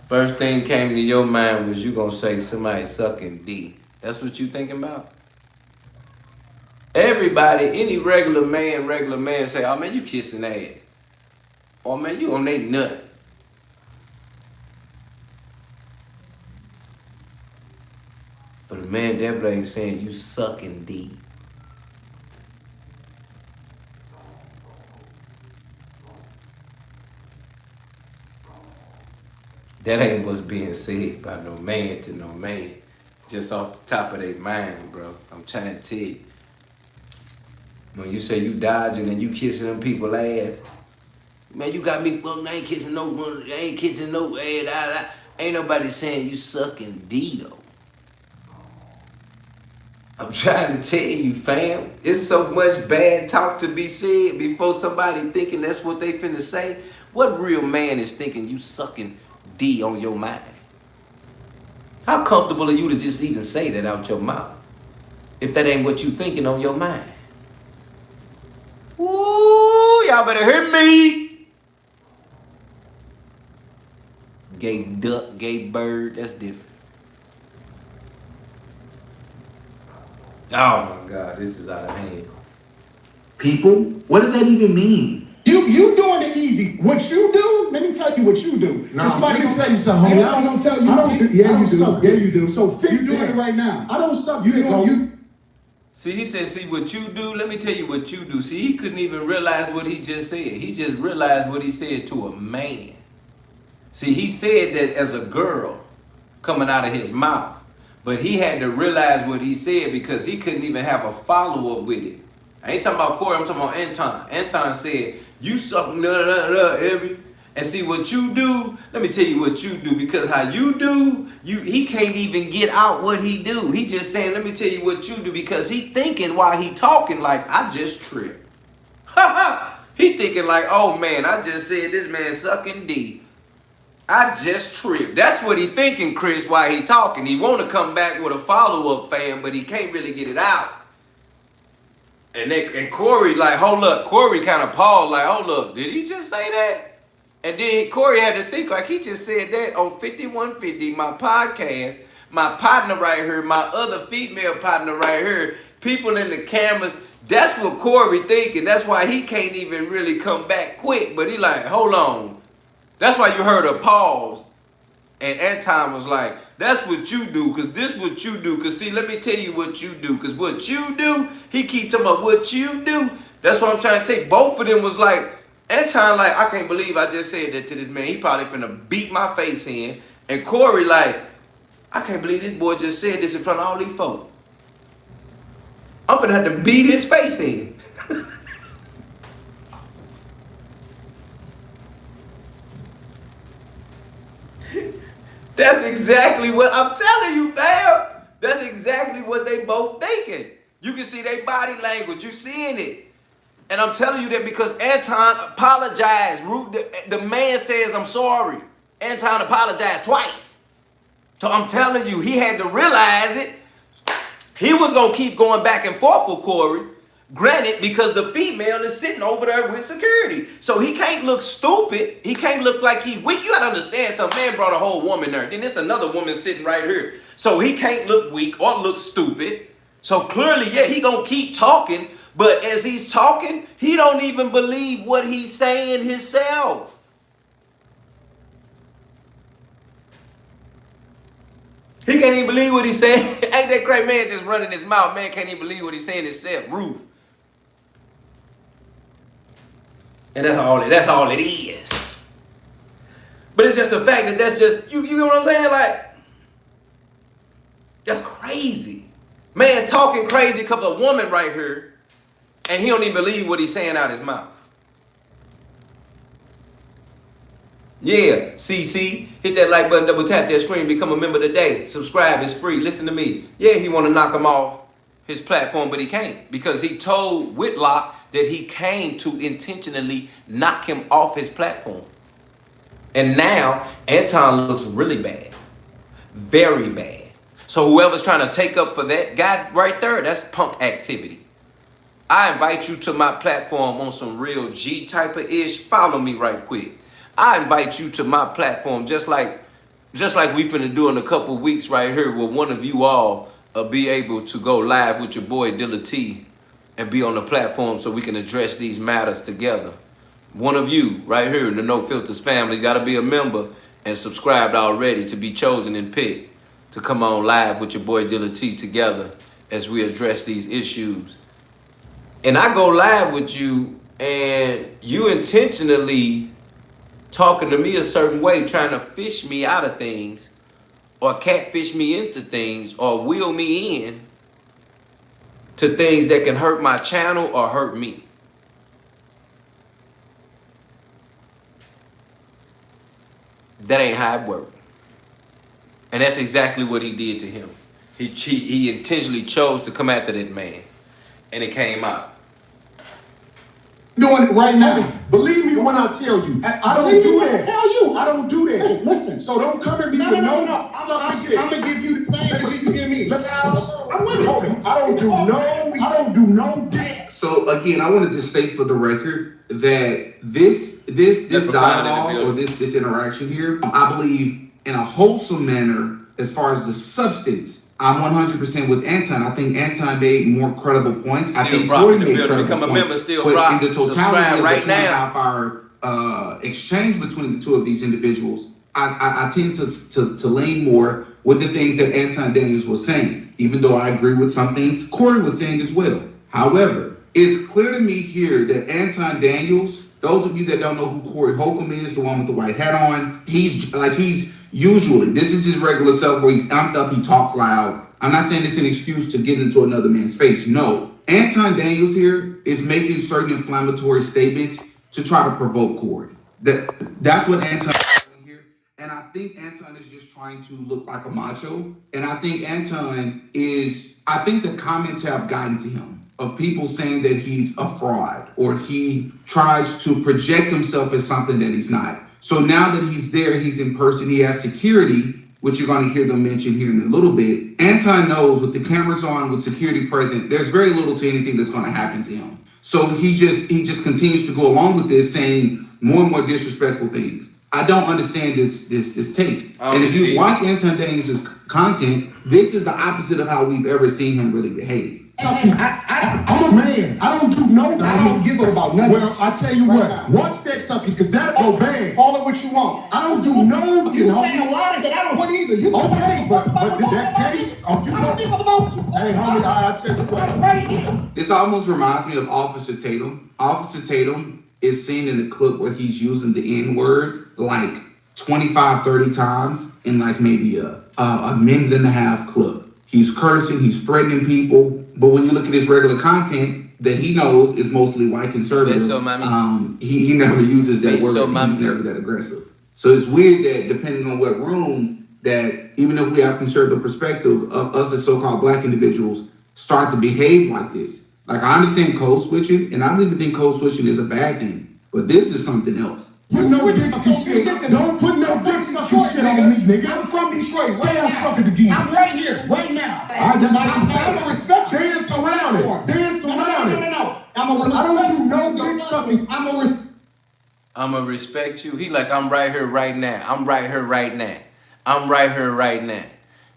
First thing came to your mind was you gonna say somebody sucking D. That's what you thinking about? Everybody, any regular man say, oh man, you kissing ass. Oh man, you on they nut. But a man definitely ain't saying you sucking D. That ain't what's being said by no man to no man. Just off the top of their mind, bro. I'm trying to tell you. When you say you dodging and you kissing them people ass, man, you got me fucked. I ain't kissing no one. I ain't kissing no ass. Ain't nobody saying you sucking D, though. I'm trying to tell you, fam. It's so much bad talk to be said before somebody thinking that's what they finna say. What real man is thinking you sucking D on your mind? How comfortable are you to just even say that out your mouth? If that ain't what you thinking on your mind. Ooh, y'all better hear me. Gay duck, gay bird, that's different. Oh my God, this is out of hand. People, what does that even mean? You doing it easy. What you do, let me tell you what you do. Now, let me tell you something, homie. I'm gonna tell you. I don't suck Yeah, dick. you do. So fix you doing that. it right now. I don't suck You dick, doing homie. you. See, he said, see what you do. Let me tell you what you do. See, he couldn't even realize what he just said. He just realized what he said to a man. See, he said that as a girl coming out of his mouth. But he had to realize what he said because he couldn't even have a follow-up with it. I ain't talking about Corey, I'm talking about Anton. Anton said, you suck every. And see what you do, let me tell you what you do, because how you do, he can't even get out what he do. He just saying, let me tell you what you do, because he thinking while he talking like, I just tripped. He thinking like, oh man, I just said this man sucking D. I just tripped. That's what he thinking, Chris, while he talking. He want to come back with a follow-up, fam, but he can't really get it out. And Corey like, hold up. Corey kind of paused like, hold up, did he just say that? And then Corey had to think like he just said that on 5150, my podcast, my partner right here, my other female partner right here, people in the cameras. That's what Corey thinking. That's why he can't even really come back quick. But he like, hold on. That's why you heard a pause. And Anton was like, that's what you do, because this what you do. Because see, let me tell you what you do. Because what you do, he keeps talking about what you do. That's what I'm trying to take. Both of them was like, Anton like, I can't believe I just said that to this man. He probably finna beat my face in. And Corey like, I can't believe this boy just said this in front of all these folks. I'm finna have to beat his face in. That's exactly what I'm telling you, fam. That's exactly what they both thinking. You can see their body language. You seeing it. And I'm telling you that because Anton apologized. The man says, I'm sorry. Anton apologized twice. So I'm telling you, he had to realize it. He was going to keep going back and forth with Corey. Granted, because the female is sitting over there with security. So he can't look stupid. He can't look like he weak. You got to understand, some man brought a whole woman there. Then there's another woman sitting right here. So he can't look weak or look stupid. So clearly, yeah, he going to keep talking. But as he's talking, he don't even believe what he's saying himself. He can't even believe what he's saying. Ain't that great man just running his mouth? Man can't even believe what he's saying himself. Ruth. And that's all it is. But it's just the fact that that's just, you know what I'm saying? Like, that's crazy. Man talking crazy because of a woman right here, and he don't even believe what he's saying out his mouth. Yeah, CC, hit that like button, double tap that screen, become a member today. Subscribe, it's free. Listen to me. Yeah, he want to knock him off his platform, but he can't, because he told Whitlock that he came to intentionally knock him off his platform. And now Anton looks really bad, very bad. So whoever's trying to take up for that guy right there, that's punk activity. I invite you to my platform on some real G type of ish. Follow me right quick. I invite you to my platform just like we finna do in a couple weeks right here, where one of you all be able to go live with your boy Dilla T and be on the platform so we can address these matters together. One of you right here in the No Filters family got to be a member and subscribed already to be chosen and picked to come on live with your boy Dilla T together as we address these issues. And I go live with you and you intentionally talking to me a certain way, trying to fish me out of things or catfish me into things or wheel me in to things that can hurt my channel or hurt me. That ain't how it works. And that's exactly what he did to him. He intentionally chose to come after that man, and it came out. Doing it right now. Believe me when I tell you, I don't do that. I don't do that. Hey, listen. So don't come at me with no sucker shit. I'm gonna give you the same that you give me. I'm with it. I don't do no dick. So again, I wanted to state for the record that this dialogue or this interaction here, I believe in a wholesome manner as far as the substance. I'm 100% with Anton. I think Anton made more credible points. I think Corey made credible become a points. member, still but rock. in the totality Subscribe of right the now. 2.5-hour exchange between the two of these individuals, I tend to lean more with the things that Anton Daniels was saying, even though I agree with some things Corey was saying as well. However, it's clear to me here that Anton Daniels, those of you that don't know who Corey Holcomb is, the one with the white hat on, he's usually, this is his regular self where he's amped up, he talks loud. I'm not saying it's an excuse to get into another man's face. No. Anton Daniels here is making certain inflammatory statements to try to provoke Corey. That's what Anton is doing here. And I think Anton is just trying to look like a macho. And I think I think the comments have gotten to him of people saying that he's a fraud or he tries to project himself as something that he's not. So now that he's there, he's in person, he has security, which you're going to hear them mention here in a little bit. Anton knows with the cameras on, with security present, there's very little to anything that's going to happen to him. So he just continues to go along with this, saying more and more disrespectful things. I don't understand this take. And if you watch Anton Daniels' content, this is the opposite of how we've ever seen him really behave. I'm a man. I don't do no. I don't give about nothing. Well, I tell you what. Watch that sucker, because that'll go bad. Call it what you want. I don't do no. You say a lot of that. I don't want either. You okay, but that case, you know. Hey, homie, I tell you what. This almost reminds me of Officer Tatum. Officer Tatum is seen in the clip where he's using the N-word like 25, 30 times in like maybe a minute and a half clip. He's cursing, he's threatening people, but when you look at his regular content that he knows is mostly white conservative, he never uses that word. He's never that aggressive. So it's weird that depending on what rooms, that even if we have conservative perspective, us as so-called black individuals start to behave like this. Like I understand code switching, and I don't even think code switching is a bad thing, but this is something else. Put no dick sucking shit. Don't put no dick sucking shit on me, nigga. I'm from Detroit. Say I suck it again. I'm right here, right now. I'm gonna respect you. Dance around it. Dance around it. No. I don't do no dick sucking. I'ma respect you. He like, I'm right here right now. I'm right here right now. I'm right here right now.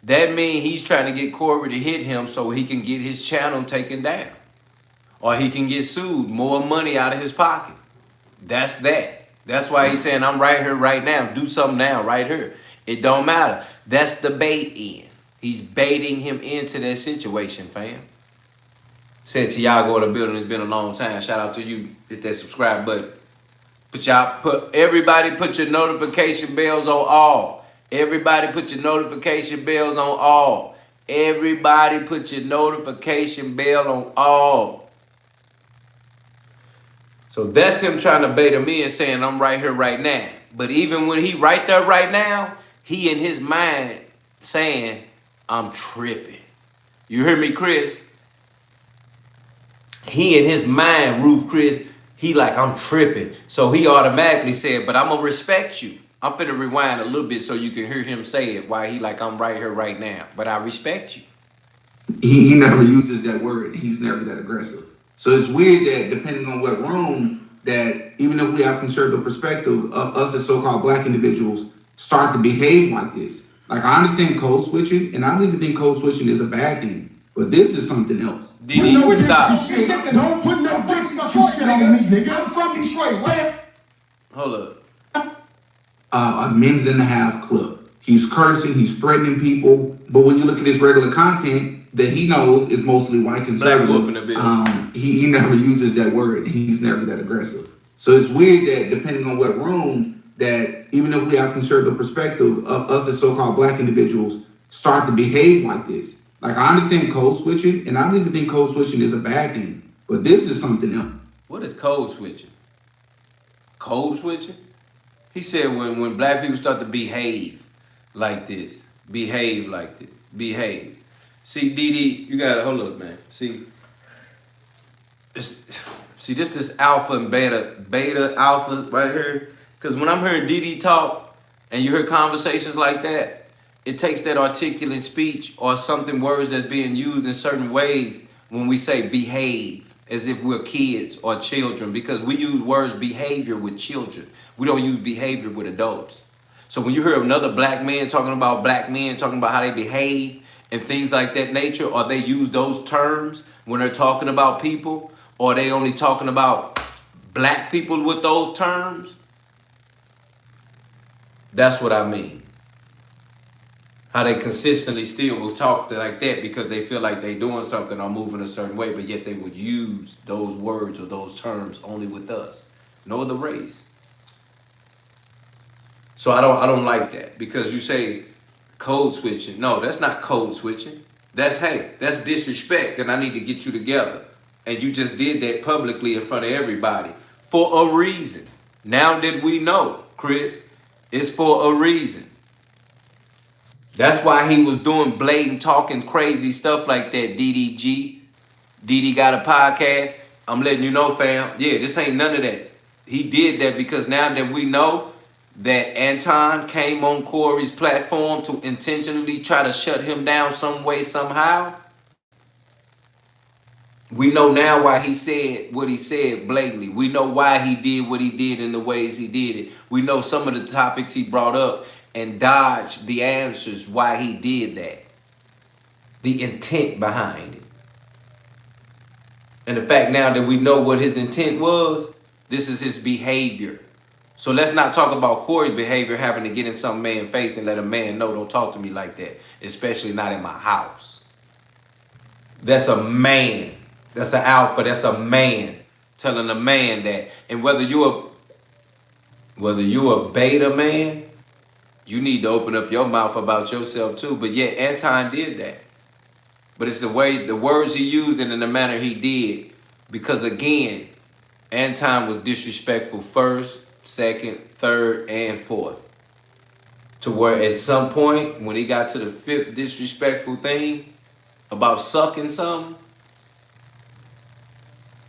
That means he's trying to get Corey to hit him so he can get his channel taken down. Or he can get sued, more money out of his pocket. That's that. That's why he's saying, I'm right here right now. Do something now, right here. It don't matter. That's the bait in. He's baiting him into that situation, fam. Said to y'all go to the building, it's been a long time. Shout out to you. Hit that subscribe button. Everybody put your notification bells on all. Everybody put your notification bells on all. Everybody put your notification bell on all. So that's him trying to bait him in, saying, I'm right here right now. But even when he right there right now, he in his mind saying, I'm tripping. You hear me, Chris? He in his mind, Ruth Chris, he like, I'm tripping. So he automatically said, but I'm going to respect you. I'm finna rewind a little bit so you can hear him say it, why he like, I'm right here right now. But I respect you. He never uses that word. He's never that aggressive. So it's weird that depending on what rooms, that even if we have conservative perspective, us as so-called black individuals start to behave like this. Like I understand code switching, and I don't even think code switching is a bad thing, but this is something else. Stop. Don't put no dick sucking shit on me, nigga. I'm from Detroit. Hold up. A minute and a half clip. He's cursing, he's threatening people, but when you look at his regular content that he knows is mostly white conservative, he never uses that word. He's never that aggressive. So it's weird that depending on what rooms, that even if we have conservative perspective, us as so-called black individuals start to behave like this. Like I understand code switching, and I don't even think code switching is a bad thing, but this is something else. What is code switching? Code switching? He said when black people start to behave like this, behave. See, DD, you gotta hold up, man. See, this alpha and beta alpha right here. Because when I'm hearing DD talk and you hear conversations like that, it takes that articulate speech or something, words that's being used in certain ways when we say behave, as if we're kids or children, because we use words behavior with children. We don't use behavior with adults. So when you hear another black man talking about black men, talking about how they behave and things like that nature, or they use those terms when they're talking about people, or they only talking about black people with those terms, that's what I mean. How they consistently still will talk like that because they feel like they doing something or moving a certain way, but yet they would use those words or those terms only with us, no other race. So I don't like that, because you say code switching. No, that's not code switching. That's, hey, that's disrespect, and I need to get you together. And you just did that publicly in front of everybody for a reason. Now that we know, Chris, it's for a reason. That's why he was doing blatant, talking crazy stuff like that, DDG. DD got a podcast. I'm letting you know, fam. Yeah, this ain't none of that. He did that because now that we know that Anton came on Corey's platform to intentionally try to shut him down some way, somehow. We know now why he said what he said blatantly. We know why he did what he did in the ways he did it. We know some of the topics he brought up and dodged the answers why he did that. The intent behind it. And the fact now that we know what his intent was, this is his behavior. So let's not talk about Corey's behavior, having to get in some man's face and let a man know, don't talk to me like that, especially not in my house. That's a man. That's an alpha. That's a man telling a man that. And whether you're a beta man, you need to open up your mouth about yourself too. But yet Anton did that. But it's the way, the words he used and in the manner he did. Because again, Anton was disrespectful first, second, third, and fourth. To where at some point, when he got to the fifth disrespectful thing about sucking something,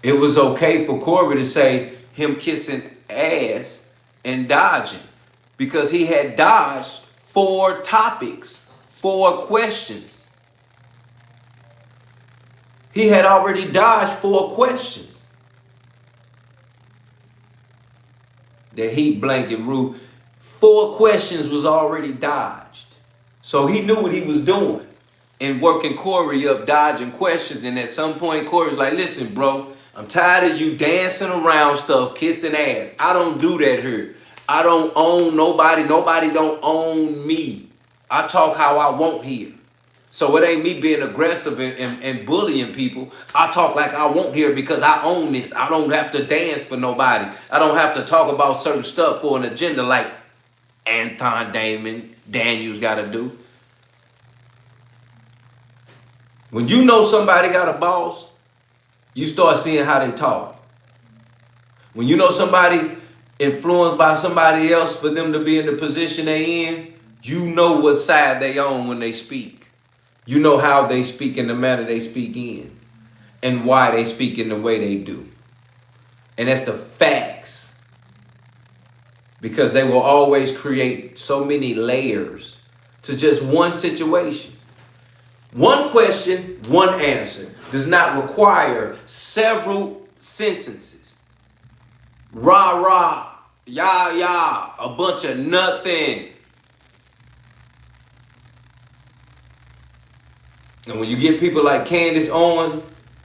it was okay for Corey to say him kissing ass and dodging. Because he had dodged 4 topics, 4 questions. He had already dodged 4 questions. The heat blanket rule, 4 questions was already dodged. So he knew what he was doing and working Corey up, dodging questions. And at some point, Corey was like, listen, bro, I'm tired of you dancing around stuff, kissing ass. I don't do that here. I don't own nobody. Nobody don't own me. I talk how I want here. So it ain't me being aggressive and bullying people. I talk like I want here because I own this. I don't have to dance for nobody. I don't have to talk about certain stuff for an agenda like Anton Daniels got to do. When you know somebody got a boss, you start seeing how they talk. When you know somebody influenced by somebody else for them to be in the position they in, you know what side they on when they speak. You know how they speak in the manner they speak in and why they speak in the way they do. And that's the facts. Because they will always create so many layers to just one situation. One question, one answer does not require several sentences. Rah, rah, yah, yah, a bunch of nothing. And when you get people like Candace Owens,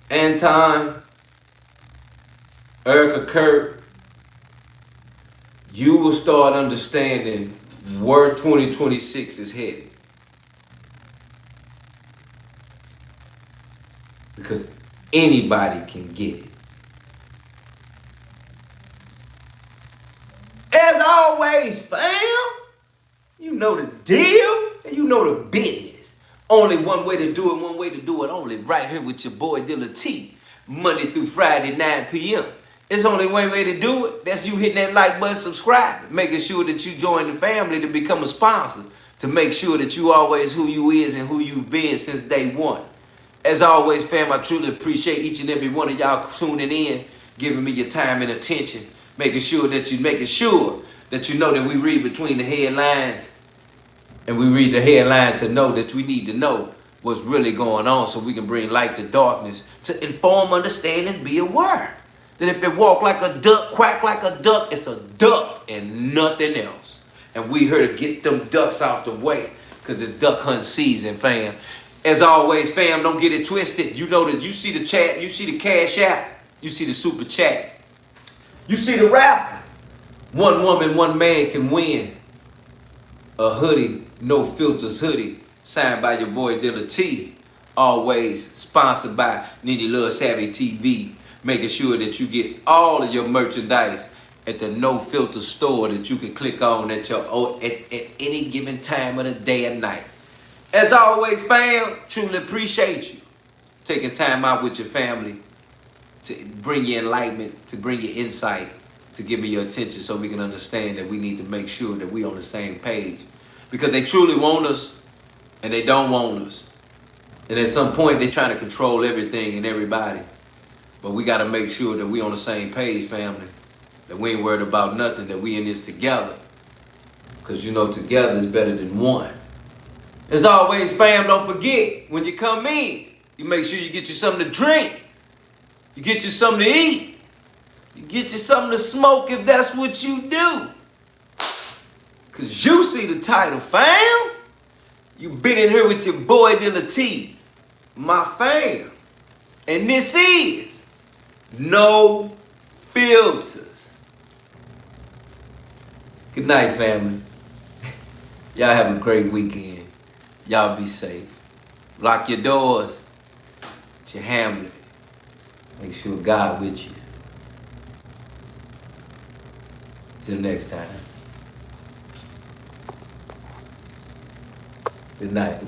Anton, Erica Kirk, you will start understanding where 2026 is headed. Because anybody can get it. As always, fam, you know the deal and you know the business. Only one way to do it, only right here with your boy Dilla T. Monday through Friday, 9 p.m. It's only one way to do it. That's you hitting that like button, subscribe, making sure that you join the family to become a sponsor. to make sure that you always who you is and who you've been since day one. As always, fam, I truly appreciate each and every one of y'all tuning in, giving me your time and attention, making sure that you know that we read between the headlines, and we read the headline to know that we need to know what's really going on so we can bring light to darkness, to inform, understand, and be aware. That if it walk like a duck, quack like a duck, it's a duck and nothing else. And we here to get them ducks out the way, because it's duck hunt season, fam. As always, fam, don't get it twisted. You know that you see the chat, you see the cash app, you see the super chat, you see the rap. One woman, one man can win a hoodie, No Filters hoodie, signed by your boy Dilla T. Always sponsored by Nitty Lil Savvy TV. Making sure that you get all of your merchandise at the No Filter store that you can click on at any given time of the day and night. As always, fam, truly appreciate you taking time out with your family to bring you enlightenment, to bring you insight, to give me your attention so we can understand that we need to make sure that we on the same page. Because they truly want us and they don't want us. And at some point they're trying to control everything and everybody. But we got to make sure that we on the same page, family. That we ain't worried about nothing, that we in this together. Because you know together is better than one. As always, fam, don't forget, when you come in, you make sure you get you something to drink. You get you something to eat. You get you something to smoke if that's what you do. Because you see the title, fam. You been in here with your boy Dilla T, my fam. And this is No Filters. Good night, family. Y'all have a great weekend. Y'all be safe. Lock your doors. Put your hamlet. Make sure God with you. Till next time. Good night.